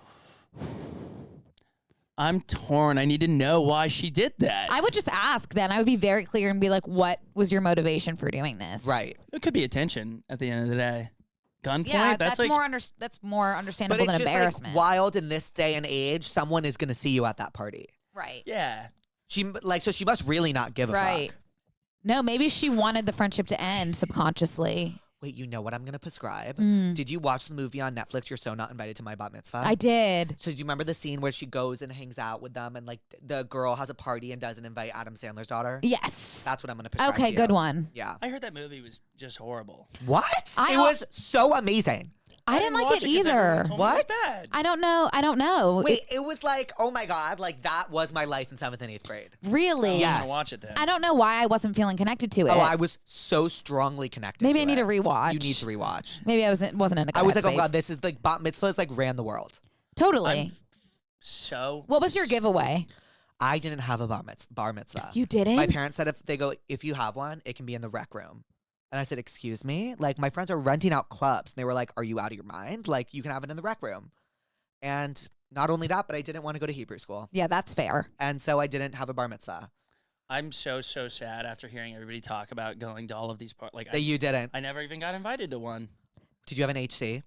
I'm torn. I need to know why she did that. I would just ask then. I would be very clear and be like, what was your motivation for doing this? Right. It could be attention at the end of the day. Gunpoint. Yeah, that's like that's more understandable But than it's just embarrassment. like wild in this day and age. Someone is going to see you at that party. Right. yeah. So she must really not give a Right. fuck. No, maybe she wanted the friendship to end subconsciously. Wait, you know what I'm going to prescribe? Mm. Did you watch the movie on Netflix, You're So Not Invited to My Bat Mitzvah? I did. So do you remember the scene where she goes and hangs out with them and like the girl has a party and doesn't invite Adam Sandler's daughter? Yes. That's what I'm going to prescribe Okay, to you. good one. Yeah. I heard that movie was just horrible. What? I it al- was so amazing. I didn't like watch it 'cause everyone either. told me it was What? bad. I don't know. Wait, it was like, oh my God, like that was my life in 7th and 8th grade. Really? I'm Yes. gonna watch it then. I don't know why I wasn't feeling connected to it. Oh, I was so strongly connected Maybe to I need it. to rewatch. You need to rewatch. Maybe I wasn't in a good I was like, oh headspace. God, this is like bat mitzvahs like ran the world. Totally. So What was your giveaway? I didn't have a bar mitzvah. You didn't? My parents said if you have one, it can be in the rec room. And I said, excuse me? Like, my friends are renting out clubs. And they were like, are you out of your mind? Like, you can have it in the rec room. And not only that, but I didn't want to go to Hebrew school. Yeah, that's fair. And so I didn't have a bar mitzvah. I'm so sad after hearing everybody talk about going to all of these parties. Like That you didn't. I never even got invited to one. Did you have an HC?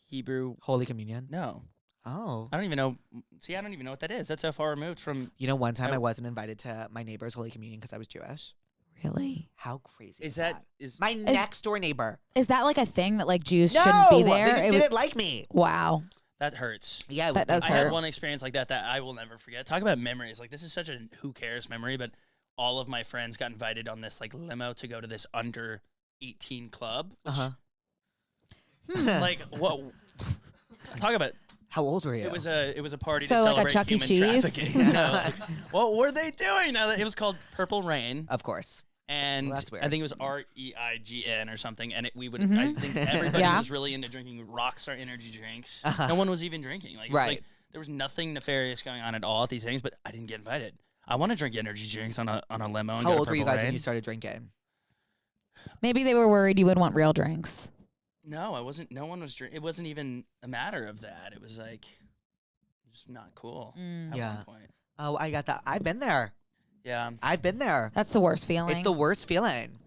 Hebrew. Holy Communion? No, Oh. I don't even know. See, I don't even know what that is. That's so far removed from. You know, one time I- I wasn't invited to my neighbor's Holy Communion because I was Jewish. Really? How crazy Is is that is my next door neighbor? Is that like a thing that like Jews No, shouldn't be there? they just It didn't was- like me. wow. that hurts? Yeah, it was That does I painful. had one experience like that I will never forget. Talk about memories. Like this is such a who cares memory, but all of my friends got invited on this like limo to go to this under 18 club. Which, Like what? Talk about. How old were you? It was a party So, to like a celebrate Chuck E. human Cheese? trafficking. No. What were they doing? It was called Purple Rain, Of course. and Well, that's weird. I think it was REIGN or something. And we would. I think everybody Yeah. was really into drinking Rockstar energy drinks. No one was even drinking. Like, it was Right. like there was nothing nefarious going on at all at these things. But I didn't get invited. I want to drink energy drinks on a limo. And How go to old were you Purple guys Rain. when you started drinking? Maybe they were worried you would want real drinks. No, I wasn't. No one was drinking. It wasn't even a matter of that. It was like just not cool. At Yeah. one point. Oh, I got that. I've been there. Yeah. I've been there. That's the worst feeling. It's the worst feeling.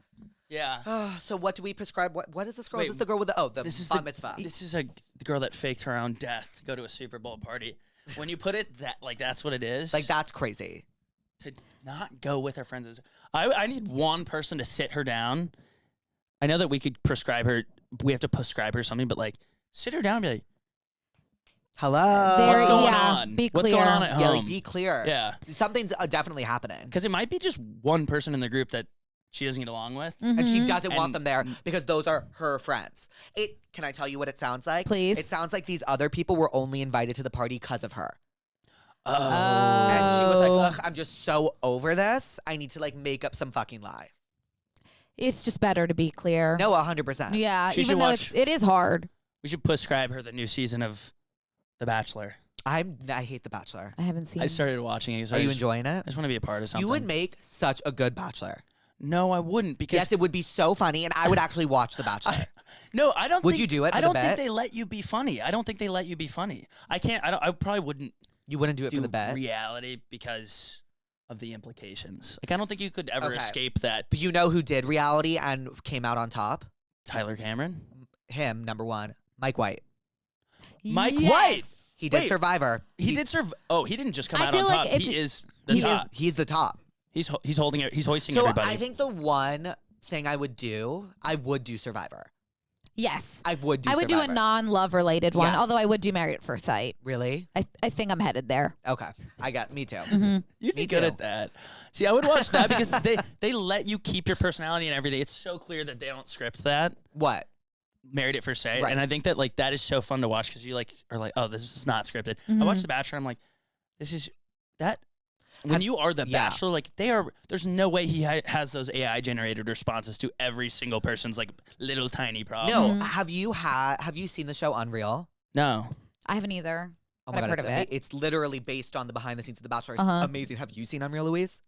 Yeah. So what do we prescribe? What is this girl? Wait, is this the girl with the This is bat the mitzvah? This is the girl that faked her own death to go to a Super Bowl party. When you put it that like that's what it is. Like that's crazy. To not go with her friends. I need one person to sit her down. I know that we could prescribe her. We have to prescribe her something, but like sit her down and be like, Hello. There- what's going yeah, on? be What's going clear. on at Yeah, home? like be clear. Yeah. Something's definitely happening. Because it might be just one person in the group that she doesn't get along with. And she doesn't want And- them there because those are her friends. Can I tell you what it sounds like? Please. It sounds like these other people were only invited to the party because of her. Oh. And she was Oh. like, ugh, I'm just so over this. I need to like make up some fucking lie. It's just better to be clear. No, 100%. Yeah, She even should though watch- it is hard. We should prescribe her the new season of The Bachelor. I hate The Bachelor. I haven't seen. I started watching it. Are you enjoying it? I just want to be a part of something. You would make such a good Bachelor. No, I wouldn't because Yes, it would be so funny, and I would actually watch The Bachelor. no, I don't. Would think, you do it for I the don't think bet? they let you be funny. I don't think they let you be funny. I can't. I probably wouldn't You wouldn't do it do for the bet? reality because of the implications. Like I don't think you could ever Okay. escape that. But you know who did reality and came out on top? Tyler Cameron, Him, number one. Mike White. Mike Yes. White. He did Wait, Survivor. He did serve. Oh, he didn't just come I out on feel like top. it's- He is the he- top. He's the top. He's holding it. He's hoisting So everybody. I think the one thing I would do Survivor. Yes. I would do I would do Survivor. a non-love related one, Yes. although I would do Married at First Sight. Really? I think I'm headed there. Okay. Me too. You'd be Me good too. at that. See, I would watch that because they let you keep your personality and everything. It's so clear that they don't script that. What? Married at First Sight, Right. and I think that like that is so fun to watch because you like are like, oh, this is not scripted. I watched The Bachelor. I'm like, this is that. When you are the yeah. Bachelor, like they are. There's no way he has those AI generated responses to every single person's like little tiny problem. No. Have you seen the show Unreal? No. I haven't either. Oh But my I've god, heard it's, of it. it's literally based on the behind the scenes of The Bachelor. It's Uh-huh. amazing. Have you seen Unreal, Louise?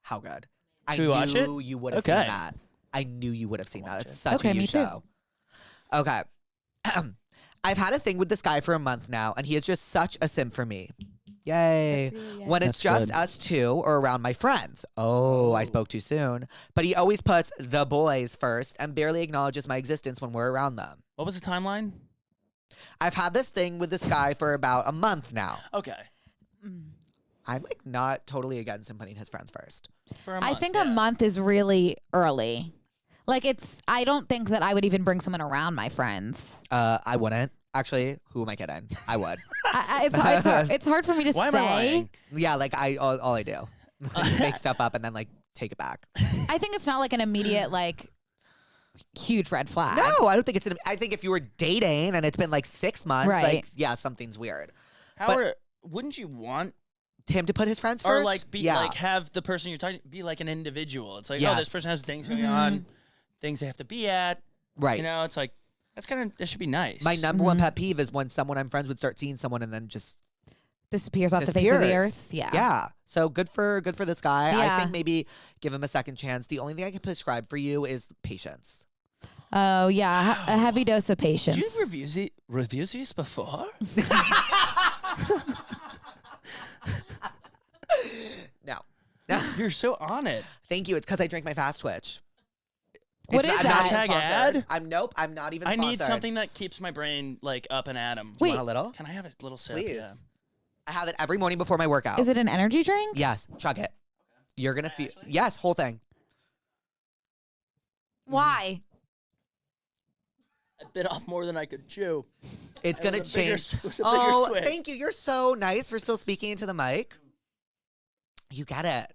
How good. Should we watch it? knew you would have Okay. seen that. I knew you would have seen that. Watch It's it. such Okay, a me huge too. show. Okay. I've had a thing with this guy for a month now, and he is just such a simp for me. Yay. When it's That's just good. us two or around my friends. Oh, I spoke too soon. But he always puts the boys first and barely acknowledges my existence when we're around them. What was the timeline? I've had this thing with this guy for about a month now. Okay. I'm like not totally against him putting his friends first. For a I month, think yeah. a month is really early. Like I don't think that I would even bring someone around my friends. I wouldn't. Actually, who am I kidding? I would. It's hard for me to Why am I say. lying? Yeah, like all I do is make stuff up and then like take it back. I think it's not like an immediate like huge red flag. No, I don't think I think if you were dating and it's been like 6 months, Right. like yeah, something's weird. Wouldn't you want Him to put his friends first, or like be yeah. like have the person you're talking be like an individual? It's like oh, Yes. this person has things going on, things they have to be at. right. You know, it's like that should be nice. My number one pet peeve is when someone I'm friends with start seeing someone and then just Disappears off the face of the disappears. earth. Yeah. Yeah. So good for this guy. I Yeah. think maybe give him a second chance. The only thing I can prescribe for you is patience. Oh yeah, a heavy dose of Did patience. you review these before? No. You're so on it. Thank you. It's because I drank my fast twitch. What is I'm that? not even Hashtag sponsored. ad? I'm not even I need sponsored. something that keeps my brain like up and at 'em. You Wait. want a little? Can I have a little sip? Please. Yeah. I have it every morning before my workout. Is it an energy drink? Yes. Chug it. You're going to feel. Yes, whole thing. Why? I bit off more than I could chew. It's It going to was a bigger change. it was a bigger Oh, swig. thank you. You're so nice for still speaking into the mic. You get it.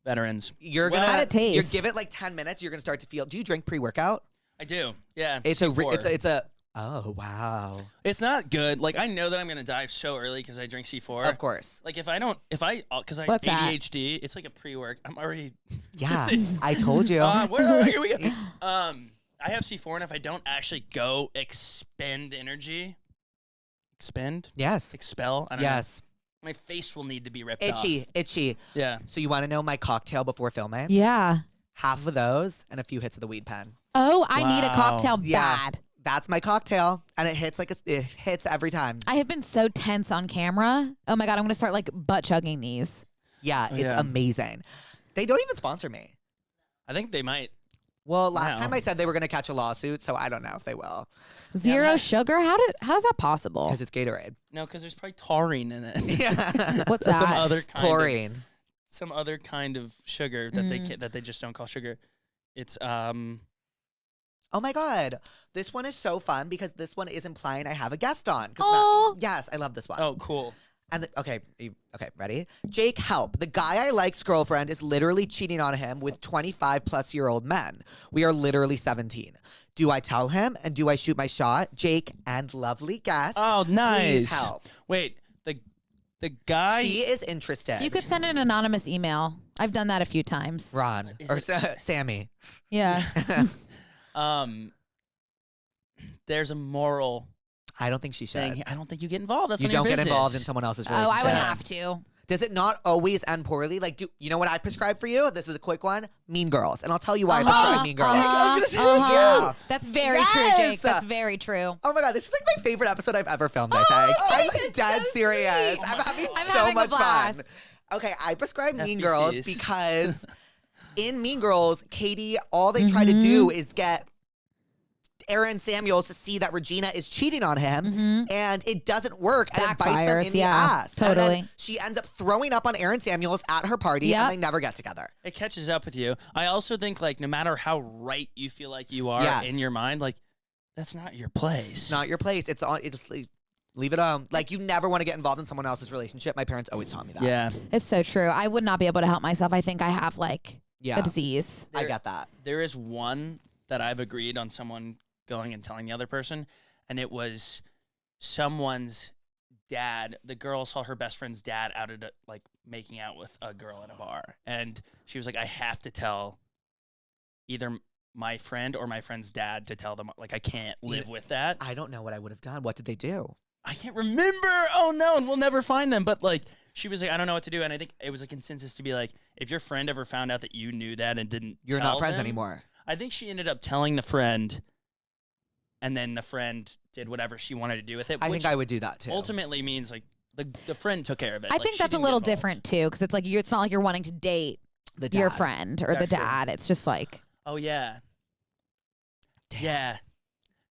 Veterans. You're Well, gonna How'd it taste? You give it like 10 minutes. You're gonna start to feel. Do you drink pre-workout? I do. Yeah. It's C4. it's a. Oh wow. It's not good. Like I know that I'm gonna die so early because I drink C4. Of course. Like because I What's that? ADHD, it's like a pre-work. I'm already. Yeah. I told you. Here we go. I have C4, and if I don't actually go expend energy, Yes. expel. I don't know. Yes. My face will need to be ripped off. Itchy. Yeah. So you want to know my cocktail before filming? Yeah. Half of those and a few hits of the weed pen. Oh, I need a Wow. cocktail Yeah. bad. That's my cocktail, and it hits it hits every time. I have been so tense on camera. Oh my god, I'm gonna start like butt chugging these. Yeah, it's Yeah. amazing. They don't even sponsor me. I think they might. Well, last No. time I said they were gonna catch a lawsuit, so I don't know if they will Zero sugar? How's that possible? because it's Gatorade. No, because there's probably taurine in it. Yeah. What's Some that? other kind Chlorine. Of, some other kind of sugar that that they just don't call sugar. It's Oh my god, this one is so fun because this one is implying I have a guest on. 'Cause Aw. yes, I love this one. oh cool. And okay, ready? Jake, help. The guy I like's girlfriend is literally cheating on him with 25-plus-year-old men. We are literally 17. Do I tell him and do I shoot my shot? Jake and lovely guest. Oh nice. Please help. Wait, the guy. She is interested. You could send an anonymous email. I've done that a few times. Ron Is or it- Sammy. Yeah. There's a moral I don't think she should. saying, I don't think you get involved. That's You none of your don't get business. involved in someone else's Oh, relationship. I would have to. Does it not always end poorly? Like, you know what I prescribe for you? This is a quick one. Mean Girls. And I'll tell you why I prescribe Mean Girls. Yeah. That's very true, Yes! Jake. That's very true. Oh my God, this is like my favorite episode I've ever filmed, I think. I'm like it's dead so serious. sweet. I'm having I'm so having a much fun. blast. Okay, I prescribe Mean FBCs. Girls because in Mean Girls, Katie, all they try to do is get Aaron Samuels to see that Regina is cheating on him, and it doesn't work, and it bites them Backfires, in the yeah, ass. And then totally. she ends up throwing up on Aaron Samuels at her party, Yep. and they never get together. It catches up with you. I also think, like, no matter how right you feel like you are Yes. in your mind, like, that's not your place. It's not your place. It's on. It's leave it on. Like, you never want to get involved in someone else's relationship. My parents always taught me that. Yeah. It's so true. I would not be able to help myself. I think I have like Yeah. a disease. I get that. There is one that I've agreed on someone going and telling the other person, and it was someone's dad. The girl saw her best friend's dad out at like making out with a girl at a bar, and she was like, I have to tell either my friend or my friend's dad to tell them, like, I can't live with that. I don't know what I would have done. What did they do? I can't remember. Oh no, and we'll never find them. But like, she was like, I don't know what to do, and I think it was a consensus to be like, if your friend ever found out that you knew that and didn't, You're tell not friends them, anymore. I think she ended up telling the friend, and then the friend did whatever she wanted to do with it. I which think I would do that too. ultimately means like the friend took care of it. I Like, think she that's a didn't little get involved. different too, because it's like it's not like you're wanting to date the your dad. friend or the That's true. dad. It's just like Oh yeah, Damn. yeah,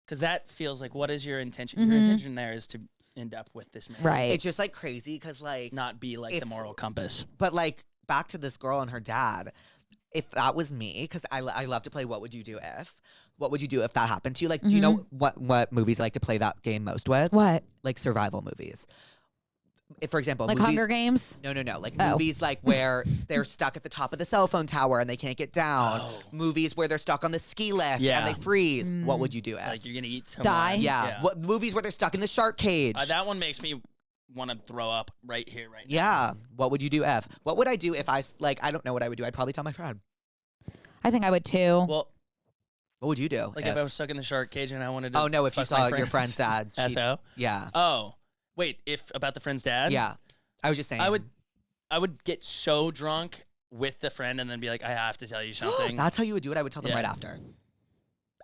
because that feels like, what is your intention? Your Mhm. intention there is to end up with this man, right. It's just like crazy because like, Not be like If- the moral compass. but like back to this girl and her dad. If that was me, because I love to play What Would You Do If? What would you do if that happened to you? Like, do you know what movies I like to play that game most with? What? Like survival movies. If, for example, Like movies, Hunger Games? No. Like Oh. movies like where they're stuck at the top of the cell phone tower and they can't get down. Oh. Movies where they're stuck on the ski lift Yeah. and they freeze. What would you do if? Like you're gonna eat someone. Die? yeah. What movies where they're stuck in the shark cage? That one makes me want to throw up right here, right now. yeah. What would you do if? What would I do if I don't know what I would do. I'd probably tell my friend. I think I would too. Well, What would you do? like if I was stuck in the shark cage and I wanted to. Oh no! If you fuck my saw your friend's dad. cheat- SO. Yeah. Oh, wait. If about the friend's dad. Yeah. I was just saying. I would get so drunk with the friend and then be like, I have to tell you something. That's how you would do it. I would tell them Yeah. right after.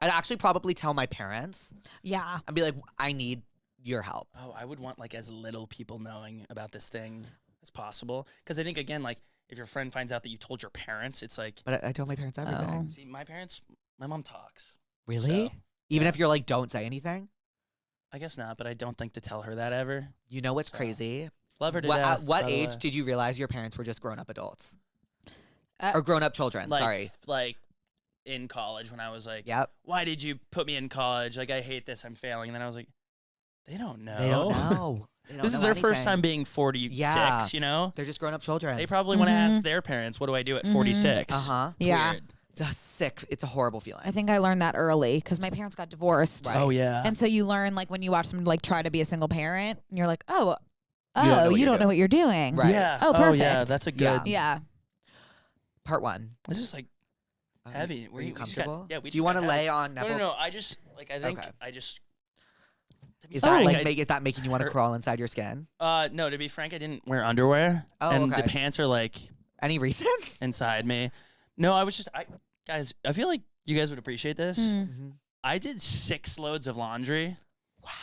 I'd actually probably tell my parents Yeah. and be like, I need your help. Oh, I would want like as little people knowing about this thing as possible. Because I think again, like if your friend finds out that you told your parents, it's like, But I told my parents everything. see, my mom talks. Really? So, Even yeah. if you're like, don't say anything? I guess not, but I don't think to tell her that ever. You know what's crazy? Love her to At death. what by the age way. did you realize your parents were just grown up adults? Uh, Or grown up children, like, sorry. Like in college when I was like, Yep. why did you put me in college? Like, I hate this. I'm failing. And then I was like, they don't know. They don't know. They don't This is know their first anything. time being 46, Yeah. you know? They're just grown up children. They probably want to ask their parents, what do I do at 46? Uh-huh. Yeah. Weird. It's a sick. It's a horrible feeling. I think I learned that early because my parents got divorced. Right. Oh, yeah. And so you learn like when you watch them like try to be a single parent and you're like, oh, don't know what you you're don't know what you're doing. Right. Yeah. Oh, yeah. perfect. That's a Yeah. good. Yeah. Part one. This is like heavy. Are you We just got- comfortable? yeah. We Do you want want to lay on No, Neville? no, no. I just, like, I think Okay. I just. to be Is that frank, like is that making you want to Or- crawl inside your skin? No, to be frank, I didn't wear underwear. Oh, and okay. the pants are like Any reason? inside me. No, I was just, guys, I feel like you guys would appreciate this. Mm-hmm. I did 6 loads of laundry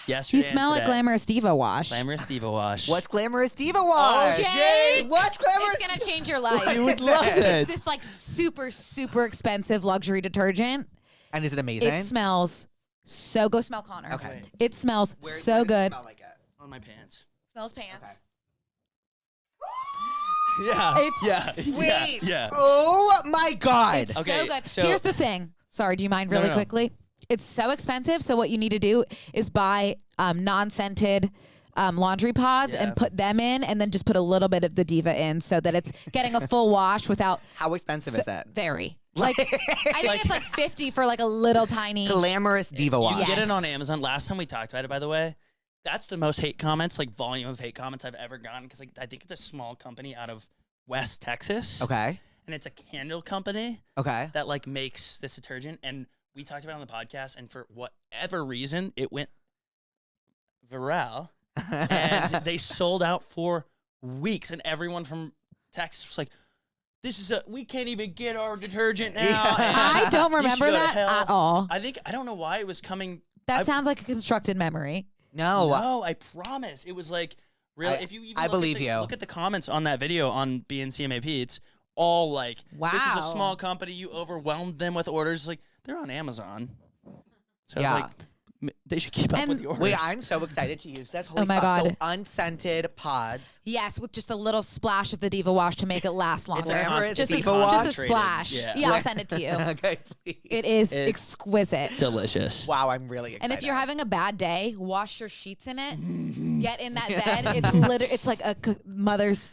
yesterday. You smell and like today. Glamorous Diva wash. Glamorous Diva wash. What's Glamorous Diva Wash? Jade! What's Glamorous? It's gonna change your life. You would is love it? it. It's this like super, super expensive luxury detergent. And is it amazing? It smells so go smell Connor. Okay. It smells Where so does it good. smell like it? On my pants. Smells pants. Yeah. It's yeah. Wait. Yeah. Oh my God. It's Okay, so good. so- Here's the thing. Sorry, do you mind No, really no. quickly? It's so expensive. So what you need to do is buy non-scented laundry pods Yeah. and put them in, and then just put a little bit of the Diva in, so that it's getting a full wash without How expensive is it? very. Like I think it's like 50 for like a little tiny. Glamorous Diva You Wash. can get Yes. it on Amazon. Last time we talked about it, by the way, that's the most hate comments, like volume of hate comments I've ever gotten, because like, I think it's a small company out of West Texas. Okay. And it's a candle company Okay. that like makes this detergent. And we talked about it on the podcast, and for whatever reason, it went viral, and they sold out for weeks, and everyone from Texas was like, we can't even get our detergent now. Yeah. And I don't you should remember go to that hell. at all. I don't know why it was coming. That sounds like a constructed memory. No, I promise. It was like, really, if you even I believe you. look at the comments on that video on BNCMAP, it's all like, this is a Wow. small company. You overwhelmed them with orders. Like, they're on Amazon. So Yeah. it's like, they should keep up And- with the orders. Wait, I'm so excited to use this. Holy Oh my fuck. So God. unscented pods. Yes, with just a little splash of the Diva Wash to make it last longer. Whatever it's just, Diva a, Wash. just a splash. Yeah. I'll send it to you. Okay, please. It is It's exquisite. delicious. Wow, I'm really excited. And if you're having a bad day, wash your sheets in it. Get in that bed. It's like a mother's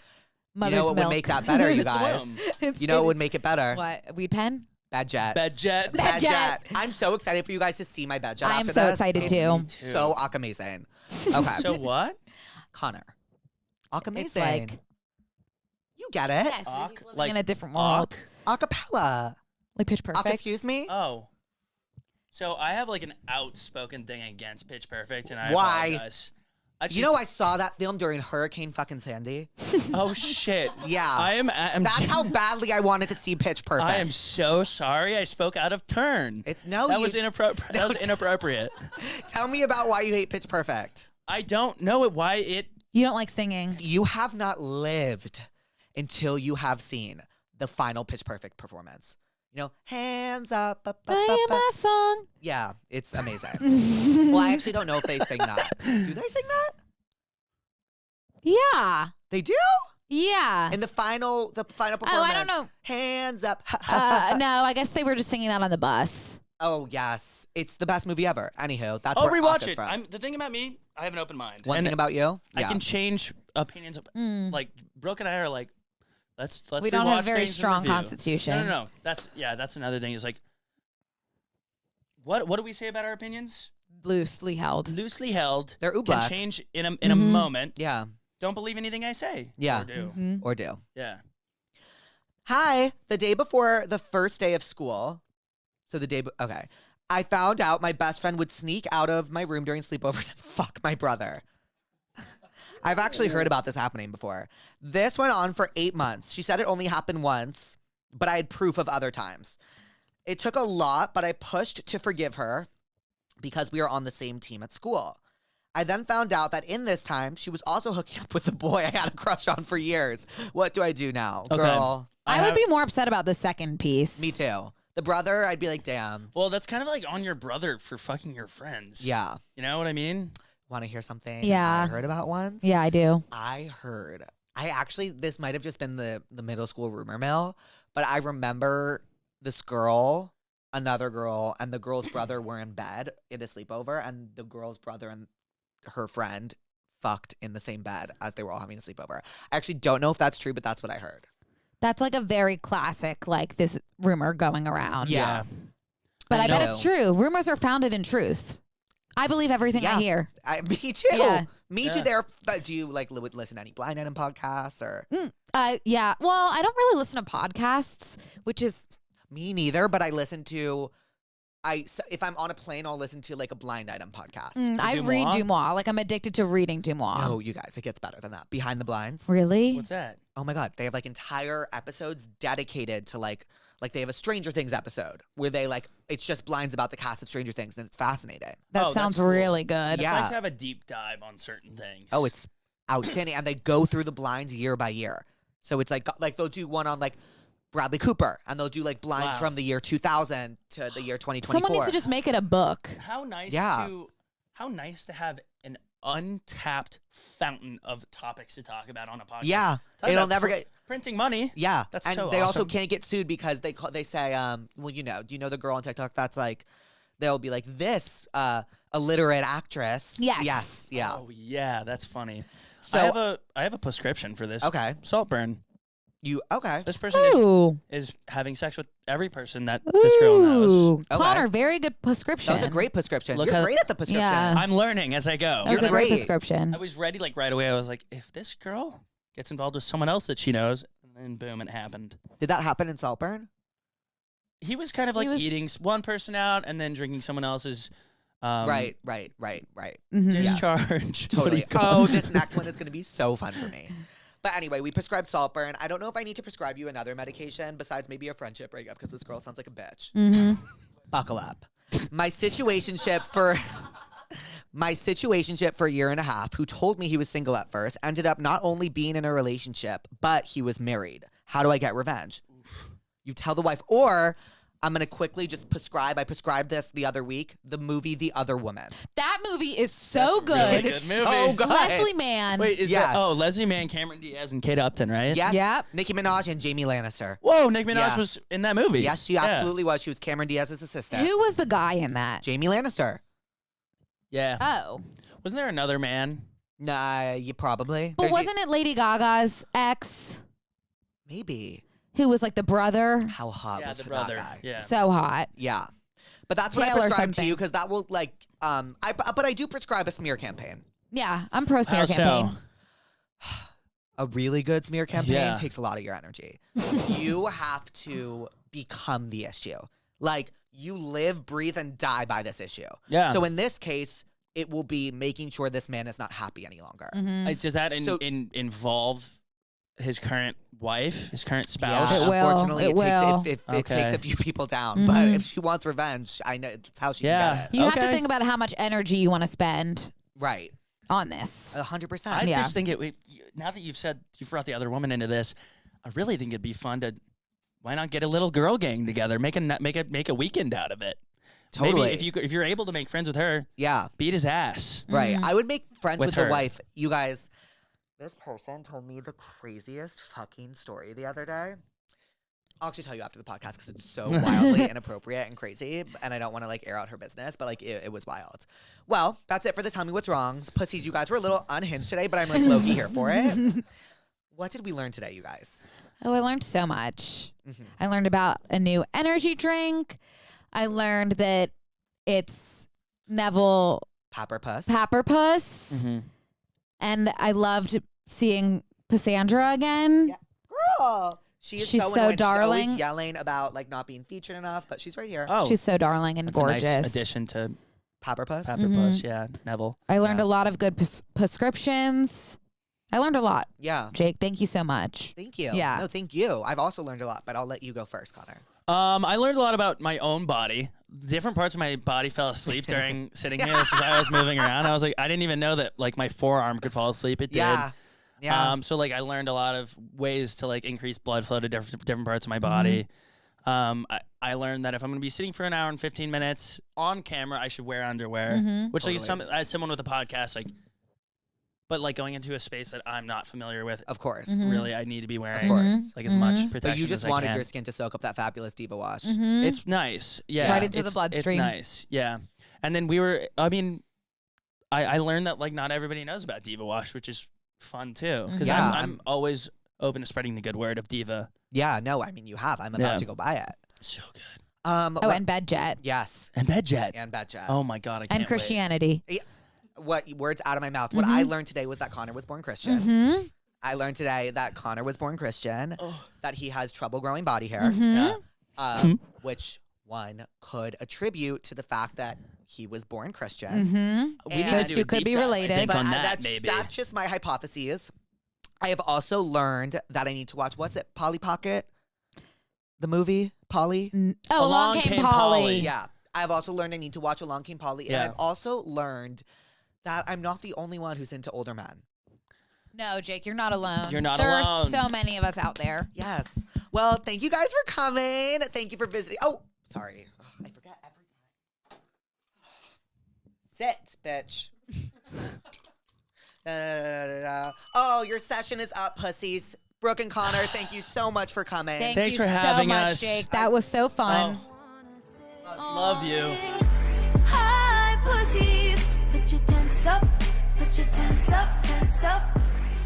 you know what milk. would make that better, you It's guys? warm. You know what would make it better? What? Weed pen? Bad jet. Bed jet. Bed jet. I'm so excited for you guys to see my bed jet. I am after so this. excited It's too. Me too. So amazing. Okay. So what? Connor. Amazing. It's like you get it. yes, Awk, he's living like in a different world. Acapella. Like Pitch Perfect. Excuse me. Oh. So I have like an outspoken thing against Pitch Perfect, and I Why? apologize. You know, I saw that film during Hurricane fucking Sandy. Oh shit. Yeah. I'm That's how badly I wanted to see Pitch Perfect. I am so sorry. I spoke out of turn. It's no. That you, was inappropriate. That was inappropriate. Tell me about why you hate Pitch Perfect. I don't know why it. You don't like singing. You have not lived until you have seen the final Pitch Perfect performance. You know, hands up, up, up, I up, am up. my song. Yeah, it's amazing. Well, I actually don't know if they sing that. Do they sing that? Yeah. They do? Yeah. In the final performance. Oh, I don't know. Hands up. No, I guess they were just singing that on the bus. Oh, yes. It's the best movie ever. Anywho, that's I'll where rewatch Aqua's it. from. The thing about me, I have an open mind. One And thing about you? I Yeah. can change opinions. Mm. Like Brooke and I are like, let's. We don't have rewatch a very things and strong review. constitution. No. That's another thing. Is like, what do we say about our opinions? Loosely held. Loosely held. They're Can ooblack. change in a moment. Yeah. Don't believe anything I say. Yeah. Or do. Mhm. Or do. Yeah. Hi. The day before the first day of school. So the day, okay. I found out my best friend would sneak out of my room during sleepovers and fuck my brother. I've actually heard about this happening before. This went on for 8 months. She said it only happened once, but I had proof of other times. It took a lot, but I pushed to forgive her because we were on the same team at school. I then found out that in this time, she was also hooking up with the boy I had a crush on for years. What do I do now, Okay. girl? I would be more upset about the second piece. Me too. The brother, I'd be like, damn. Well, that's kind of like on your brother for fucking your friends. Yeah. You know what I mean? Want to hear something Yeah. I heard about once? Yeah, I do. This might have just been the middle school rumor mill, but I remember this girl, another girl, and the girl's brother were in bed in a sleepover, and the girl's brother and her friend fucked in the same bed as they were all having a sleepover. I actually don't know if that's true, but that's what I heard. That's like a very classic, like this rumor going around. Yeah. But I bet know. it's true. Rumors are founded in truth. I believe everything Yeah. I hear. Me too. Yeah. Me too. Yeah. There. But do you like listen to any blind item podcasts or? Yeah. Well, I don't really listen to podcasts, which is Me neither. But I listen to. If I'm on a plane, I'll listen to like a blind item podcast. I read Dumois. Like I'm addicted to reading Dumois. No, you guys, it gets better than that. Behind the Blinds. Really? What's that? Oh my God, they have like entire episodes dedicated to like they have a Stranger Things episode where they like it's just blinds about the cast of Stranger Things and it's fascinating. That Oh, that's sounds cool. really good. It's Yeah. nice to have a deep dive on certain things. Oh, it's outstanding, and they go through the blinds year by year. So it's like they'll do one on like Bradley Cooper, and they'll do like blinds Wow. from the year 2000 to the year 2024. Someone needs to just make it a book. How nice Yeah. how nice to have an untapped fountain of topics to talk about on a podcast. Yeah, Talk it'll about never get. printing money. Yeah, That's and so they also awesome. can't get sued because they say well do you know the girl on TikTok that's like they'll be like this illiterate actress. Yes. Yeah. Oh yeah, that's funny. So I have a prescription for this. okay, Saltburn. okay. This person Ooh. is having sex with every person that this girl knows. Ooh. Okay. Connor, very good prescription. That was a great prescription. Look You're how- great at the prescription. Yeah. I'm learning as I go. That was You're a great great. prescription. I was ready like right away. I was like, if this girl gets involved with someone else that she knows, and then boom, it happened. Did that happen in Saltburn? He was kind of like He was- eating one person out and then drinking someone else's Right. Discharge. Totally. Oh, this next one is going to be so fun for me. But anyway, we prescribed Saltburn. I don't know if I need to prescribe you another medication besides maybe a friendship breakup because this girl sounds like a bitch. Buckle up. My situationship for a year and a half, who told me he was single at first, ended up not only being in a relationship, but he was married. How do I get revenge? You tell the wife, or I'm going to quickly just prescribe. I prescribed this the other week, the movie The Other Woman. That movie is so good. Really good It's movie. so good. Leslie Mann. Wait, is Yes. that? Oh, Leslie Mann, Cameron Diaz, and Kate Upton, right? Yes. Yep. Nicki Minaj and Jamie Lannister. Whoa, Nicki Minaj Yeah. was in that movie. Yes, she absolutely was. She was Cameron Diaz's assistant. Who was the guy in that? Jamie Lannister. Yeah. Oh. Wasn't there another man? Nah, you probably. But There's- wasn't it Lady Gaga's ex Maybe. who was like the brother? How hot Yeah, was the that brother. guy? Yeah. So hot. Yeah. But that's what I Taylor prescribe to you something. because that will like but I do prescribe a smear campaign. Yeah, I'm pro smear How so? campaign. A really good smear campaign Yeah. takes a lot of your energy. You have to become the issue. Like you live, breathe, and die by this issue. Yeah. So in this case, it will be making sure this man is not happy any longer. Does that So- involve his current wife, his current Yeah, spouse? It will. unfortunately, It will. It Okay. takes a few people down. But if she wants revenge, I know that's how she Yeah. can get it. You have to Okay. think about how much energy you want to spend Right. on this. 100%. I Yeah. just think now that you've brought the other woman into this, I really think it'd be fun to, why not get a little girl gang together, make a weekend out of it. Totally. Maybe if you're able to make friends with her, Yeah. beat his ass. Right. I would make friends With with, her. the wife. You guys, this person told me the craziest fucking story the other day. I'll actually tell you after the podcast because it's so wildly inappropriate and crazy, and I don't want to like air out her business, but like it was wild. Well, that's it for the Tell Me What's Wrong. Pussies, you guys were a little unhinged today, but I'm like low-key here for it. What did we learn today, you guys? Oh, I learned so much. I learned about a new energy drink. I learned that it's Neville Papperpuss. Papperpuss. And I loved seeing Cassandra again. Yeah. Girl. She's She's so so annoying. darling. She's always yelling about like not being featured enough, but she's right here. Oh, She's so darling and that's gorgeous. a nice addition to Papperpuss. Papperpuss. Yeah, Neville. I learned Yeah. a lot of good prescriptions. I learned a lot. Yeah. Jake, thank you so much. Thank you. Yeah. No, thank you. I've also learned a lot, but I'll let you go first, Connor. I learned a lot about my own body. Different parts of my body fell asleep during sitting here as I was moving around. I was like, I didn't even know that like my forearm could fall asleep. It did. Yeah. Yeah. So like I learned a lot of ways to like increase blood flow to different parts of my body. I learned that if I'm going to be sitting for an hour and 15 minutes on camera, I should wear underwear. Which like as someone with a podcast, like, but like going into a space that I'm not familiar with, Of course. really I need to be wearing course. like as much But protection you just as I wanted can. your skin to soak up that fabulous diva wash. It's nice. Yeah. Right into the It's bloodstream. nice. Yeah. And then I learned that like not everybody knows about Diva Wash, which is fun too. Because Yeah. I'm always open to spreading the good word of Diva. Yeah, no, I mean you have. I'm about Yeah. to go buy it. So good. Oh, and Bed Jet. yes. And Bedjet. And Betcha. Oh my God, I can't And Christianity. What words out of my mouth? What I learned today was that Connor was born Christian. I learned today that Connor was born Christian, that he has trouble growing body hair, wait. Yeah. which one could attribute to the fact that he was born Christian. We need to Those do two a could deep be dive, I related. think, But on that, that's, maybe. that's just my hypotheses. I have also learned that I need to watch, what's it, Polly Pocket? The movie, Polly? Oh, Along Came Polly. Yeah. I've also learned I need to watch Along Came Polly. And Yeah. I've also learned that I'm not the only one who's into older men. No, Jake, you're not alone. You're not there alone. are so many of us out there. Yes. Well, thank you guys for coming. Thank you for visiting. Oh, sorry. Ugh, I forget every time. Sit, bitch. Oh, your session is up, pussies. Brooke and Connor, thank you so much for coming. you Thanks for so having much, us. Jake. That was so fun. Love you. Hi, pussies. Put your tents up. Put your tents up. Tents up.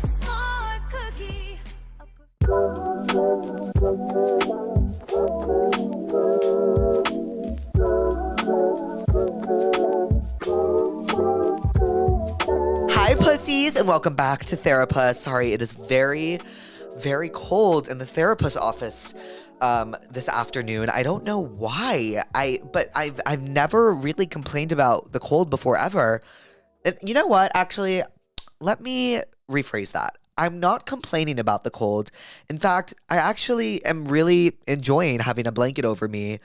Smart cookie. Hi, pussies, and welcome back to Therapuss. Sorry, it is very, very cold in the Therapuss office. this afternoon. I don't know why. But I've never really complained about the cold before ever. And you know what? Actually, let me rephrase that. I'm not complaining about the cold. In fact, I actually am really enjoying having a blanket over me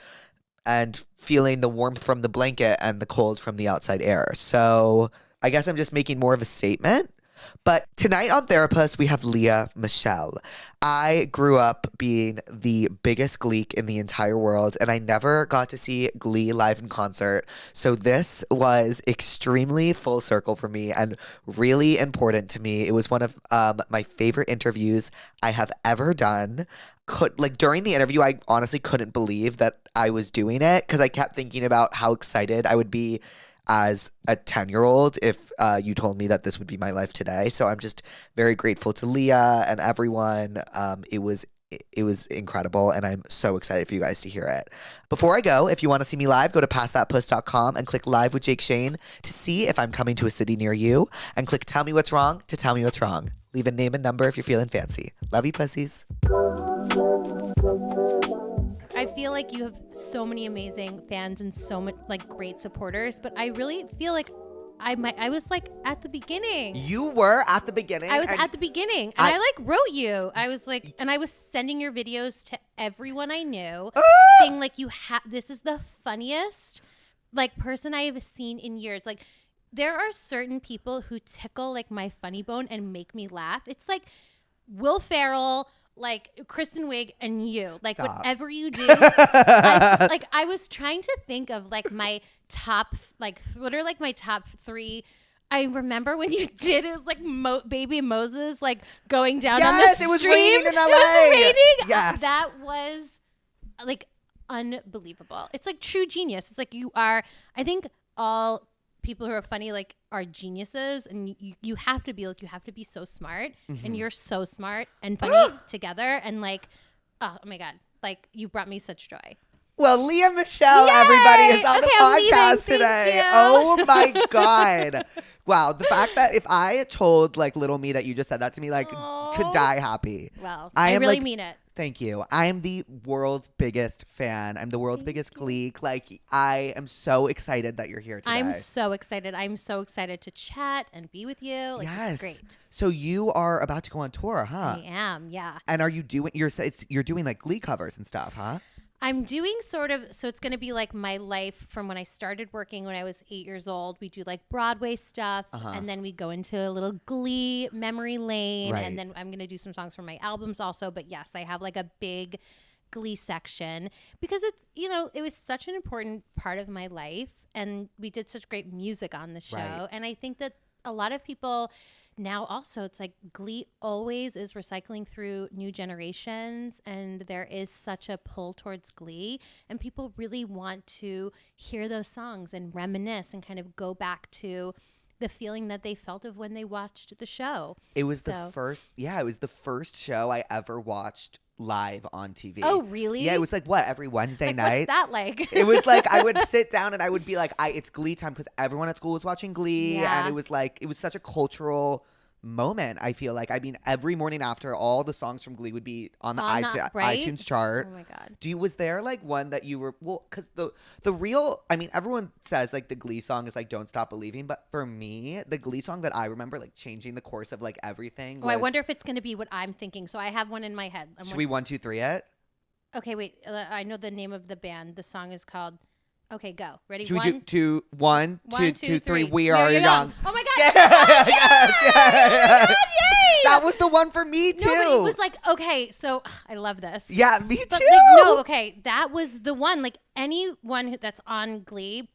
and feeling the warmth from the blanket and the cold from the outside air. So I guess I'm just making more of a statement. But tonight on Therapuss, we have Lea Michele. I grew up being the biggest Gleek in the entire world, and I never got to see Glee live in concert. So this was extremely full circle for me and really important to me. It was one of my favorite interviews I have ever done. During the interview, I honestly couldn't believe that I was doing it because I kept thinking about how excited I would be as a 10-year-old if you told me that this would be my life today. So I'm just very grateful to Lea and everyone. It was incredible, and I'm so excited for you guys to hear it. Before I go, if you want to see me live, go to passthatpuss.com and click Live with Jake Shane to see if I'm coming to a city near you, and click Tell Me What's Wrong to tell me what's wrong. Leave a name and number if you're feeling fancy. Love you, pussies. I feel like you have so many amazing fans and so much like great supporters, but I really feel like I was like at the beginning. You were at the beginning. I was at the beginning, and I like wrote you. I was like, and I was sending your videos to everyone I knew, saying like, this is the funniest like person I have seen in years. Like, there are certain people who tickle like my funny bone and make me laugh. It's like Will Ferrell, like Kristen Wiig, and you. Like, Stop. whatever you do. I was trying to think of like my top, like what are like my top 3. I remember when you did, it was like baby Moses like going down on the stream. Yes, it was raining in LA. It was raining. Yes. That was like unbelievable. It's like true genius. It's like I think all people who are funny like are geniuses, and you have to be so smart, and you're so smart and funny together, and like oh my god, like you brought me such joy. Well, Lea Michele, Yay! everybody, is on the I'm leaving. podcast Thank today. you. Oh my God. Wow. The fact that if I told like little me that you just said that to me, like could die happy. Well, I really mean it. Thank you. I am the world's biggest fan. I'm the world's biggest Gleek. Like, I am so excited that you're here today. I'm so excited. I'm so excited to chat and be with you. Like, Yes. This is great. So you are about to go on tour, huh? I am, yeah. And are you doing, you're doing like Glee covers and stuff, huh? I'm doing sort of, so it's going to be like my life from when I started working when I was 8 years old. We do like Broadway stuff, and then we go into a little Glee memory lane, Right. and then I'm going to do some songs from my albums also. But yes, I have like a big Glee section because it's, it was such an important part of my life, and we did such great music on the show. Right. And I think that a lot of people now also, it's like Glee always is recycling through new generations, and there is such a pull towards Glee, and people really want to hear those songs and reminisce and kind of go back to the feeling that they felt of when they watched the show. It was the first show I ever watched live on TV. Oh, really? Yeah, it was like every Wednesday Like, night. what's that like? It was like I would sit down and I would be like, it's Glee time, because everyone at school was watching Glee, Yeah. and it was such a cultural moment. I feel like, I mean, every morning after, all the songs from Glee would be on the right? iTunes chart. Oh my God. Was there like one that you were, because the real, I mean, everyone says like the Glee song is like Don't Stop Believing, but for me, the Glee song that I remember like changing the course of like everything Oh, I wonder if it's going to be what I'm thinking. So I have one in my head. Should we 1, 2, 3 it? Okay, wait. I know the name of the band. The song is called. Okay, go. Ready? Should we do 1, 2, 1, 2, 3? 3. We are young. Oh my God. Yes. Yay! That was the one for me too. No, but it was like, okay, so I love this. Yeah, me too. But like, no, okay, that was the one. Like anyone that's on Glee,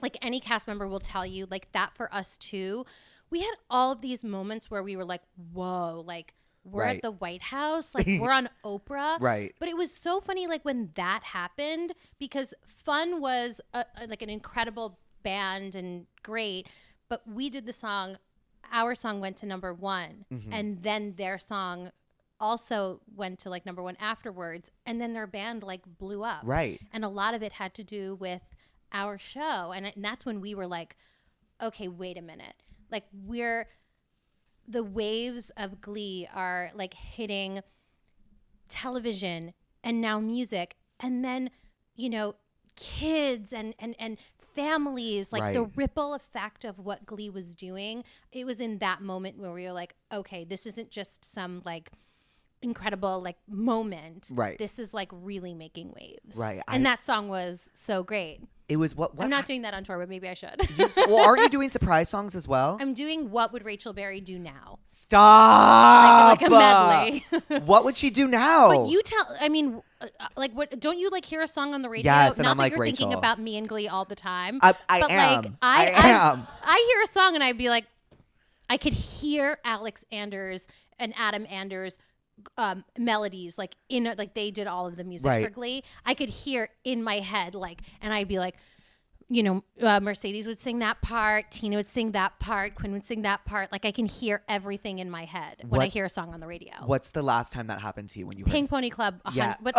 like any cast member will tell you, like that for us too. We had all of these moments where we were like, whoa, like we're Right. at the White House, like we're on Oprah. Right. But it was so funny, like when that happened, because Fun was like an incredible band and great, but we did the song. Our song went to number 1, and then their song also went to like number 1 afterwards, and then their band like blew up. Right. And a lot of it had to do with our show, and that's when we were like, okay, wait a minute, like the waves of Glee are like hitting television, and now music, and then, you know, kids and families, like the Right. ripple effect of what Glee was doing. It was in that moment where we were like, okay, this isn't just some like incredible like moment. Right. This is like really making waves. Right. And that song was so great. It was what I'm not doing that on tour, but maybe I should. well, aren't you doing surprise songs as well? I'm doing What Would Rachel Berry Do Now? Stop. Like a medley. What would she do now? But you tell, I mean, like, what? Don't you like hear a song on the radio? Yes, and Not I'm that like, you're thinking Rachel. about me and Glee all the time. I but am. Like, I am. I hear a song and I'd be like, I could hear Alex Anders and Adam Anders melodies like in like they did all of the music Right. for Glee. I could hear in my head like, and I'd be like, you know, Mercedes would sing that part, Tina would sing that part, Quinn would sing that part. Like I can hear everything in my head when I What- hear a song on the radio. What's the last time that happened to you when you heard Pink Pony Club, Yeah. but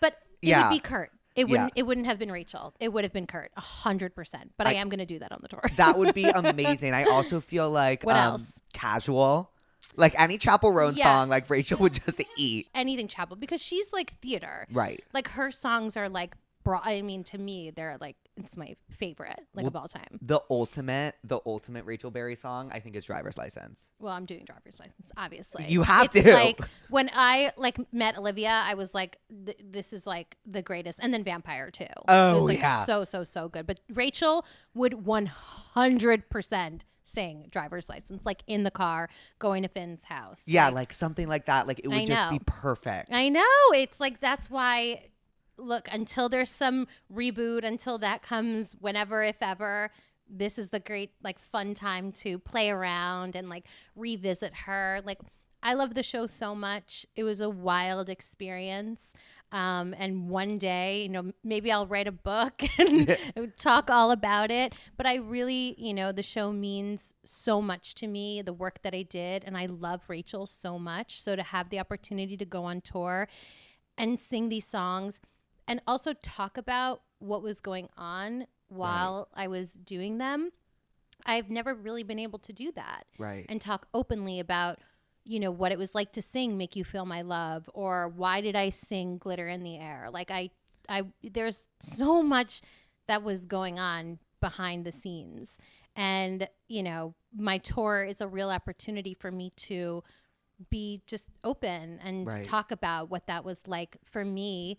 it yeah. would be Kurt. It wouldn't have been Rachel. It would have been Kurt, 100%. But I am going to do that on the tour. That would be amazing. I also feel like What else? Casual. Like any Chapel Roan Yes. song, like Rachel would just eat. Anything Chapel, because she's like theater. Right. Like her songs are like, I mean, to me, they're like, it's my favorite, like of all time. The ultimate Rachel Berry song, I think, is Driver's License. Well, I'm doing Driver's License, obviously. You have it's to. Like when I like met Olivia, I was like, this is like the greatest. And then Vampire too. Oh, it was like yeah. so good. But Rachel would 100% sing Driver's License, like in the car going to Finn's house. Yeah, like something like that. Like it I would just know. be perfect. I know. It's like, that's why, look, until there's some reboot, until that comes whenever, if ever, this is the great, like, fun time to play around and, like, revisit her. Like, I love the show so much. It was a wild experience. And one day, you know, maybe I'll write a book and talk all about it. But I really, you know, the show means so much to me, the work that I did. And I love Rachel so much. So to have the opportunity to go on tour and sing these songs and also talk about what was going on while I was doing them, I've never really been able to do that. Right. And talk openly about, you know, what it was like to sing Make You Feel My Love, or why did I sing Glitter in the Air? Like I there's so much that was going on behind the scenes. And, you know, my tour is a real opportunity for me to be just open and Right. talk about what that was like for me,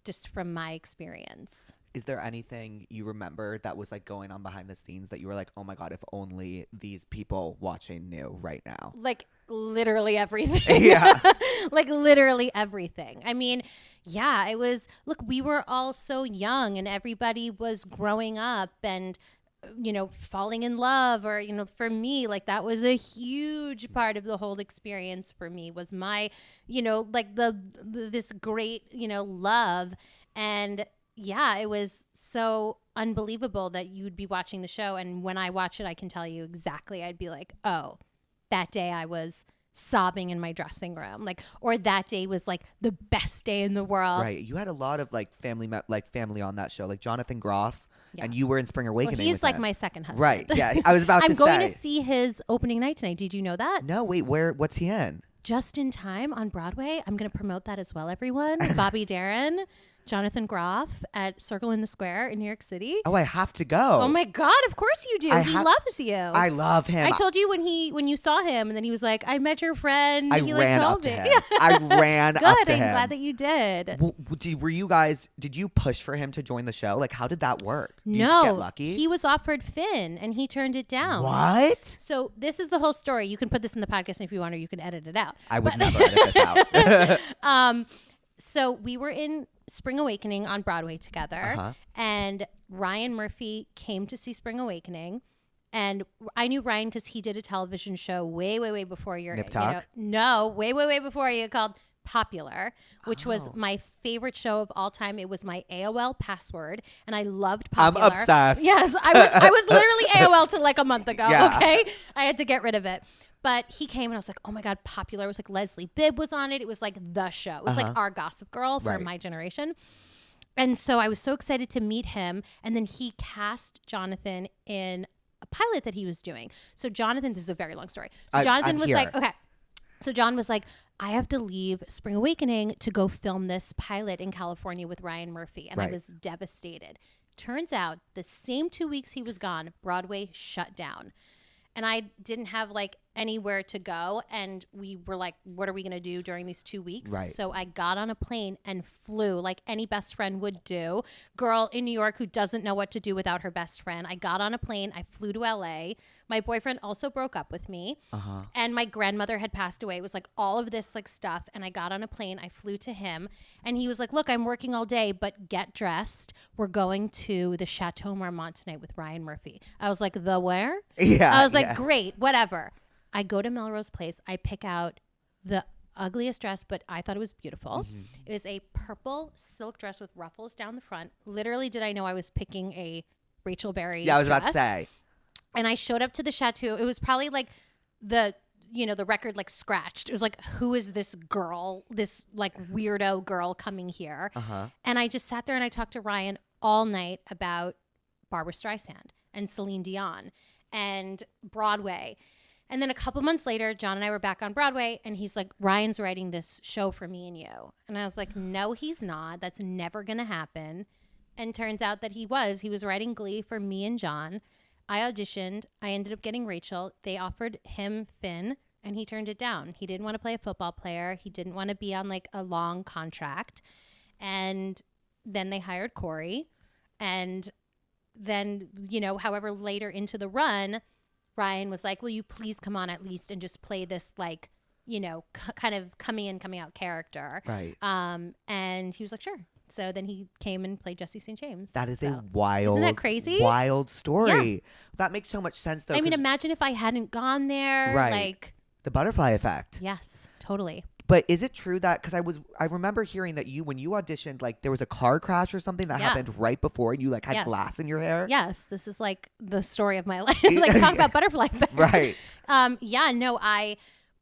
just from my experience. Is there anything you remember that was like going on behind the scenes that you were like, oh my God, if only these people watching knew right now? Like literally everything. Yeah. Like literally everything. I mean, yeah, it was, look, we were all so young and everybody was growing up and, you know, falling in love, or, you know, for me, like that was a huge part of the whole experience for me, was my, you know, like this great, you know, love. And yeah, it was so unbelievable that you would be watching the show. And when I watch it, I can tell you exactly, I'd be like, oh, that day I was sobbing in my dressing room, like, or that day was like the best day in the world. Right. You had a lot of like family on that show, like Jonathan Groff, and you Yes. were in Spring Awakening. Well, he's with like him. my second husband. Right. Yeah. I was about I'm to going say. to see his opening night tonight. Did you know that? No, wait. What's he in? Just in Time on Broadway. I'm going to promote that as well, everyone. Bobby Darin, Jonathan Groff at Circle in the Square in New York City. Oh, I have to go. Oh my God, of course you do. He loves you. I love him. I told you when you saw him, and then he was like, I met your friend. I he ran told up to me. him. I ran Good. up to him. I'm glad that you did. Well, did you push for him to join the show? Like, how did that work? Did you No, just get lucky? he was offered Finn, and he turned it down. What? So this is the whole story. You can put this in the podcast if you want, or you can edit it out. I would never edit this out. So we were in Spring Awakening on Broadway together, Uh-huh. and Ryan Murphy came to see Spring Awakening. And I knew Ryan because he did a television show way before your Nip Tuck? way before you, called Popular, which Oh. was my favorite show of all time. It was my AOL password, and I loved I'm Popular. obsessed. Yes, I was literally AOL till like a month ago. Yeah. Okay, I had to get rid of it. But he came and I was like, oh my God, Popular. It was like Leslie Bibb was on it. It was like the show. It was like our Gossip Girl for Right. my generation. And so I was so excited to meet him. And then he cast Jonathan in a pilot that he was doing. So Jonathan, this is a very long story. So Jonathan I'm was here. like, okay. So John was like, I have to leave Spring Awakening to go film this pilot in California with Ryan Murphy. And I Right. was devastated. Turns out the same 2 weeks he was gone, Broadway shut down. And I didn't have like anywhere to go. And we were like, what are we going to do during these 2 weeks? Right. So I got on a plane and flew like any best friend would do. Girl in New York who doesn't know what to do without her best friend. I got on a plane. I flew to LA. My boyfriend also broke up with me. And my grandmother had passed away. It was like all of this like stuff. And I got on a plane. I flew to him. And he was like, look, I'm working all day, but get dressed. We're going to the Chateau Marmont tonight with Ryan Murphy. I was like, the where? Yeah. I was like, yeah. great, whatever. I go to Melrose Place. I pick out the ugliest dress, but I thought it was beautiful. It was a purple silk dress with ruffles down the front. Literally, did I know I was picking a Rachel Berry Yeah, I was about to dress. say. And I showed up to the chateau. It was probably like the record like scratched. It was like, who is this girl, this like weirdo girl coming here? And I just sat there and I talked to Ryan all night about Barbra Streisand and Celine Dion and Broadway. And then a couple months later, John and I were back on Broadway, and he's like, Ryan's writing this show for me and you. And I was like, no, he's not. That's never going to happen. And turns out that he was. He was writing Glee for me and John. I auditioned. I ended up getting Rachel. They offered him Finn, and he turned it down. He didn't want to play a football player. He didn't want to be on like a long contract. And then they hired Corey. And then, however, later into the run, Ryan was like, will you please come on at least and just play this like, kind of coming in, coming out character. Right. And he was like, sure. So then he came and played Jesse St. James. That is So- a wild, Isn't that crazy? wild story. That makes so much sense, though. I mean, 'cause imagine if I hadn't gone there. Right. Like, the butterfly effect. yes, totally. But is it true that, because I remember hearing that when you auditioned, like there was a car crash or something that Yeah. happened right before, and you like had Yes. glass in your hair? Yes, this is like the story of my life. Like, talk about butterfly effect. Right. I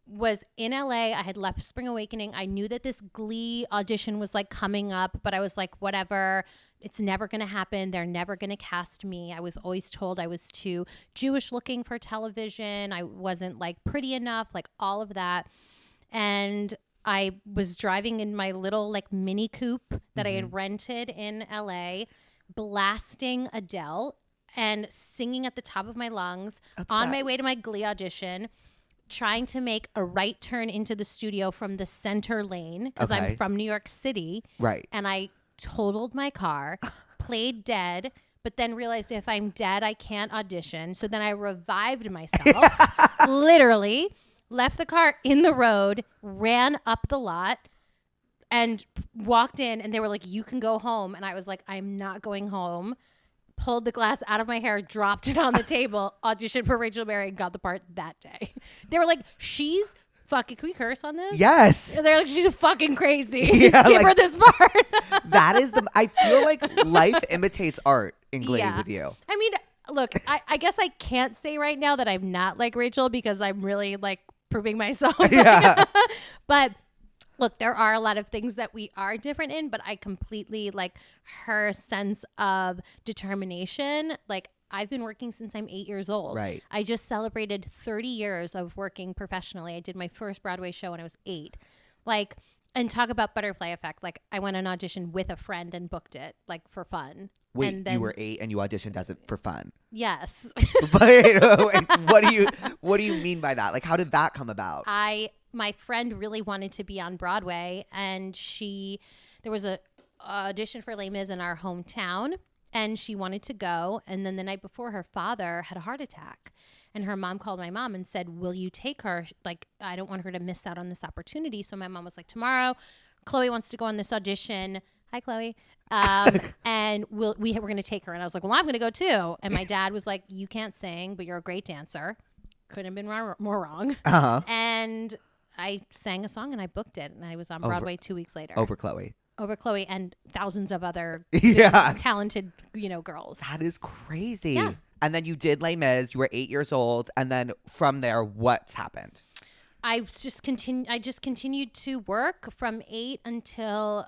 was in LA. I had left Spring Awakening. I knew that this Glee audition was like coming up, but I was like, whatever. It's never going to happen. They're never going to cast me. I was always told I was too Jewish looking for television. I wasn't like pretty enough, like all of that. And I was driving in my little like mini coupe that I had rented in LA, blasting Adele and singing at the top of my lungs on my way to my Glee audition, trying to make a right turn into the studio from the center lane because Okay. I'm from New York City. Right. And I totaled my car, played dead, but then realized if I'm dead, I can't audition. So then I revived myself, literally left the car in the road, ran up the lot, and walked in, and they were like, you can go home. And I was like, I'm not going home. Pulled the glass out of my hair, dropped it on the table, auditioned for Rachel Berry, and got the part that day. They were like, she's fucking, can we curse on this? Yes. They're like, she's fucking crazy. Yeah, Give like- her this part. That is I feel like life imitates art in Glee Yeah. with you. I mean, look, I guess I can't say right now that I'm not like Rachel because I'm really like proving myself. Yeah. But look, there are a lot of things that we are different in, but I completely like her sense of determination. Like, I've been working since I'm 8 years old. Right. I just celebrated 30 years of working professionally. I did my first Broadway show when I was 8. Like, and talk about butterfly effect. Like, I went on audition with a friend and booked it, like, for fun. Wait, and then, you were 8 and you auditioned as it for fun. Yes. Wait, what do you mean by that? Like, how did that come about? My friend really wanted to be on Broadway, and there was a audition for Les Mis in our hometown, and she wanted to go. And then the night before, her father had a heart attack, and her mom called my mom and said, will you take her? Like, I don't want her to miss out on this opportunity. So my mom was like, tomorrow, Chloe wants to go on this audition. Hi, Chloe. And we're going to take her. And I was like, well, I'm going to go too. And my dad was like, you can't sing, but you're a great dancer. Couldn't have been more wrong. Uh-huh. And I sang a song and I booked it. And I was on Broadway 2 weeks later. Over Chloe. Over Chloe and thousands of other Yeah. talented, girls. That is crazy. Yeah. And then you did Les Mis. You were 8 years old. And then from there, what's happened? I just continued to work from 8 until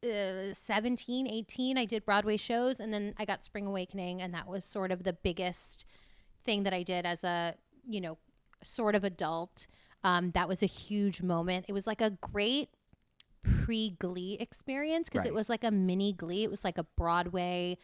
17, 18. I did Broadway shows, and then I got Spring Awakening, and that was sort of the biggest thing that I did as a, sort of adult. That was a huge moment. It was like a great pre-Glee experience because it was like a mini Glee. It was like a Broadway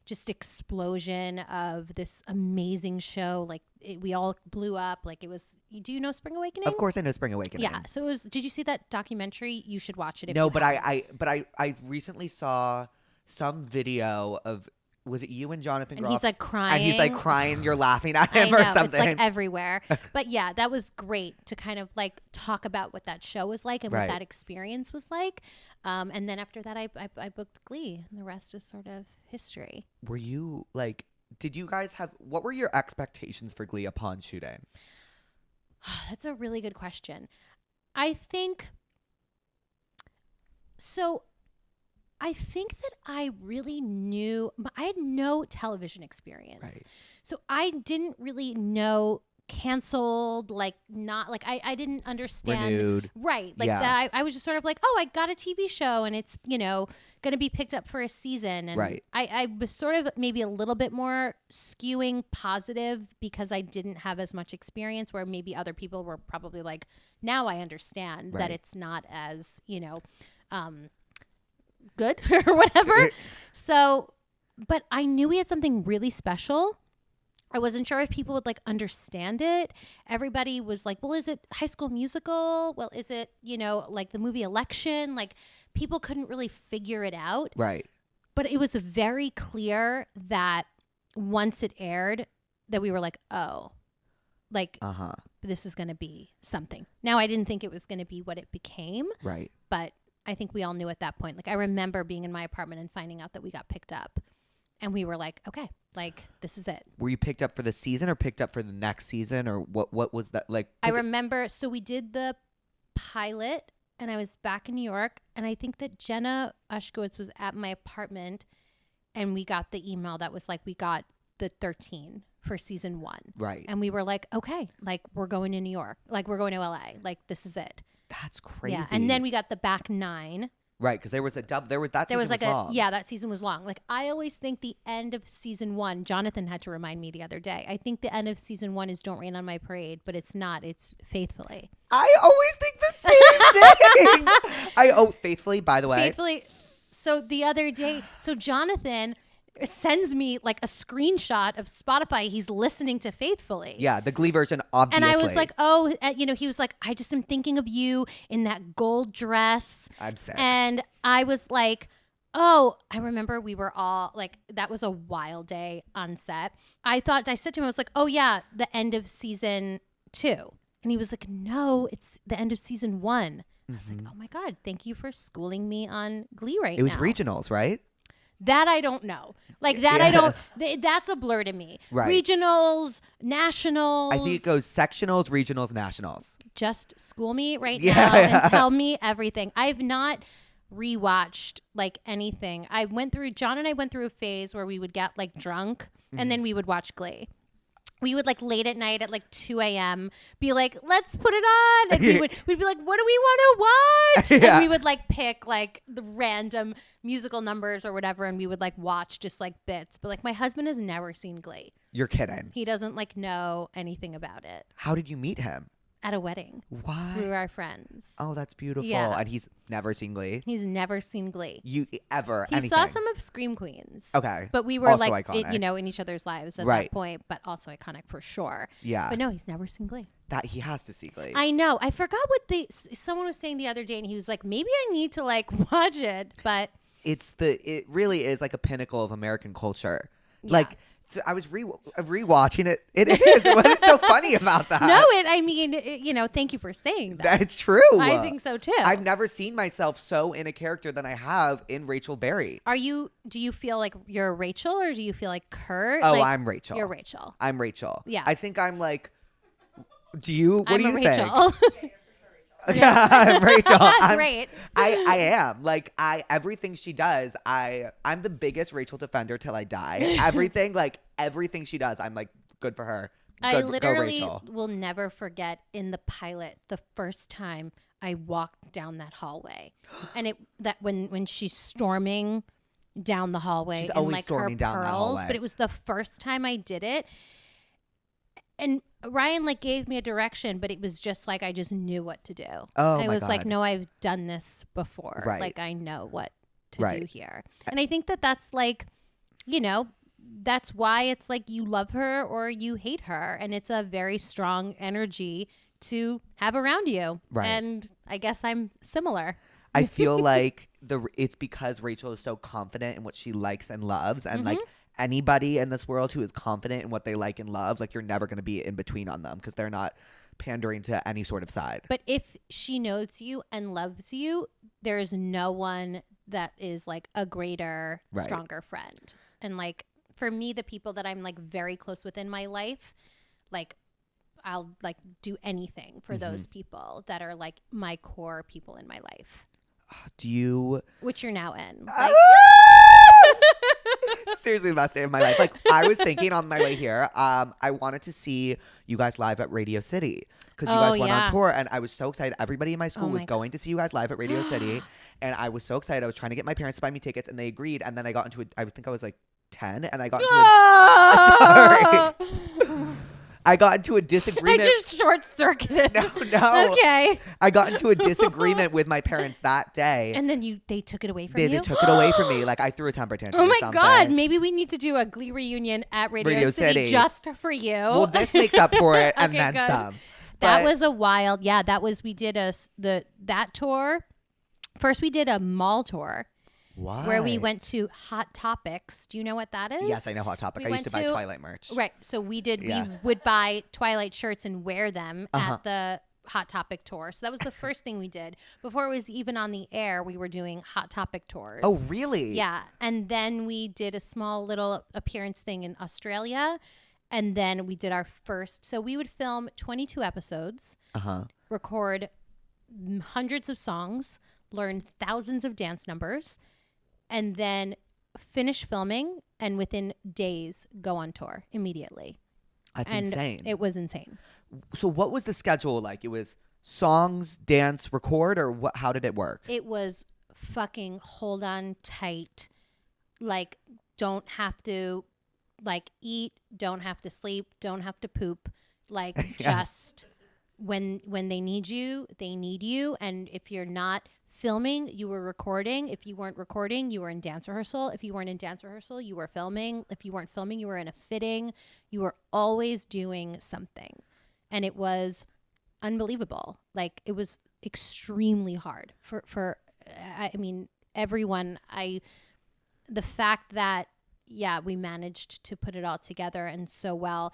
just explosion of this amazing show. Like we all blew up. Like it was. Do you know Spring Awakening? Of course, I know Spring Awakening. Yeah. So it was. Did you see that documentary? You should watch it. If No, you but haven't. I recently saw some video of. Was it you and Jonathan? And Groff's? he's like crying. And he's like crying. You're laughing at I him know, or something. it's like everywhere. But yeah, that was great to kind of like talk about what that show was like and what that experience was like. And then after that, I booked Glee, and the rest is sort of history. Were you like? Did you guys have? What were your expectations for Glee upon shooting? That's a really good question. I think so. I think that I really knew, I had no television experience. Right. So I didn't really know canceled, like not like I didn't understand. Renewed. Right. Like that. I was just sort of like, oh, I got a TV show and it's, going to be picked up for a season. And Right. I was sort of maybe a little bit more skewing positive because I didn't have as much experience, where maybe other people were probably like, now I understand that it's not as, good or whatever. So, but I knew we had something really special. I wasn't sure if people would like understand it. Everybody was like, well, is it High School Musical? Well, is it, like the movie Election? Like people couldn't really figure it out. Right. But it was very clear that once it aired that we were like, oh, like this is going to be something. Now, I didn't think it was going to be what it became. Right. But I think we all knew at that point. Like I remember being in my apartment and finding out that we got picked up, and we were like, okay, like this is it. Were you picked up for the season or picked up for the next season, or what was that like? I remember. So we did the pilot, and I was back in New York, and I think that Jenna Ushkowitz was at my apartment, and we got the email that was like, we got the 13 for season 1. Right. And we were like, okay, like we're going to New York, like we're going to LA, like this is it. That's crazy. Yeah, and then we got the back 9. Right, because there was a dub. There was that long. That season was long. Like I always think the end of season 1. Jonathan had to remind me the other day. I think the end of season 1 is "Don't Rain on My Parade," but it's not. It's "Faithfully." I always think the same thing. Faithfully. By the way, Faithfully. So the other day, Jonathan sends me like a screenshot of Spotify. He's listening to Faithfully. Yeah, the Glee version, obviously. And I was like, oh, he was like, I just am thinking of you in that gold dress. I'm sick. And I was like, oh, I remember we were all like, that was a wild day on set. I said to him, I was like, oh yeah, the end of season 2. And he was like, no, it's the end of season 1. I was like, oh my God, thank you for schooling me on Glee right now. It was regionals, right? That I don't know. Like that I don't, that's a blur to me. Right. Regionals, nationals. I think it goes sectionals, regionals, nationals. Just school me right now and tell me everything. I've not rewatched like anything. John and I went through a phase where we would get like drunk and then we would watch Glee. We would like late at night at like 2 a.m. be like, let's put it on. And we'd be like, what do we want to watch? And we would like pick like the random musical numbers or whatever. And we would like watch just like bits. But like my husband has never seen Glee. You're kidding. He doesn't like know anything about it. How did you meet him? At a wedding. What? Through our friends. Oh, that's beautiful. Yeah. And he's never seen Glee? He's never seen Glee. He anything. Saw some of Scream Queens. Okay. But we were also like, iconic. in each other's lives at that point, but also iconic for sure. Yeah. But no, he's never seen Glee. That he has to see Glee. I know. I forgot what someone was saying the other day, and he was like, maybe I need to like watch it, but it really is like a pinnacle of American culture. Yeah. Like, so I was rewatching it. It is. What is so funny about that? No, thank you for saying that. That's true. I think so too. I've never seen myself so in a character than I have in Rachel Berry. Do you feel like you're Rachel, or do you feel like Kurt? Oh, like, I'm Rachel. You're Rachel. I'm Rachel. Yeah. I think I'm like, what do you Rachel. think? Yeah, I'm Rachel. Great. I am. Like everything she does, I'm the biggest Rachel defender till I die. Everything she does, I'm like, good for her. I Go literally Rachel. will never forget in the pilot the first time I walked down that hallway, and when she's storming down the hallway, She's and always like storming her down that pearls, hallway. but it was the first time I did it. and Ryan like gave me a direction, but it was just like I just knew what to do. Oh, I my was like, God. no, I've done this before. Right. Like I know what to Right. do here. And I think that that's like, you know, that's why it's like you love her or you hate her, and it's a very strong energy to have around you. Right. And I guess I'm similar. I feel like it's because Rachel is so confident in what she likes and loves, and like anybody in this world who is confident in what they like and love, like you're never going to be in between on them because they're not pandering to any sort of side. But if she knows you and loves you, there's no one that is like a greater, Right. stronger friend. And like for me, the people that I'm like very close with in my life, like I'll like do anything for those people that are like my core people in my life, Do you which you're now in. Ah! Seriously, the best day of my life. Like I was thinking on my way here, I wanted to see you guys live at Radio City because you Oh, guys went yeah. on tour, and I was so excited. Everybody in my school Oh was my going to see you guys live at Radio City, and I was so excited. I was trying to get my parents to buy me tickets, and they agreed. And then I got into I think I was like 10, and I got into sorry. I got into a I disagreement. just short circuited. No. Okay. I got into a disagreement with my parents that day. And then they took it away from They you. took it away from me. Like I threw a temper tantrum. Oh or my something. God! Maybe we need to do a Glee reunion at Radio City just for you. Well, this makes up for it and Okay, then good. some. That But- was a wild. Yeah, that was. We did that tour. First, we did a mall tour where we Why? went to Hot Topics. Do you know what that is? Yes, I know Hot Topic. We I used went to buy to- Twilight merch. Right. So we did. Yeah. We would buy Twilight shirts and wear them Uh-huh. at the Hot Topic tour. So that was the first thing we did before it was even on the air. We were doing Hot Topic tours. Oh, really? Yeah. And then we did a small little appearance thing in Australia. And then we did our first. So we would film 22 episodes, record hundreds of songs, learn thousands of dance numbers, and then finish filming and within days go on tour immediately. That's And insane. it was insane. So what was the schedule like? It was songs, dance, record, or what? How did it work? It was fucking hold on tight. Like, don't have to like eat, don't have to sleep, don't have to poop. Like just when they need you, they need you. And if you're not filming, you were recording. If you weren't recording, you were in dance rehearsal. If you weren't in dance rehearsal, you were filming. If you weren't filming, you were in a fitting. You were always doing something. And it was unbelievable. Like it was extremely hard for I mean, everyone. The fact that, yeah, we managed to put it all together and so well.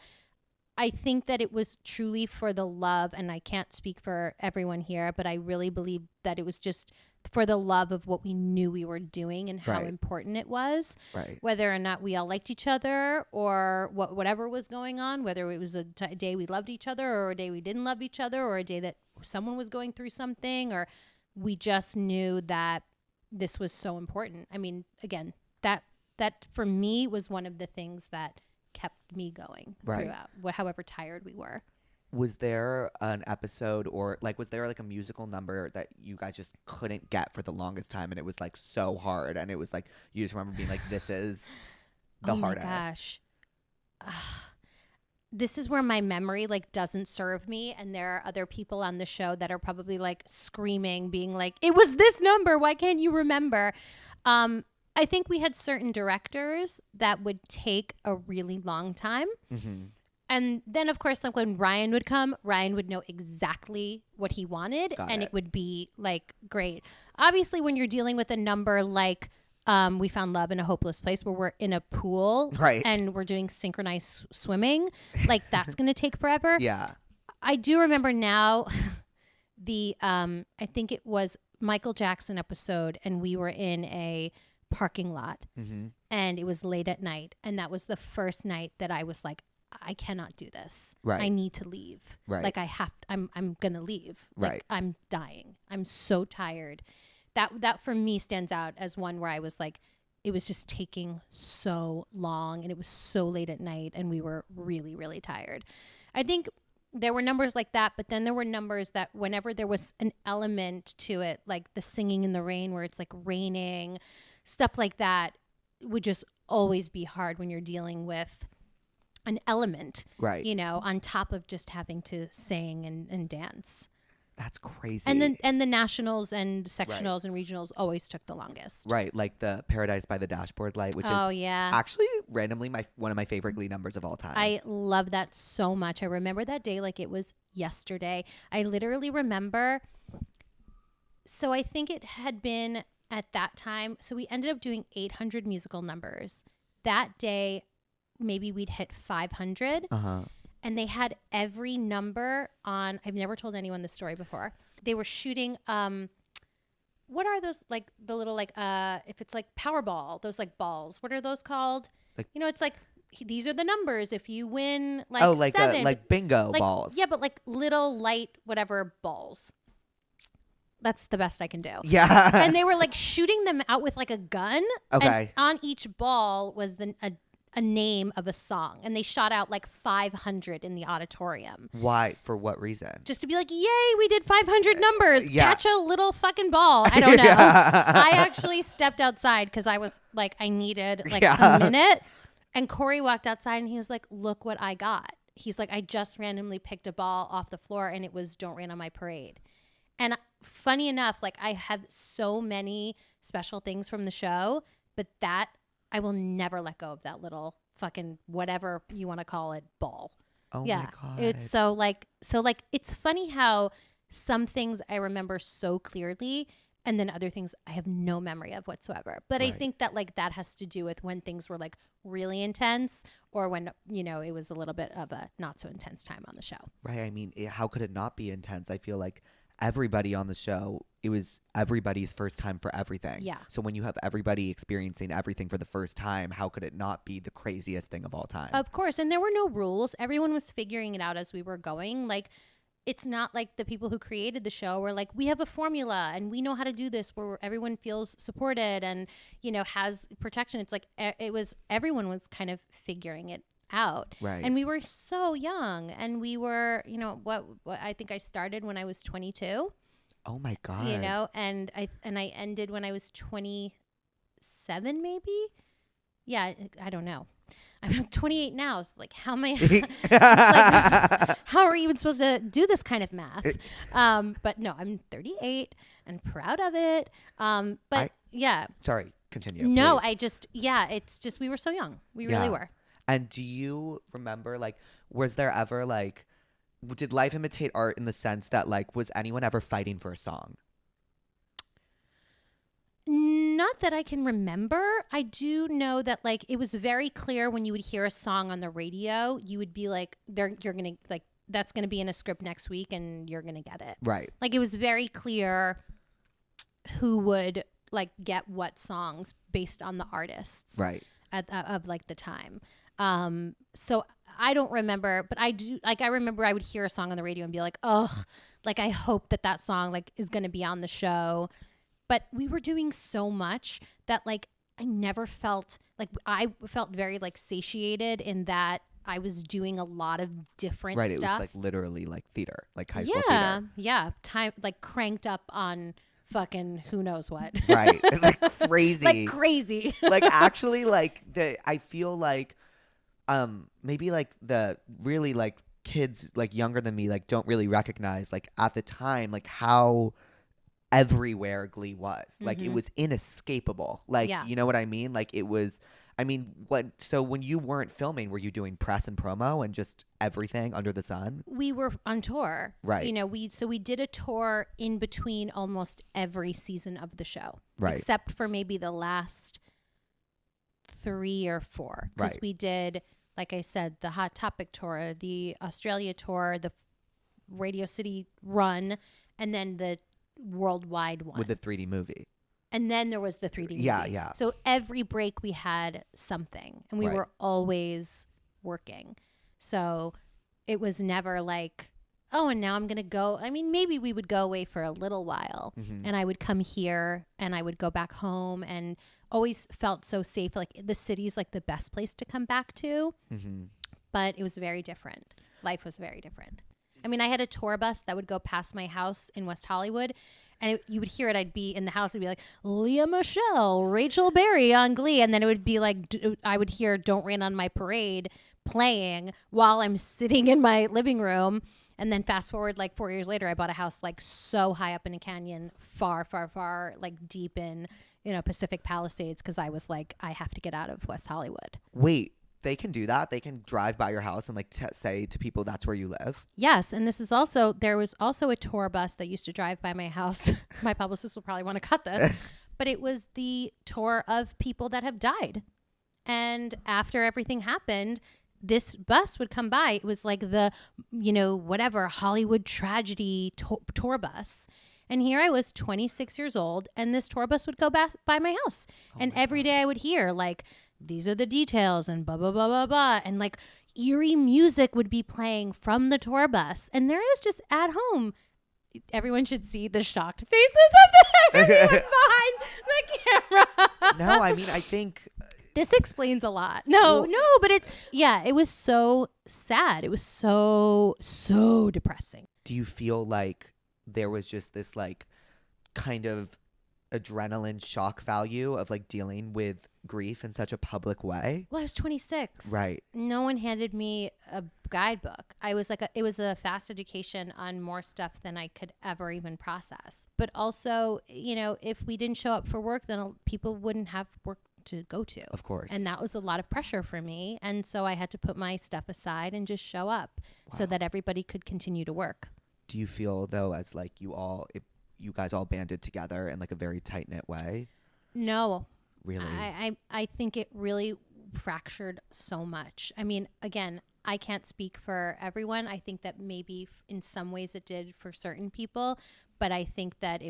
I think that it was truly for the love, and I can't speak for everyone here, but I really believe that it was just for the love of what we knew we were doing and how Right. important it was. Right. Whether or not we all liked each other or whatever was going on, whether it was a day we loved each other or a day we didn't love each other or a day that someone was going through something, or we just knew that this was so important. I mean, again, that for me was one of the things that kept me going Right. throughout, however tired we were. Was there an episode or like was there like a musical number that you guys just couldn't get for the longest time, and it was like so hard, and it was like you just remember being like, this is the Oh my hardest? gosh. This is where my memory like doesn't serve me, and there are other people on the show that are probably like screaming, being like, it was this number, why can't you remember? I think we had certain directors that would take a really long time. Mm-hmm. And then, of course, like when Ryan would come, Ryan would know exactly what he wanted, Got and it. it would be like great. Obviously, when you're dealing with a number like We Found Love in a Hopeless Place, where we're in a pool Right. and we're doing synchronized swimming, like that's going to take forever. Yeah. I do remember now I think it was Michael Jackson episode, and we were in a parking lot, Mm-hmm. and it was late at night, and that was the first night that I was like, I cannot do this. Right. I need to leave. Right. Like I'm gonna leave. Like, Right. I'm dying. I'm so tired. That for me stands out as one where I was like, it was just taking so long, and it was so late at night, and we were really, really tired. I think there were numbers like that, but then there were numbers that whenever there was an element to it, like the singing in the rain where it's like raining, stuff like that would just always be hard when you're dealing with an element, Right. you know, on top of just having to sing and dance. That's crazy. And the nationals and sectionals and regionals always took the longest. Right, like the Paradise by the Dashboard Light, which Oh, is yeah. actually randomly one of my favorite Glee numbers of all time. I love that so much. I remember that day like it was yesterday. I literally remember. So I think it had been at that time. So we ended up doing 800 musical numbers. That day, maybe we'd hit 500. And they had every number on. I've never told anyone this story before. They were shooting. What are those, like the little, like if it's like Powerball, those like balls. What are those called? Like, you know, it's like these are the numbers. If you win, like like 7, like bingo like, balls. Yeah, but like little light whatever balls. That's the best I can do. Yeah. And they were like shooting them out with like a gun. Okay. And on each ball was a name of a song, and they shot out like 500 in the auditorium. Why? For what reason? Just to be like, yay, we did 500 numbers. Yeah. Catch a little fucking ball. I don't know. I actually stepped outside because I was like, I needed like a minute. And Corey walked outside and he was like, look what I got. He's like, I just randomly picked a ball off the floor and it was Don't Rain on My Parade. And funny enough, like I have so many special things from the show, but that I will never let go of that little fucking whatever you want to call it ball. Oh yeah. my God. It's so it's funny how some things I remember so clearly and then other things I have no memory of whatsoever. But I think that like that has to do with when things were like really intense or when, you know, it was a little bit of a not so intense time on the show. Right. I mean, how could it not be intense? I feel like everybody on the show, it was everybody's first time for everything. Yeah. So when you have everybody experiencing everything for the first time, how could it not be the craziest thing of all time? Of course. And there were no rules. Everyone was figuring it out as we were going. Like, it's not like the people who created the show were like, we have a formula and we know how to do this where everyone feels supported and, you know, has protection. It's like everyone was kind of figuring it out. Right. And we were so young and we were, you know, what I think I started when I was 22. Oh my God. You know, and I ended when I was 27 maybe. Yeah, I don't know. I'm 28 now. So like, how am I? Like, how are you even supposed to do this kind of math? But no, I'm 38 and proud of it. Yeah. Sorry, continue. No, please. It's just we were so young. We really were. And do you remember, like, was there ever like, did life imitate art in the sense that like, was anyone ever fighting for a song? Not that I can remember. I do know that like it was very clear when you would hear a song on the radio, you would be like, you're gonna like that's gonna be in a script next week, and you're gonna get it. Right. Like it was very clear who would like get what songs based on the artists. Right. Of like the time. So I don't remember, but I do. Like I remember I would hear a song on the radio and be like, ugh, like I hope that song like is gonna be on the show. But we were doing so much that like I never felt like I felt very like satiated in that I was doing a lot of different stuff. Right. It was like literally like theater, like high school theater. Yeah. Time like cranked up on fucking who knows what. Right. Like crazy. Like crazy. Like actually like I feel like maybe like the really like kids like younger than me like don't really recognize like at the time like how everywhere Glee was. Like it was inescapable. Like you know what I mean? Like it was so when you weren't filming, were you doing press and promo and just everything under the sun? We were on tour. Right. You know, we did a tour in between almost every season of the show. Right. Except for maybe the last 3 or 4. Because we did, like I said, the Hot Topic tour, the Australia tour, the Radio City run, and then the worldwide one With the 3D movie. And then there was the 3D movie. Yeah. So every break we had something, and we were always working. So it was never like, oh, and now I'm going to go. I mean, maybe we would go away for a little while and I would come here and I would go back home and always felt so safe. Like the city's like the best place to come back to. But it was very different. Life was very different. I mean, I had a tour bus that would go past my house in West Hollywood, and you would hear it. I'd be in the house. It'd be like, Leah Michelle, Rachel Berry on Glee. And then it would be like, I would hear Don't Rain on My Parade playing while I'm sitting in my living room. And then fast forward like 4 years later, I bought a house like so high up in a canyon, far, far, far, like deep in, Pacific Palisades, because I was like, I have to get out of West Hollywood. Wait, they can do that? They can drive by your house and like say to people that's where you live? Yes, and there was also a tour bus that used to drive by my house. My publicist will probably want to cut this, but it was the tour of people that have died. And after everything happened, this bus would come by. It was like the, whatever Hollywood tragedy tour bus. And here I was 26 years old, and this tour bus would go by my house. And every day I would hear like, these are the details and blah, blah, blah, blah, blah. And like eerie music would be playing from the tour bus. And there I was just at home. Everyone should see the shocked faces of everyone behind the camera. No, I mean, I think... This explains a lot. No, but it was so sad. It was so, so depressing. Do you feel like there was just this like kind of adrenaline shock value of like dealing with grief in such a public way? Well, I was 26. Right. No one handed me a guidebook. I was like, it was a fast education on more stuff than I could ever even process. But also, if we didn't show up for work, then people wouldn't have work to go to. Of course. And that was a lot of pressure for me. And so I had to put my stuff aside and just show up so that everybody could continue to work. Do you feel though as like you guys all banded together in like a very tight knit way? No. Really? I think it really fractured so much. I mean, again, I can't speak for everyone. I think that maybe in some ways it did for certain people, but I think that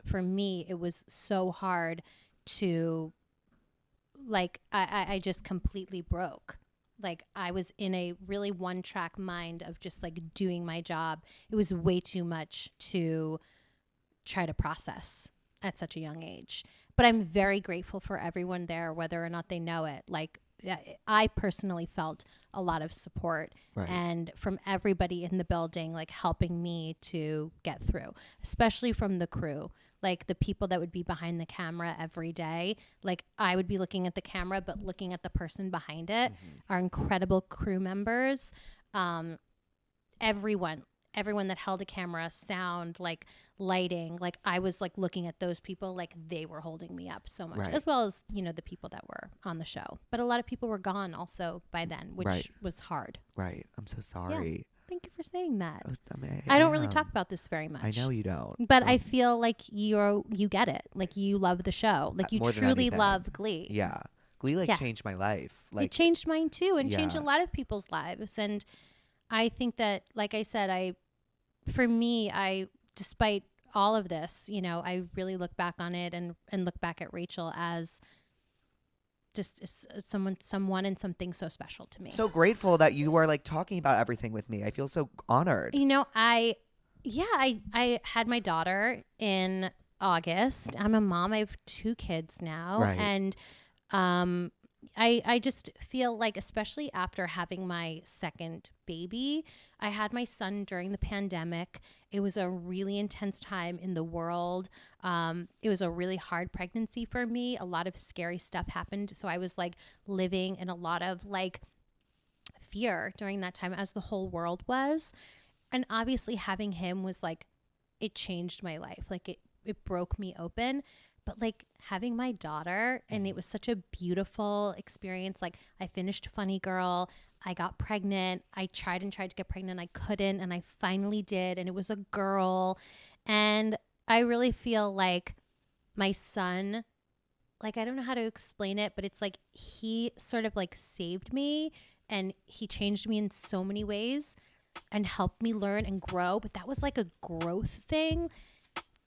for me, it was so hard to like, I just completely broke. Like I was in a really one track mind of just like doing my job. It was way too much to try to process at such a young age. But I'm very grateful for everyone there, whether or not they know it. Like I personally felt a lot of support and from everybody in the building, like helping me to get through, especially from the crew. Like the people that would be behind the camera every day, like I would be looking at the camera, but looking at the person behind it, our incredible crew members, everyone that held a camera, sound, like lighting, like I was like looking at those people like they were holding me up so much, as well as, the people that were on the show. But a lot of people were gone also by then, which was hard. Right. I'm so sorry. Yeah. Thank you for saying that. I I don't really talk about this very much. I know you don't. But I feel like you get it. Like you love the show. Like you truly love Glee. Yeah. Glee changed my life. Like it changed mine too, and changed a lot of people's lives. And I think that, like I said, despite all of this, I really look back on it and look back at Rachel as just someone and something so special to me. So grateful that you were like talking about everything with me. I feel so honored. I had my daughter in August. I'm a mom. I have 2 kids now. Right. And I just feel like, especially after having my second baby, I had my son during the pandemic. It was a really intense time in the world. It was a really hard pregnancy for me. A lot of scary stuff happened. So I was like living in a lot of like fear during that time, as the whole world was. And obviously having him was like, it changed my life. Like it broke me open. But like having my daughter, and it was such a beautiful experience. Like I finished Funny Girl. I got pregnant. I tried to get pregnant. I couldn't. And I finally did. And it was a girl. And I really feel like my son, like, I don't know how to explain it, but it's like he sort of like saved me, and he changed me in so many ways and helped me learn and grow. But that was like a growth thing.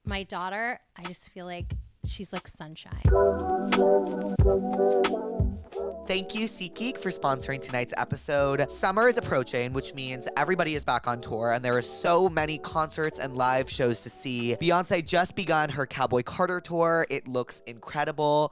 My daughter, I just feel like she's like sunshine. Thank you, SeatGeek, for sponsoring tonight's episode. Summer is approaching, which means everybody is back on tour, and there are so many concerts and live shows to see. Beyonce just begun her Cowboy Carter tour. It looks incredible.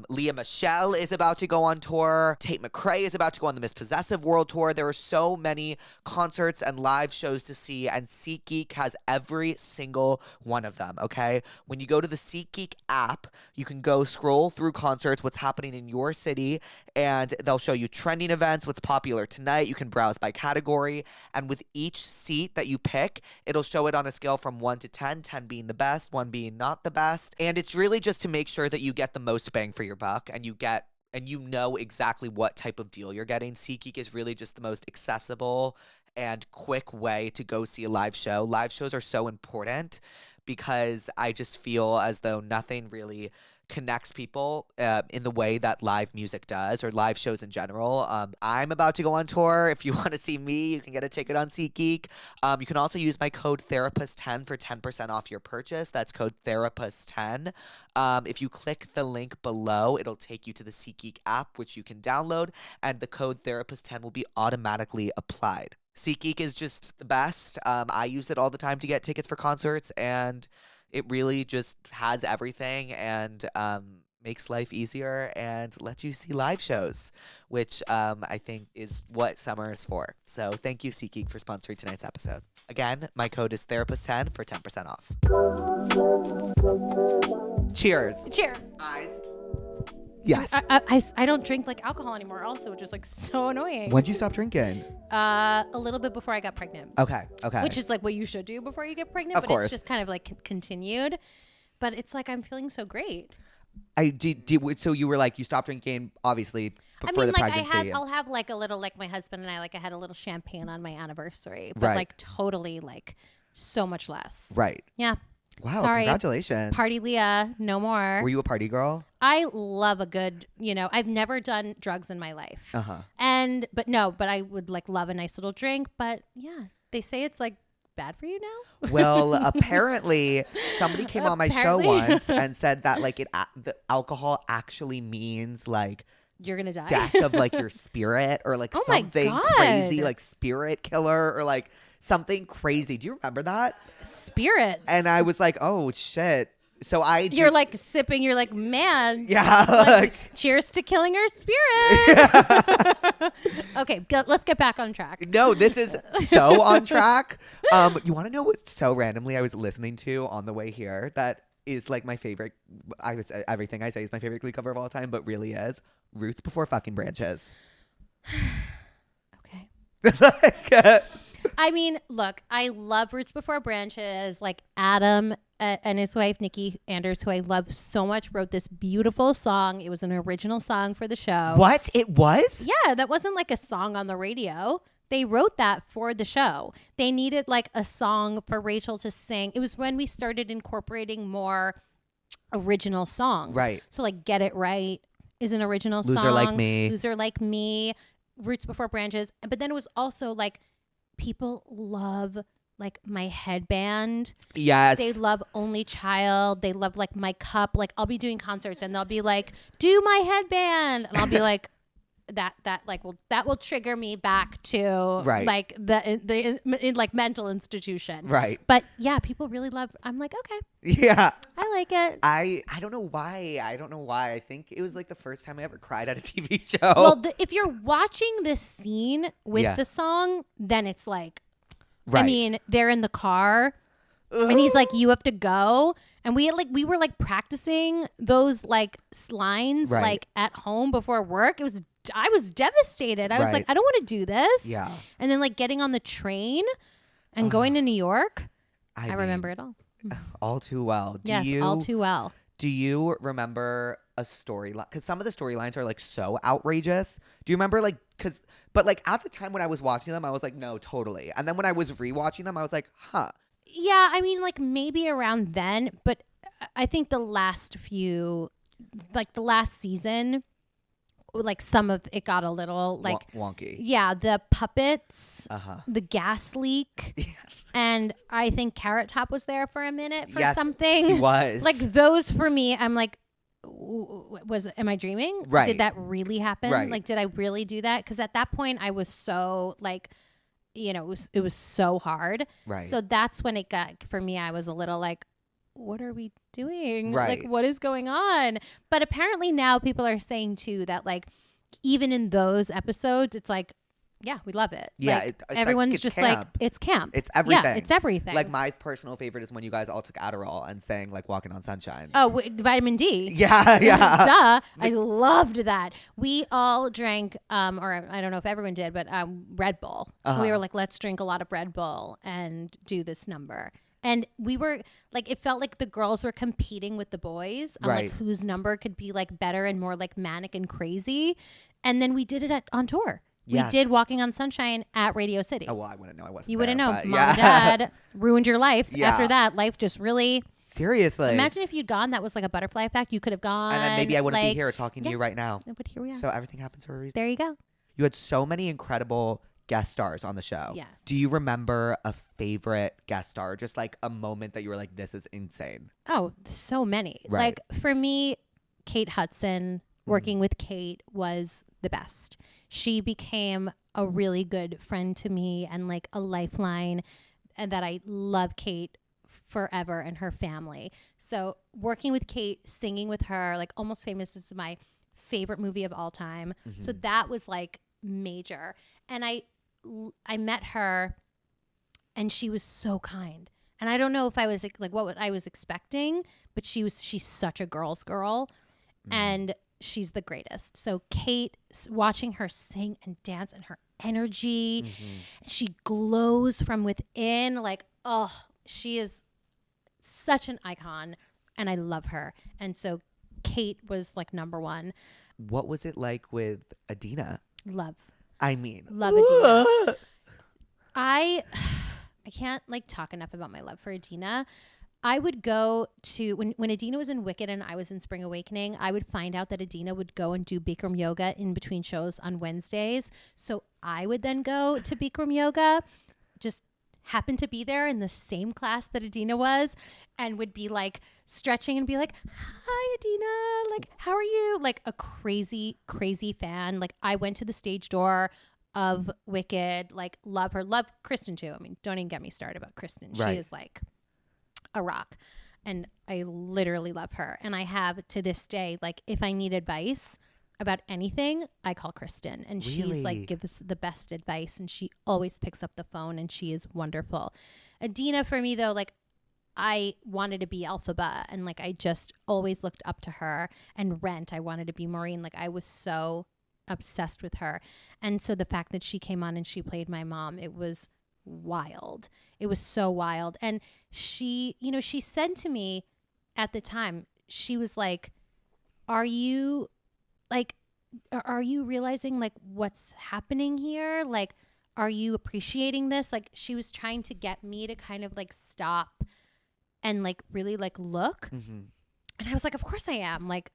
Leah Michelle is about to go on tour. Tate McRae is about to go on the Miss Possessive World Tour. There are so many concerts and live shows to see, and SeatGeek has every single one of them, okay? When you go to the SeatGeek app, you can go scroll through concerts, what's happening in your city, and they'll show you trending events, what's popular tonight. You can browse by category, and with each seat that you pick, it'll show it on a scale from 1 to 10, 10 being the best, 1 being not the best. And it's really just to make sure that you get the most bang for your buck, and you know exactly what type of deal you're getting. SeatGeek is really just the most accessible and quick way to go see a live show. Live shows are so important because I just feel as though nothing really connects people in the way that live music does, or live shows in general. I'm about to go on tour. If you want to see me, you can get a ticket on SeatGeek. You can also use my code Therapuss10 for 10% off your purchase. That's code Therapuss10. If you click the link below, it'll take you to the SeatGeek app, which you can download, and the code Therapuss10 will be automatically applied. SeatGeek is just the best. I use it all the time to get tickets for concerts, and it really just has everything and makes life easier and lets you see live shows, which I think is what summer is for. So thank you, SeatGeek, for sponsoring tonight's episode. Again, my code is Therapuss10 for 10% off. Cheers. Cheers. Eyes. Yes. I don't drink like alcohol anymore also, which is like so annoying. When'd you stop drinking? A little bit before I got pregnant. Okay. Which is like what you should do before you get pregnant, Of but course. it's just kind of like continued. But it's like I'm feeling so great. So you were like, you stopped drinking, obviously, before the pregnancy. I'll have like a little, like my husband and I had a little champagne on my anniversary, but Right. like totally like so much less. Right. Yeah. Wow, Sorry. congratulations. Party Leah, no more. Were you a party girl? I love a good, I've never done drugs in my life. Uh-huh. But I would like love a nice little drink. But yeah, they say it's like bad for you now. Well, apparently somebody came on my show once and said that like the alcohol actually means like You're going to die. death of like your spirit, or like Oh my something God. crazy, like spirit killer, or like something crazy. Do you remember that? Spirits. And I was like, oh shit. So You're like sipping. You're like, man. Yeah. Like, cheers to killing her spirit. Okay, let's get back on track. No, this is so on track. You want to know what so randomly I was listening to on the way here that is like my favorite? Everything I say is my favorite Glee cover of all time, but really is Roots Before Fucking Branches. Okay. I mean, look, I love Roots Before Branches. Like Adam and his wife, Nikki Anders, who I love so much, wrote this beautiful song. It was an original song for the show. What? It was? Yeah, that wasn't like a song on the radio. They wrote that for the show. They needed like a song for Rachel to sing. It was when we started incorporating more original songs. Right. So like Get It Right is an original song. Loser Like Me. Loser Like Me. Roots Before Branches. But then it was also like people love like my headband. Yes. They love Only Child. They love like My Cup. Like I'll be doing concerts and they'll be like, do my headband. And I'll be like, that will trigger me back to Right. like the like mental institution. Right. But yeah, people really love. I'm like, okay, Yeah. I like it. I don't know why. I think it was like the first time I ever cried at a TV show. Well, if you're watching this scene with Yeah. the song, then it's like, Right. I mean, they're in the car, and he's like, "You have to go," and we were like practicing those like lines Right. like at home before work. I was devastated. I was Right. like, I don't want to do this. Yeah. And then like getting on the train and going to New York. I remember it all. all too well. Yes, all too well. Do you remember a storyline? Because some of the storylines are like so outrageous. Do you remember but at the time when I was watching them, I was like, no, totally. And then when I was rewatching them, I was like, huh. Yeah, I mean, like maybe around then, but I think the last season, like some of it got a little like wonky. Yeah, the puppets, Uh-huh. the gas leak, and I think Carrot Top was there for a minute for Yes, something. he was. Like those for me, I'm like, am I dreaming? Right. Did that really happen? Right. Like, did I really do that? Because at that point, I was so like, it was so hard. Right. So that's when it got for me. I was a little like, what are we doing? Right. Like, what is going on? But apparently now people are saying too that like, even in those episodes, it's like Yeah, we love it. Yeah, Like, it's like- everyone's it's just like, camp. it's camp. It's everything. Yeah, it's everything. Like my personal favorite is when you guys all took Adderall and sang like "Walking on Sunshine." Oh, vitamin D. Yeah, yeah. Duh. I loved that. We all drank, or I don't know if everyone did, but Red Bull. We were like, let's drink a lot of Red Bull and do this number. And we were like, it felt like the girls were competing with the boys on like whose number could be like better and more like manic and crazy. And then we did it on tour. Yes. We did Walking on Sunshine at Radio City. Oh well, I wouldn't know. I wasn't. You wouldn't there, know. but Mom yeah. and Dad ruined your life. Yeah. After that, life just really. Seriously. Imagine if you'd gone. That was like a butterfly effect. You could have gone. And then maybe I wouldn't be like- here talking to you right now. But here we are. So everything happens for a reason. There you go. You had so many incredible guest stars on the show. Yes. Do you remember a favorite guest star? Just like a moment that you were like, this is insane. Oh, so many. Right. Like for me, Kate Hudson, working with Kate was the best. She became a really good friend to me and like a lifeline, and that I love Kate forever and her family. So working with Kate, singing with her, like Almost Famous is my favorite movie of all time. So that was like major. And I met her and she was so kind. And I don't know if I was like what I was expecting, but she's such a girl's girl and she's the greatest. So Kate, watching her sing and dance and her energy, she glows from within. Like, oh, she is such an icon and I love her. And so Kate was like number one. What was it like with Adina? Love Adina. I can't like talk enough about my love for Adina. I would go to when Adina was in Wicked and I was in Spring Awakening, I would find out that Adina would go and do Bikram yoga in between shows on Wednesdays. So I would then go to Bikram yoga, just happened to be there in the same class that Adina was, and would be like stretching and be like, "Hi Adina, like how are you?" Like a crazy fan. Like I went to the stage door of Wicked, like love her, love Kristen too. I mean, don't even get me started about Kristen. Right. She is like a rock, and I literally love her. And I have to this day, like if I need advice about anything, I call Kristen, and she's like gives the best advice, and she always picks up the phone, and she is wonderful. Adina for me though, like I wanted to be Elphaba, and like I just always looked up to her. And Rent, I wanted to be Maureen. Like I was so obsessed with her. And so the fact that she came on and she played my mom, it was wild. It was so wild. And she, you know, she said to me at the time, she was like, are you realizing like what's happening here? Like, are you appreciating this? Like she was trying to get me to kind of like stop and like really like look. And I was like, of course I am. Like,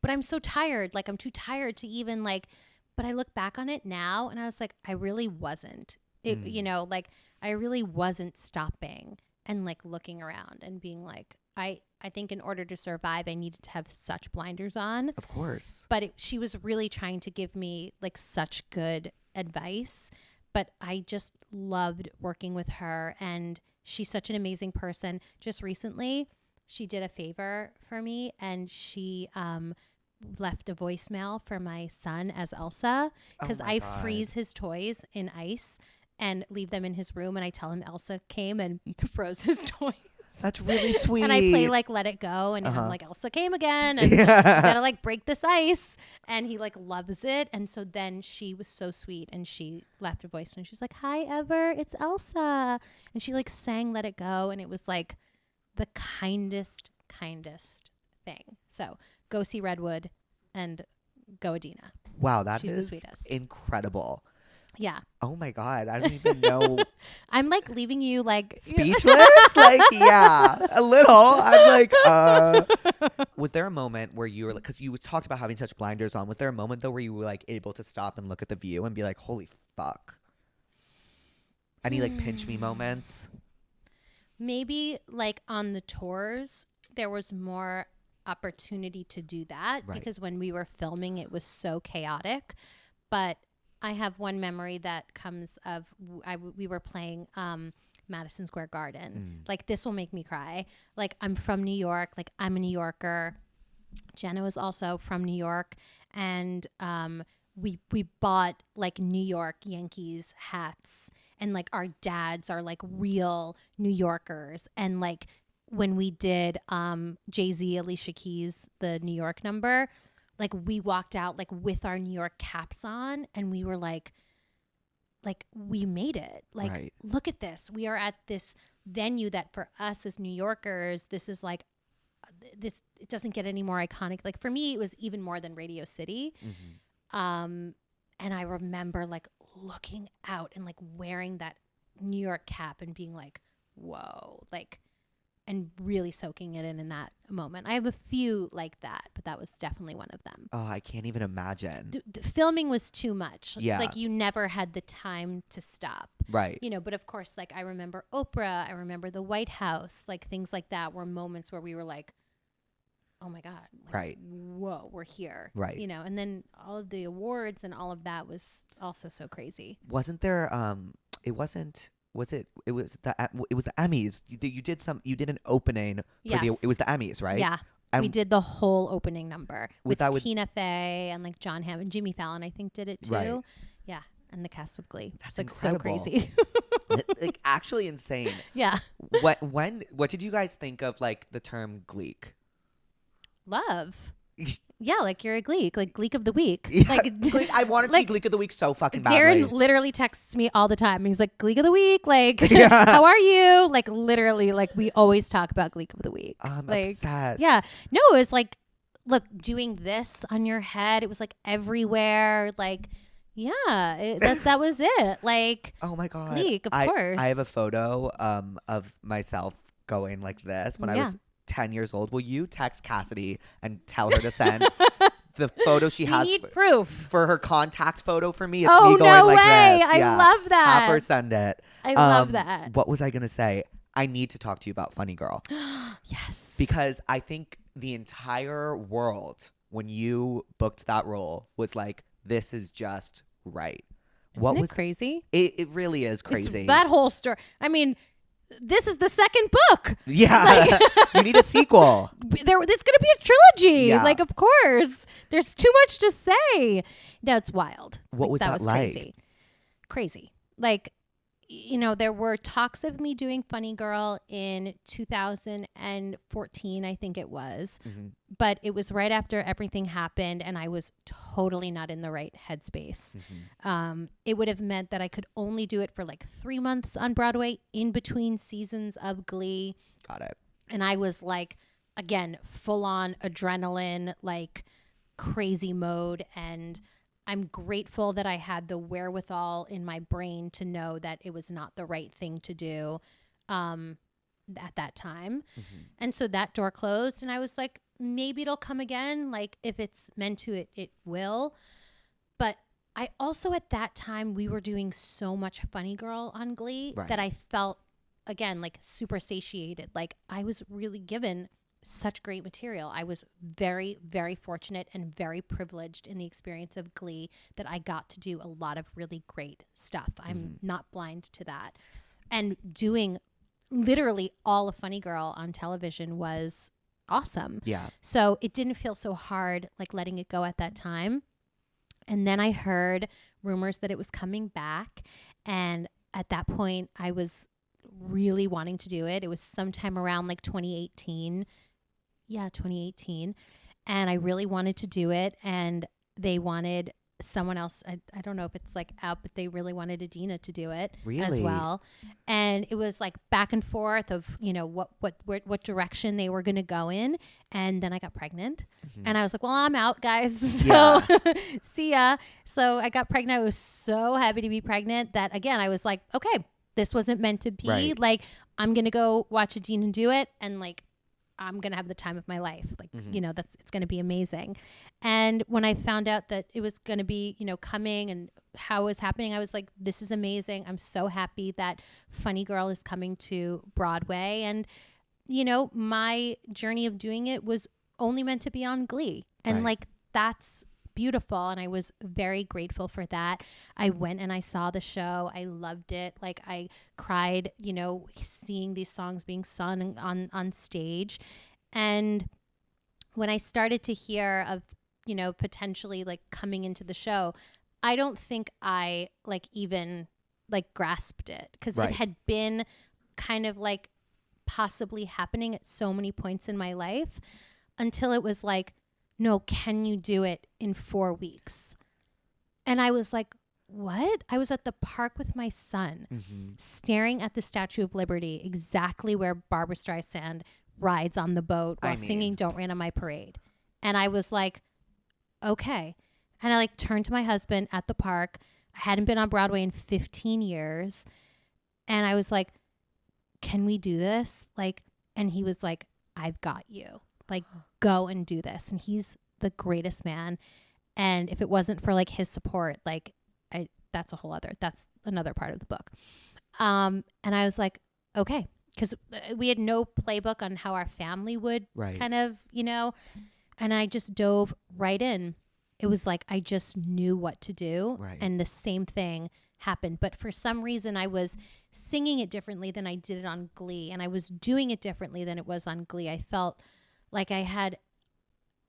but I'm so tired. Like I'm too tired to even like, but I look back on it now and I was like, I really wasn't. You know, like I really wasn't stopping and like looking around and being like, I think in order to survive, I needed to have such blinders on. Of course. But she was really trying to give me like such good advice. But I just loved working with her, and she's such an amazing person. Just recently, she did a favor for me, and she left a voicemail for my son as Elsa, because I freeze his toys in ice and leave them in his room, and I tell him Elsa came and froze his toys. That's really sweet. And I play like Let It Go, and I'm like, Elsa came again, and gotta like break this ice, and he like loves it. And so then she was so sweet, and she left a voice, and she's like, "Hi Ever, it's Elsa," and she like sang Let It Go, and it was like the kindest thing. So go see Redwood and go Adina. Wow, that She's the is sweetest. incredible. Yeah. Oh my God, I don't even know. I'm like leaving you like Speechless? Like, yeah, a little. I'm like, was there a moment where you were like, because you talked about having such blinders on, was there a moment though where you were like able to stop and look at the view and be like, holy fuck? Any like pinch me moments? Maybe like on the tours, there was more opportunity to do that, Right. because when we were filming, it was so chaotic. But I have one memory that comes of we were playing Madison Square Garden. Like this will make me cry. Like I'm from New York. Like I'm a New Yorker. Jenna was also from New York, and we bought like New York Yankees hats, and like our dads are like real New Yorkers. And like when we did Jay-Z, Alicia Keys, the New York number, like we walked out like with our New York caps on, and we were like we made it. Like, Right. look at this. We are at this venue that for us as New Yorkers, this is like this. It doesn't get any more iconic. Like for me, it was even more than Radio City. And I remember like looking out and like wearing that New York cap and being like, whoa, like, and really soaking it in that moment. I have a few like that, but that was definitely one of them. Oh, I can't even imagine. Filming was too much. Yeah. Like you never had the time to stop. Right. You know, but of course, like I remember Oprah, I remember the White House, like things like that were moments where we were like, oh my God. Like, Right. whoa, we're here. Right. You know, and then all of the awards and all of that was also so crazy. Wasn't there, it was the Emmys. You did an opening for Yes. it was the Emmys, right? Yeah. And we did the whole opening number Was with that with- Tina Fey and like John Hamm and Jimmy Fallon, I think, did it too. Right. Yeah. And the cast of Glee. That's It's like incredible. so crazy. like actually insane. Yeah. What did you guys think of like the term gleek? Love. Yeah, like you're a Gleek, like Gleek of the week. Yeah, Like Gleek- I wanted to like, be Gleek of the Week so fucking badly. Darren literally texts me all the time. He's like, Gleek of the week, like, Yeah. how are you? Like, literally, like, we always talk about Gleek of the week. I'm like, obsessed. Yeah. No, it was like, look, doing this on your head, it was like everywhere. Like, yeah, that was it. Like, Oh my God. Gleek, of course. I have a photo of myself going like this when I Yeah. was 10 years old. Will you text Cassidy and tell her to send the photo she you has need proof. for her contact photo for me? It's Oh, me going no like way. this. I Yeah. love that. Have her send it. I love that. What was I going to say? I need to talk to you about Funny Girl. Yes. Because I think the entire world, when you booked that role, was like, this is just right. Isn't it crazy? It really is crazy. It's that whole story. I mean, this is the second book. Yeah. You need a sequel. It's going to be a trilogy. Yeah. Like, of course. There's too much to say. No, it's wild. What was that like? Crazy. Crazy. Like, you know, there were talks of me doing Funny Girl in 2014, I think it was. Mm-hmm. But it was right after everything happened, and I was totally not in the right headspace. Mm-hmm. It would have meant that I could only do it for like 3 months on Broadway in between seasons of Glee. Got it. And I was like, again, full on adrenaline, like crazy mode. And I'm grateful that I had the wherewithal in my brain to know that it was not the right thing to do at that time. And so that door closed, and I was like, maybe it'll come again. Like if it's meant to, it will. But I also, at that time, we were doing so much Funny Girl on Glee that I felt, again, like super satiated. Like I was really given such great material. I was very, very fortunate and very privileged in the experience of Glee that I got to do a lot of really great stuff. I'm not blind to that. And doing literally all of Funny Girl on television was awesome. Yeah. So it didn't feel so hard, like letting it go at that time. And then I heard rumors that it was coming back. And at that point, I was really wanting to do it. It was sometime around like 2018. Yeah, 2018. And I really wanted to do it. And they wanted someone else. I don't know if it's like out, but they really wanted Adina to do it as Really? well. And it was like back and forth of, you know, what direction they were going to go in. And then I got pregnant and I was like, well, I'm out, guys. So see ya. So I got pregnant. I was so happy to be pregnant that, again, I was like, okay, this wasn't meant to be. Right. Like, I'm going to go watch Adina do it. And like, I'm going to have the time of my life. Like, you know, it's going to be amazing. And when I found out that it was going to be, you know, coming and how it was happening, I was like, this is amazing. I'm so happy that Funny Girl is coming to Broadway. And, you know, my journey of doing it was only meant to be on Glee. And like, that's beautiful. And I was very grateful for that. I went and I saw the show. I loved it. Like I cried, you know, seeing these songs being sung on stage. And when I started to hear of you know, potentially like coming into the show, I don't think I like even like grasped it because Right. it had been kind of like possibly happening at so many points in my life until it was like, no, can you do it in 4 weeks? And I was like, what? I was at the park with my son, staring at the Statue of Liberty, exactly where Barbra Streisand rides on the boat while singing Don't Rain on My Parade. And I was like, okay. And I like turned to my husband at the park. I hadn't been on Broadway in 15 years. And I was like, can we do this? Like, and he was like, I've got you. Like, go and do this. And he's the greatest man. And if it wasn't for like his support, like that's another part of the book. And I was like, okay. Because we had no playbook on how our family would kind of, you know, and I just dove right in. It was like I just knew what to do. Right. And the same thing happened. But for some reason, I was singing it differently than I did it on Glee. And I was doing it differently than it was on Glee. I felt like I had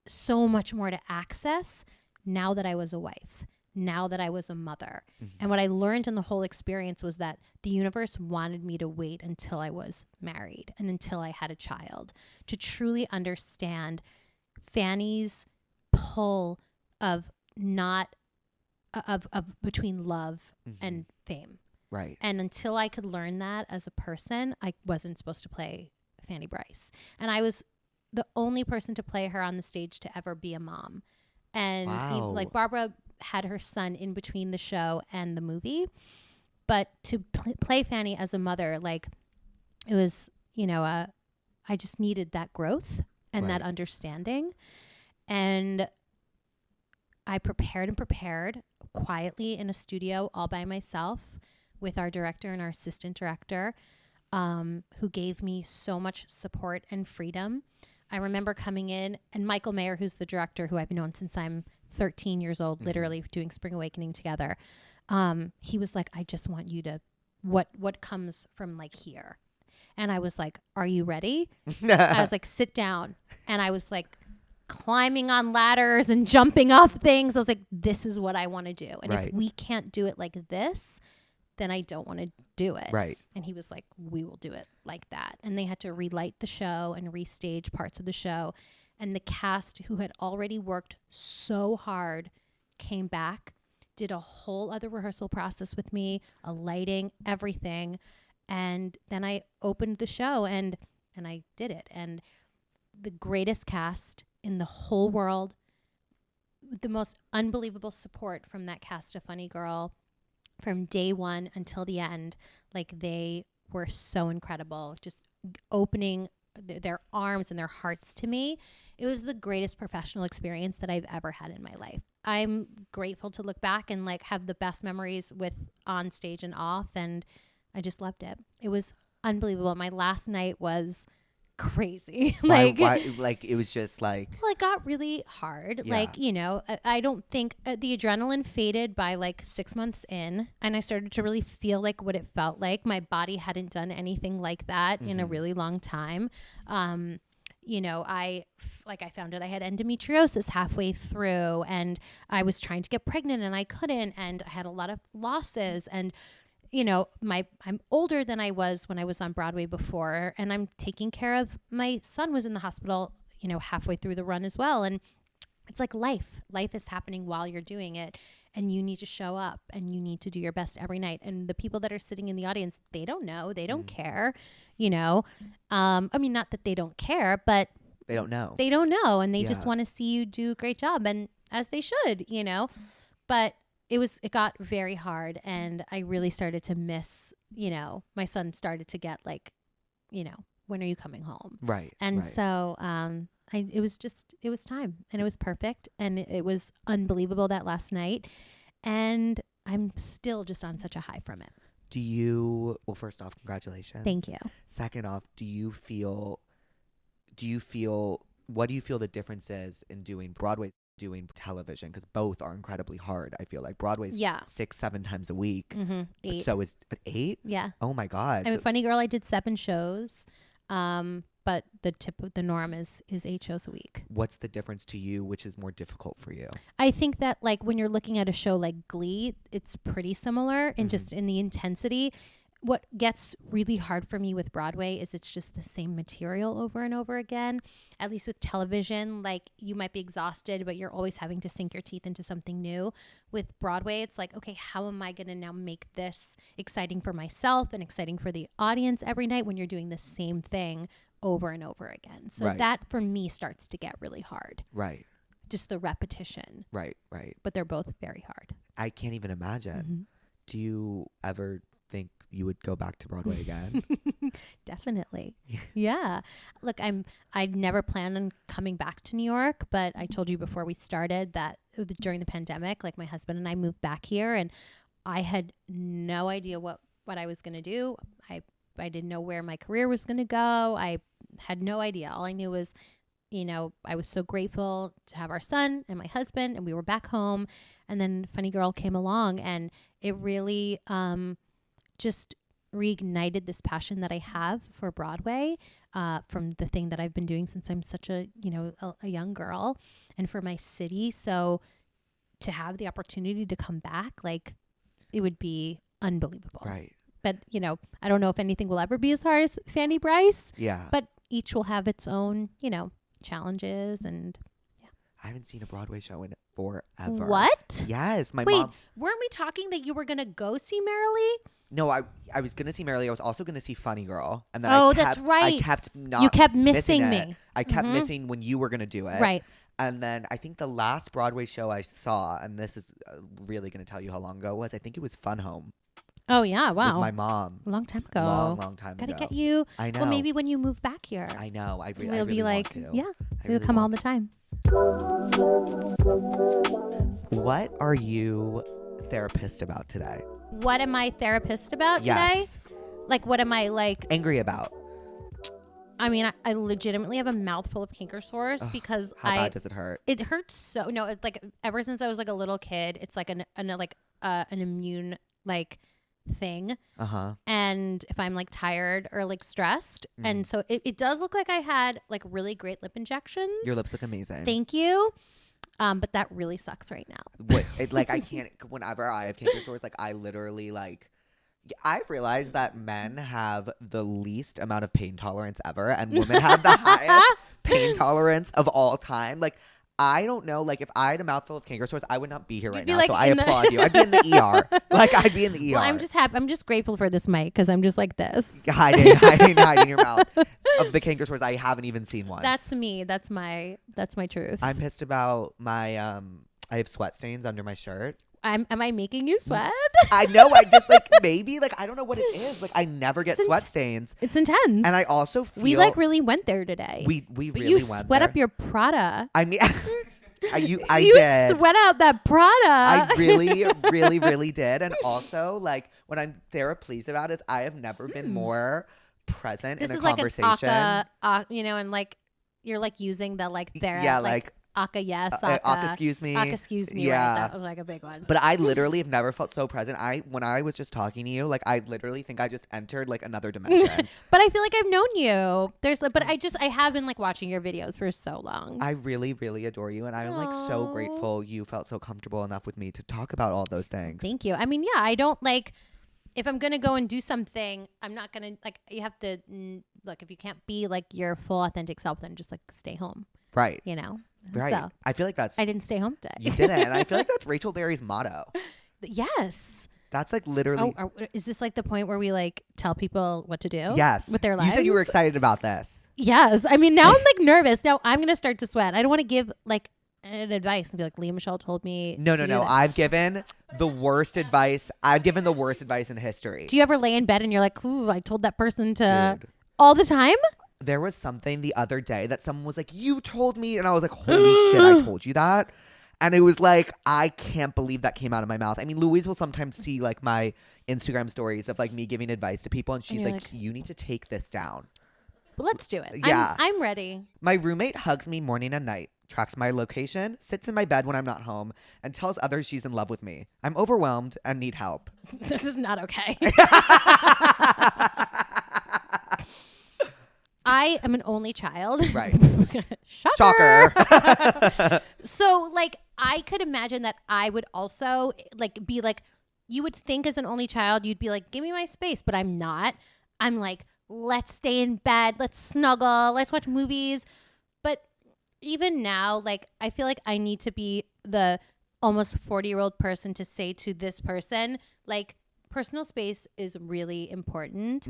so much more to access now that I was a wife, now that I was a mother. And what I learned in the whole experience was that the universe wanted me to wait until I was married and until I had a child to truly understand Fanny's pull of not of between love and fame. Right. And until I could learn that as a person, I wasn't supposed to play Fanny Bryce. And I was the only person to play her on the stage to ever be a mom. And Wow. like Barbara had her son in between the show and the movie, but to play Fanny as a mother, like it was, you know, I just needed that growth and that understanding. And I prepared quietly in a studio all by myself with our director and our assistant director, who gave me so much support and freedom. I remember coming in, and Michael Mayer, who's the director, who I've known since I'm 13 years old, literally doing Spring Awakening together. He was like, I just want you to, what comes from like here? And I was like, are you ready? I was like, sit down. And I was like climbing on ladders and jumping off things. I was like, this is what I want to do. And if we can't do it like this, then I don't want to do it. Right. And he was like, we will do it like that. And they had to relight the show and restage parts of the show. And the cast, who had already worked so hard, came back, did a whole other rehearsal process with me, a lighting, everything. And then I opened the show and I did it. And the greatest cast in the whole world, the most unbelievable support from that cast of Funny Girl from day one until the end. Like, they were so incredible, just opening their arms and their hearts to me. It was the greatest professional experience that I've ever had in my life. I'm grateful to look back and like have the best memories with on stage and off, and I just loved it. It was unbelievable. My last night was crazy. Why, like it was just like, well, it got really hard. Yeah. Like, you know, I don't think the adrenaline faded by like 6 months in, and I started to really feel like what it felt like. My body hadn't done anything like that in a really long time. You know, I found out I had endometriosis halfway through, and I was trying to get pregnant and I couldn't, and I had a lot of losses, and you know, I'm older than I was when I was on Broadway before, and I'm taking care of my son was in the hospital, you know, halfway through the run as well. And it's like life is happening while you're doing it, and you need to show up and you need to do your best every night. And the people that are sitting in the audience, they don't know, they don't care, you know. I mean, not that they don't care, but they don't know. And they just want to see you do a great job, and as they should, you know. But it got very hard, and I really started to miss, you know, my son started to get like, you know, when are you coming home? Right. And so it was time, and it was perfect, and it was unbelievable that last night, and I'm still just on such a high from it. Well, first off, congratulations. Thank you. Second off, what do you feel the difference is in doing Broadway, doing television? Because both are incredibly hard. I feel like Broadway's 6-7 times a week. 8. So is 8? Yeah. Oh my God. I'm a Funny Girl. I did 7 shows. but the tip of the norm is 8 shows a week. What's the difference to you? Which is more difficult for you? I think that like when you're looking at a show like Glee, it's pretty similar in just in the intensity. What gets really hard for me with Broadway is it's just the same material over and over again. At least with television, like you might be exhausted, but you're always having to sink your teeth into something new. With Broadway, it's like, okay, how am I going to now make this exciting for myself and exciting for the audience every night when you're doing the same thing over and over again? So that for me starts to get really hard. Right. Just the repetition. Right. But they're both very hard. I can't even imagine. Do you ever think you would go back to Broadway again? Definitely. Yeah. Look, I never planned on coming back to New York, but I told you before we started that during the pandemic, like my husband and I moved back here and I had no idea what I was going to do. I didn't know where my career was going to go. I had no idea. All I knew was, you know, I was so grateful to have our son and my husband, and we were back home. And then Funny Girl came along, and it really just reignited this passion that I have for Broadway, from the thing that I've been doing since I'm such a young girl, and for my city. So to have the opportunity to come back, like, it would be unbelievable. Right. But, you know, I don't know if anything will ever be as hard as Fanny Bryce. Yeah. But each will have its own, you know, challenges and I haven't seen a Broadway show in forever. What? Yes. My Wait, mom. weren't we talking that you were going to go see Merrily? No, I was going to see Merrily. I was also going to see Funny Girl. And then that's right. I kept not You kept missing it. me. I kept missing when you were going to do it. Right. And then I think the last Broadway show I saw, and this is really going to tell you how long ago it was, I think it was Fun Home. Oh, yeah. Wow. With my mom. A long time ago. Long time ago. Gotta get you. I know. Well, maybe when you move back here. I know. I we'll really be like, want to. yeah, we'll come all the time. What are you therapist about today? What am I therapist about today? Like, what am I like angry about? I mean, I legitimately have a mouthful of canker sores because how bad does it hurt? It hurts so. No, it's like ever since I was like a little kid, it's like an immune like thing. And if I'm like tired or like stressed, and so it does look like I had like really great lip injections. Your lips look amazing. Thank you. But that really sucks right now. Like I can't. Whenever I have canker sores, like I literally like. I've realized that men have the least amount of pain tolerance ever, and women have the highest pain tolerance of all time. Like, I don't know. Like, if I had a mouthful of canker sores, I would not be here right now. Like so I applaud you. I'd be in the ER. Like, I'd be in the ER. Well, I'm just happy. I'm just grateful for this mic because I'm just like this. hiding your mouth. Of the canker sores, I haven't even seen one. That's me. That's my truth. I'm pissed about my I have sweat stains under my shirt. Am I making you sweat? I know. I just like maybe like I don't know what it is. Like I never get sweat stains. It's intense. And I also feel we like really went there today. We but really you went there. sweat up your Prada. I mean, I you did. sweat out that Prada. I really did. And also like what I'm pleased about is I have never been more present in a conversation. This is like an you know, and like you're like using the like like Aka, yes. Aka, excuse me. Aka, excuse me. Yeah. Right? That was like a big one. But I literally have never felt so present. When I was just talking to you, like I literally think I just entered like another dimension. But I feel like I've known you. But I have been like watching your videos for so long. I really adore you, and I'm like so grateful you felt so comfortable enough with me to talk about all those things. Thank you. I mean, yeah, I don't like. If I'm gonna go and do something, I'm not gonna like. You have to look. If you can't be like your full authentic self, then just like stay home. Right. You know. Right. So, I feel like I didn't stay home today. You didn't. And I feel like that's Rachel Berry's motto. Yes. That's like literally. Is this like the point where we like tell people what to do? Yes. With their lives? You said you were excited about this. Yes. I mean, now I'm like nervous. Now I'm going to start to sweat. I don't want to give like an advice and be like, Leah Michelle told me. No. I've given the worst advice. I've given the worst advice in history. Do you ever lay in bed and you're like, ooh, I told that person to. Dude. All the time? There was something the other day that someone was like, you told me. And I was like, holy shit, I told you that. And it was like, I can't believe that came out of my mouth. I mean, Louise will sometimes see like my Instagram stories of like me giving advice to people. And she's like, you need to take this down. But let's do it. Yeah. I'm ready. My roommate hugs me morning and night, tracks my location, sits in my bed when I'm not home, and tells others she's in love with me. I'm overwhelmed and need help. This is not okay. I am an only child. Right. Shocker. Shocker. So like I could imagine that I would also like be like, you would think as an only child, you'd be like, give me my space, but I'm not. I'm like, let's stay in bed, let's snuggle, let's watch movies. But even now, like I feel like I need to be the almost 40-year-old person to say to this person, like, personal space is really important.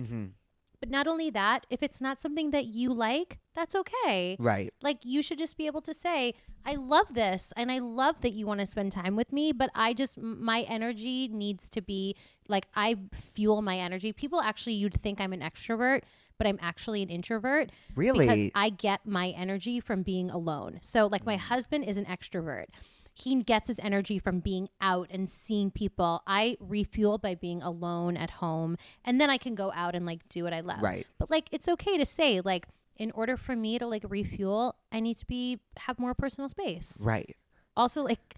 But not only that, if it's not something that you like, that's okay. Right. Like you should just be able to say, I love this and I love that you want to spend time with me, but my energy needs to be like, I fuel my energy. People actually, you'd think I'm an extrovert, but I'm actually an introvert. Really? Because I get my energy from being alone. So like my husband is an extrovert. He gets his energy from being out and seeing people. I refuel by being alone at home, and then I can go out and like do what I love. Right. But like it's okay to say like, in order for me to like refuel, I need to have more personal space. Right. Also like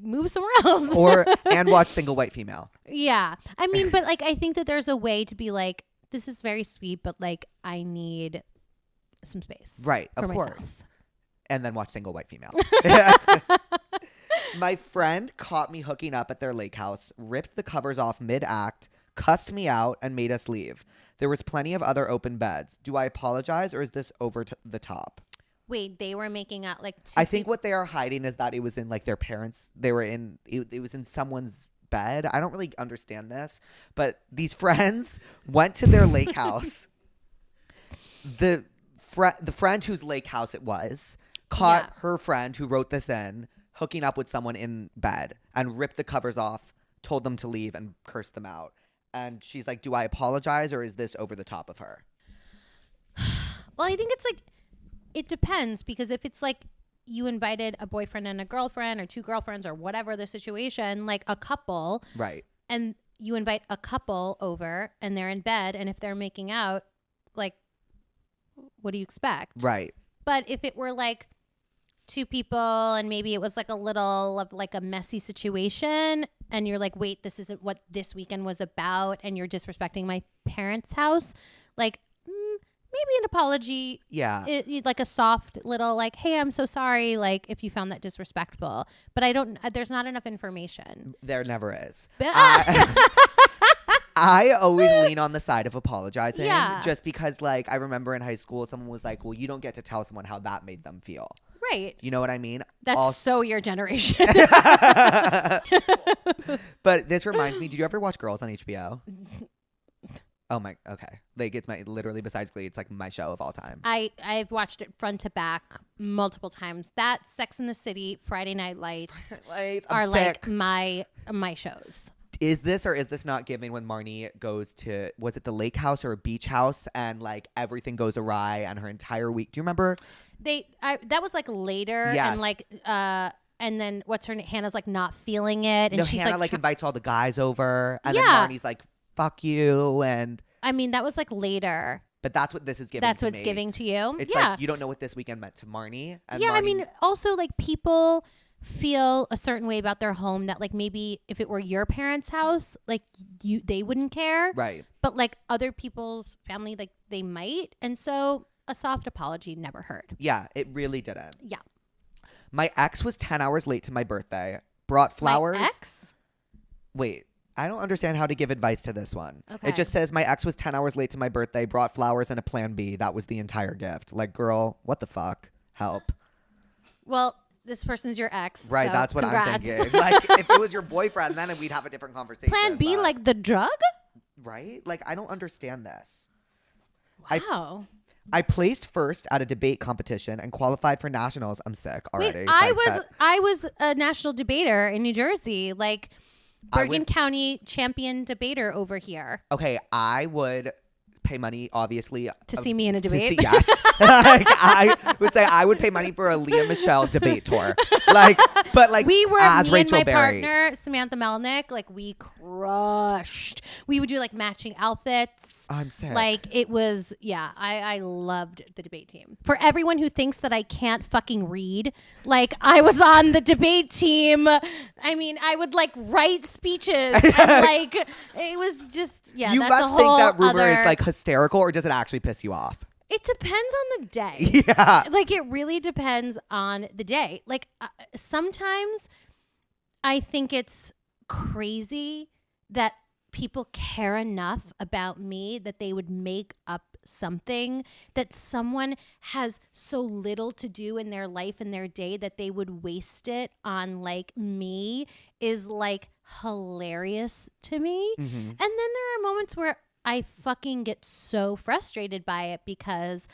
move somewhere else. And watch Single White Female. Yeah. I mean, but like I think that there's a way to be like, this is very sweet, but like I need some space. Right. For Of myself. course. And then watch Single White Female. My friend caught me hooking up at their lake house, ripped the covers off mid-act, cussed me out, and made us leave. There was plenty of other open beds. Do I apologize, or is this over the top? Wait, they were making out like I think what they are hiding is that it was in like their parents. They were in. It was in someone's bed. I don't really understand this, but these friends went to their lake house. The friend whose lake house it was caught her friend who wrote this in hooking up with someone in bed and ripped the covers off, told them to leave, and cursed them out. And she's like, do I apologize, or is this over the top of her? Well, I think it's like, it depends, because if it's like you invited a boyfriend and a girlfriend or two girlfriends or whatever the situation, like a couple. Right. And you invite a couple over and they're in bed, and if they're making out, like, what do you expect? Right. But if it were like two people and maybe it was like a little of like a messy situation and you're like, wait, this isn't what this weekend was about, and you're disrespecting my parents' house, like maybe an apology. Yeah. Like a soft little like, hey, I'm so sorry, like if you found that disrespectful. But there's not enough information. There never is. I always lean on the side of apologizing. Yeah. Just because, like, I remember in high school, someone was like, well, you don't get to tell someone how that made them feel. Right. You know what I mean? That's so your generation. But this reminds me, did you ever watch Girls on HBO? Oh my, okay. Like, it's literally besides Glee, it's like my show of all time. I've watched it front to back multiple times. That, Sex and the City, Friday Night Lights are like my shows. Is this or is this not giving when Marnie goes to, was it the lake house or a beach house, and like everything goes awry and her entire week? Do you remember? That was like later. Yes. And like and then what's her name? Hannah's like not feeling it, and No, she's Hannah like invites all the guys over, and Yeah. then Marnie's like, "Fuck you," and I mean that was like later. but that's what this is giving. That's to what it's me. giving to you. It's yeah. like you don't know what this weekend meant to Marnie. And Yeah, I Marnie- mean, also like people feel a certain way about their home that like maybe if it were your parents' house, like they wouldn't care. Right. But like other people's family, like they might, and so a soft apology never hurt. Yeah, it really didn't. Yeah. My ex was 10 hours late to my birthday. Brought flowers. My ex? Wait, I don't understand how to give advice to this one. Okay. It just says my ex was 10 hours late to my birthday, brought flowers and a plan B. That was the entire gift. Like, girl, what the fuck? Help. Well, this person's your ex. Right, so that's what congrats. I'm thinking. Like, if it was your boyfriend, then we'd have a different conversation. Plan B, but- like the drug? Right? Like, I don't understand this. Wow. I placed first at a debate competition and qualified for nationals. I'm sick already. Wait, Like, I was a national debater in New Jersey, like Bergen County champion debater over here. Okay, I would pay money, obviously, To see me in a debate? yes, like, I would say I would pay money for a Leah Michelle debate tour. Like, but like We were, as me Rachel and my Berry. partner, Samantha Melnick, like we crushed. We would do like matching outfits. I'm sick. Like it was, yeah, I loved the debate team. For everyone who thinks that I can't fucking read, like I was on the debate team. I mean, I would like write speeches and like it was just, yeah, You that's must a think whole that rumor other... is like hysterical or does it actually piss you off? It depends on the day. Yeah. Like, it really depends on the day. Like, sometimes I think it's crazy that people care enough about me that they would make up something that someone has so little to do in their life and their day that they would waste it on, like, me is, like, hilarious to me. And then there are moments where I fucking get so frustrated by it because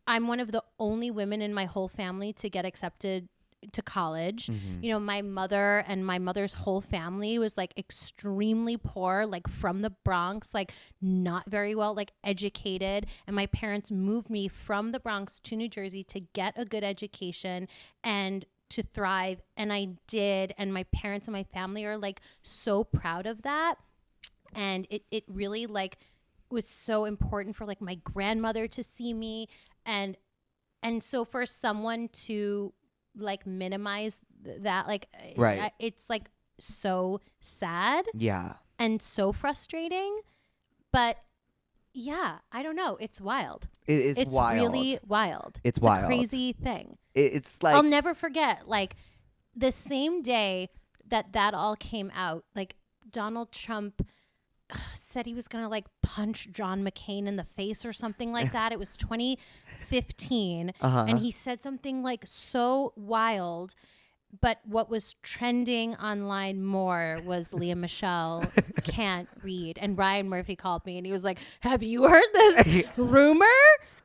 I'm one of the only women in my whole family to get accepted to college. You know, my mother and my mother's whole family was like extremely poor, like from the Bronx, like not very well like educated, and my parents moved me from the Bronx to New Jersey to get a good education and to thrive, and I did, and my parents and my family are like so proud of that. And it really like was so important for like my grandmother to see me, and so for someone to like minimize that, like, Right. it's like so sad Yeah. and so frustrating. But yeah, I don't know, it's wild. It's wild. Really wild. It's A wild. crazy thing. It's like I'll never forget, like, the same day that all came out, like, Donald Trump said he was going to, like, punch John McCain in the face or something like that. It was 2015. And he said something, like, so wild. But what was trending online more was Leah Michelle can't read. And Ryan Murphy called me and he was like, have you heard this rumor?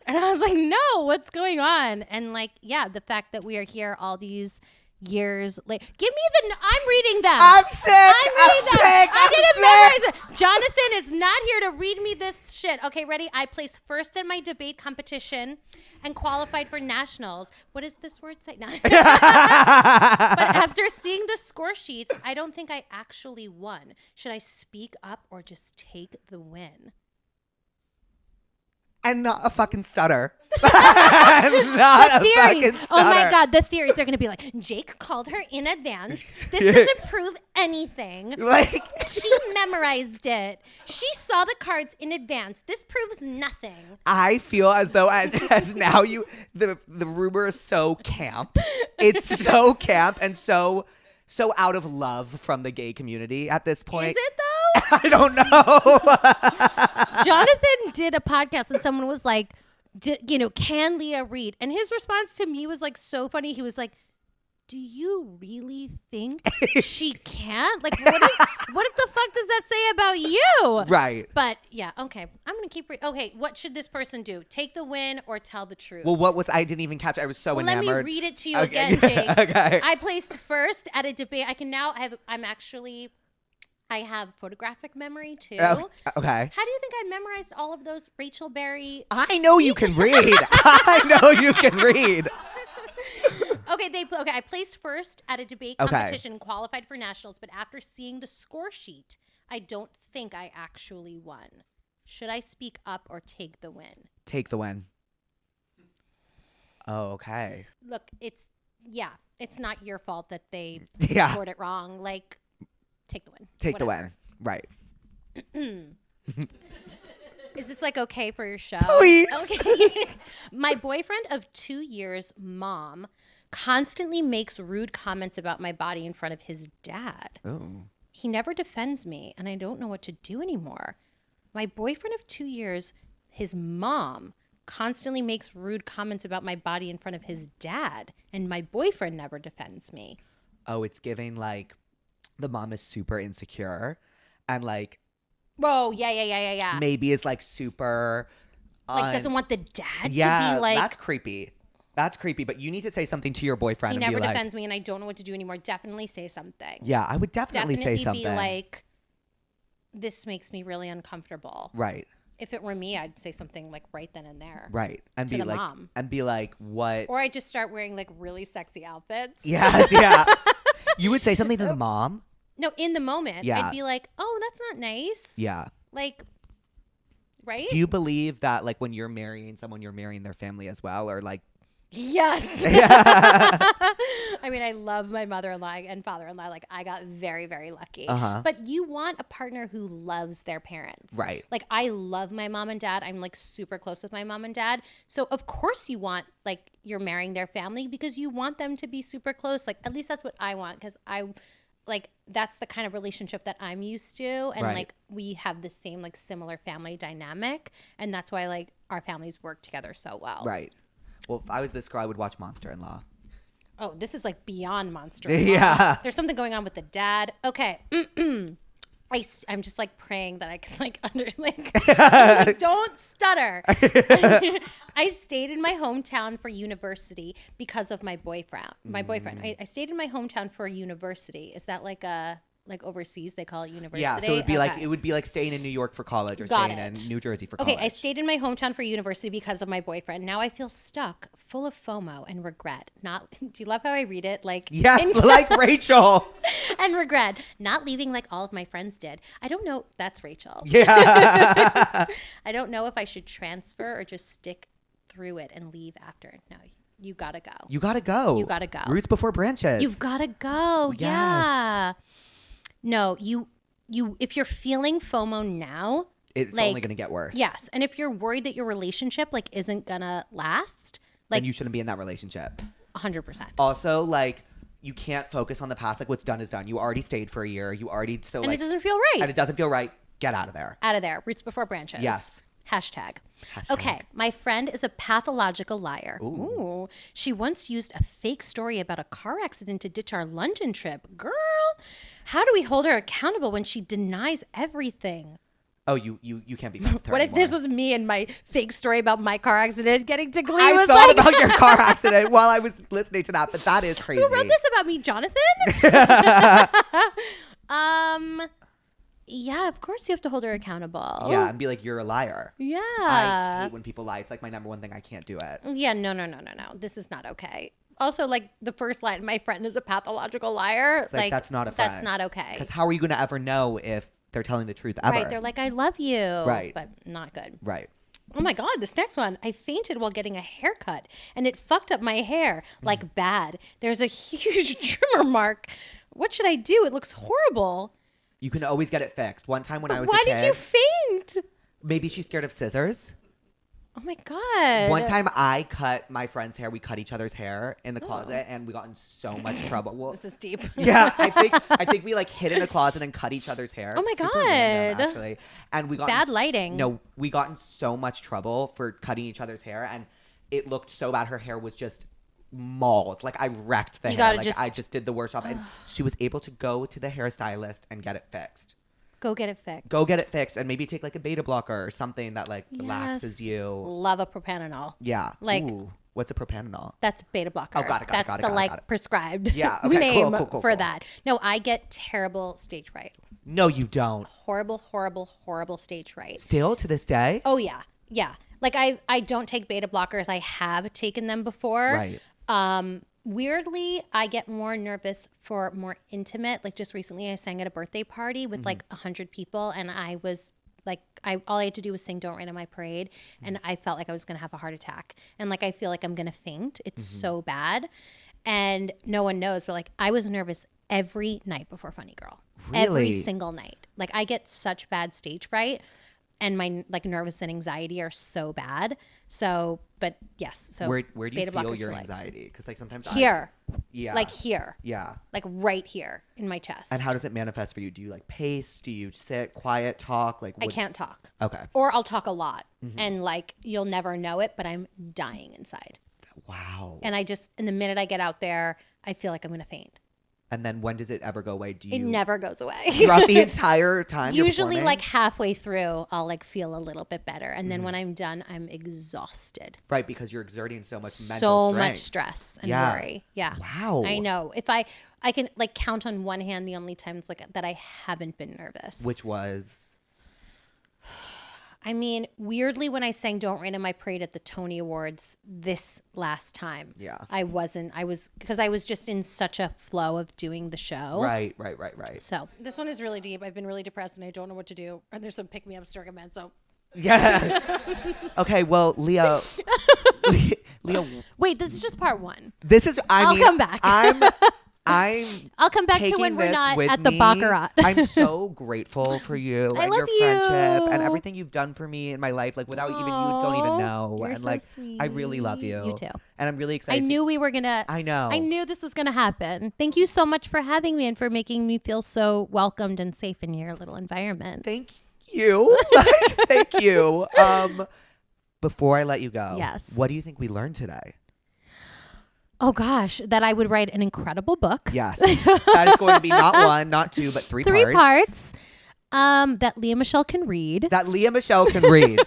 And I was like, no, what's going on? And like, yeah, the fact that we are here all these years later. Give me I'm reading them. I'm sick. I'm sick. I didn't memorize it. Jonathan is not here to read me this shit. Okay, ready? I placed first in my debate competition and qualified for nationals. What does this word say? No. But after seeing the score sheets, I don't think I actually won. Should I speak up or just take the win? And not a fucking stutter. Not The a fucking theories. stutter. Oh my God, the theories are going to be like, Jake called her in advance. This doesn't prove anything. Like, She memorized it. She saw the cards in advance. This proves nothing. I feel as though as now the rumor is so camp. It's so camp and so out of love from the gay community at this point. Is it though? I don't know. Jonathan did a podcast and someone was like, can Leah read? And his response to me was like so funny. He was like, do you really think she can't? Like, what the fuck does that say about you? Right. But yeah, okay. I'm going to keep okay, what should this person do? Take the win or tell the truth? Well, I didn't even catch it. I was so enamored. Let me read it to you Okay. again, Jake. Okay. I placed first at a debate. I have photographic memory too. Okay. How do you think I memorized all of those Rachel Berry? I know you can read. I know you can read. Okay, I placed first at a debate competition, qualified for nationals, but after seeing the score sheet, I don't think I actually won. Should I speak up or take the win? Take the win. Oh, okay. Look, it's not your fault that they Yeah. scored it wrong. Like, take the win. Take the Whatever. win. Right. Is this like okay for your show? Please. Okay. My boyfriend of 2 years, mom, constantly makes rude comments about my body in front of his dad. Oh. He never defends me, and I don't know what to do anymore. My boyfriend of 2 years, his mom, constantly makes rude comments about my body in front of his dad, and my boyfriend never defends me. Oh, it's giving like the mom is super insecure and like Whoa, yeah. maybe is like super Like doesn't want the dad to yeah, be like. that's creepy. That's creepy, but you need to say something to your boyfriend He and never be like, defends me, and I don't know what to do anymore. Definitely say something. yeah, I would definitely say something. be like, this makes me really uncomfortable. Right. If it were me, I'd say something like right then and there. Right. And To be the like mom. and be like, what? Or I just start wearing like really sexy outfits. Yes, yeah. You would say something to the mom? No, in the moment, Yeah. I'd be like, oh, that's not nice. Yeah. Like, right? Do you believe that like when you're marrying someone, you're marrying their family as well? Or like Yes. I mean, I love my mother-in-law and father-in-law. Like I got very, very lucky. Uh-huh. But you want a partner who loves their parents. Right. Like I love my mom and dad. I'm like super close with my mom and dad. So of course you want like you're marrying their family because you want them to be super close. Like at least that's what I want because like that's the kind of relationship that I'm used to, and Right. like we have the same like similar family dynamic, and that's why like our families work together so well. Right. Well, if I was this girl, I would watch Monster-in-Law. Oh, this is like beyond monster. Yeah. There's something going on with the dad. Okay. I'm just like praying that I can like don't stutter. I stayed in my hometown for university because of my boyfriend. I stayed in my hometown for university. Is that like overseas they call it university? Yeah, so it would be like staying in New York for college or Got staying it. in New Jersey for college. Okay, I stayed in my hometown for university because of my boyfriend. Now I feel stuck, full of FOMO and regret. Not do you love how I read it? Like Yes, like Rachel. and regret not leaving like all of my friends did. I don't know. That's Rachel. Yeah. I don't know if I should transfer or just stick through it and leave after. No, you gotta go. You gotta go. You gotta go. Roots before branches. You've gotta go. Yes. Yeah. No, you. If you're feeling FOMO now, It's like, only gonna get worse. yes. And if you're worried that your relationship like isn't gonna last, Then like you shouldn't be in that relationship. 100%. Also, like, you can't focus on the past. Like, what's done is done. You already stayed for a year. You already And it doesn't feel right. And it doesn't feel right. Get out of there. Out of there. Roots before branches. Yes. Hashtag. Hashtag. Okay, my friend is a pathological liar. Ooh. She once used a fake story about a car accident to ditch our London trip. Girl, how do we hold her accountable when she denies everything? Oh, you can't be friends with her What if this anymore. was me and my fake story about my car accident getting to Glee? I was thought like, about your car accident while I was listening to that, but that is crazy. who wrote this about me, Jonathan? Yeah, of course you have to hold her accountable. Yeah, and be like, you're a liar. Yeah. I hate when people lie. It's like my number one thing. I can't do it. Yeah, no. This is not okay. Also, like the first line, my friend is a pathological liar. It's like, that's not a friend. That's not okay. Because how are you going to ever know if they're telling the truth ever? Right. They're like, I love you. Right. But not good. Right. Oh my God, this next one. I fainted while getting a haircut and it fucked up my hair. Like bad. There's a huge trimmer mark. What should I do? It looks horrible. You can always get it fixed. One time when I was Why a kid, did you faint? maybe she's scared of scissors. Oh my God. One time I cut my friend's hair. We cut each other's hair in the closet, and we got in so much trouble. Well, This is deep. yeah, I think we like hid in a closet and cut each other's hair. Oh my Super random, God. actually, and we got Bad in lighting. No, we got in so much trouble for cutting each other's hair, and it looked so bad. Her hair was just mauled. Like I wrecked the You hair. gotta Like just- I just did the worst job, and she was able to go to the hairstylist and get it fixed. Go get it fixed. Go get it fixed, and maybe take like a beta blocker or something that like relaxes Yes. you. Love a propanol. Yeah. Like- Ooh, what's a propanol? That's beta blocker. Oh, got it, got it, That's got it, the got it, like got it. prescribed Yeah, okay, name cool. for that. No, I get terrible stage fright. No, you don't. Horrible stage fright. Still to this day? Oh yeah. Yeah. Like I don't take beta blockers. I have taken them before. Right. Weirdly, I get more nervous for more intimate. Like just recently I sang at a birthday party with like 100 people and I was like all I had to do was sing Don't Rain on My Parade and I felt like I was going to have a heart attack. And like I feel like I'm going to faint. It's so bad. And no one knows, but like I was nervous every night before Funny Girl. Every Really? single night. Like I get such bad stage fright and my like nervous and anxiety are so bad. So, but yes. So Where do you beta feel blockers your for life. anxiety? Because like sometimes Here. yeah. Like here. Yeah. Like right here in my chest. And how does it manifest for you? Do you like pace? Do you sit, quiet, talk? Like I what? can't talk. Okay. Or I'll talk a lot and like you'll never know it, but I'm dying inside. Wow. And I just, and the minute I get out there, I feel like I'm going to faint. And then when does it ever go away? Do It you never goes away. throughout the entire time? you're Usually performing? like halfway through, I'll like feel a little bit better. And then when I'm done, I'm exhausted. right, because you're exerting so much mental So strength. much stress and Yeah. worry. Yeah. Wow. I know. If I can like count on one hand the only times like that I haven't been nervous. Which was I mean, weirdly, when I sang Don't Rain on My Parade at the Tony Awards this last time, Yeah. I was just in such a flow of doing the show. right. So this one is really deep. I've been really depressed and I don't know what to do. And there's some pick-me-ups to recommend. So Yeah. Okay, well, Leo, Leo, wait, this is just part one. this is. I I'll mean, come back. I'll come back to when taking we're this not with at the me. Baccarat. I'm so grateful for you I and love your friendship you. and everything you've done for me in my life. Like without even you don't even know. You're and so like sweet. I really love you. You too. And I'm really I excited. knew we were gonna. I know. I knew this was gonna happen. Thank you so much for having me and for making me feel so welcomed and safe in your little environment. Thank you. Thank you. Before I let you go, Yes. what do you think we learned today? Oh gosh, that I would write an incredible book. Yes. That is going to be not one, not two, but three parts. That Leah Michelle can read. That Leah Michelle can read.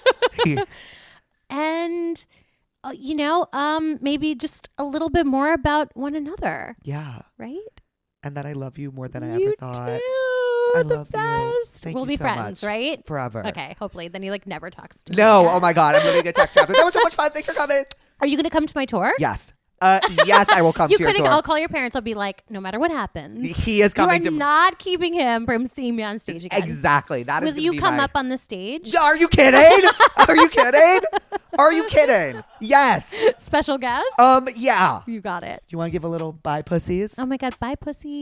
And maybe just a little bit more about one another. Yeah. Right? And that I love you more than I You ever thought. too. I The love you. best. Thank We'll you be so friends, much. right? Forever. Okay, hopefully. Then he never talks to me. No. again. Oh my God. I'm literally going to text you after. That was so much fun. Thanks for coming. Are you gonna come to my tour? Yes. Yes, I will come You to your couldn't. tour. I'll call your parents. I'll be like, no matter what happens, He is coming you are to not keeping him from seeing me on stage again. Exactly. That is Will gonna you be come my- up on the stage? Are you kidding? Are you kidding? Are you kidding? Yes. Special guest? Yeah. You got it. You want to give a little bye, pussies? Oh my God, bye, pussy.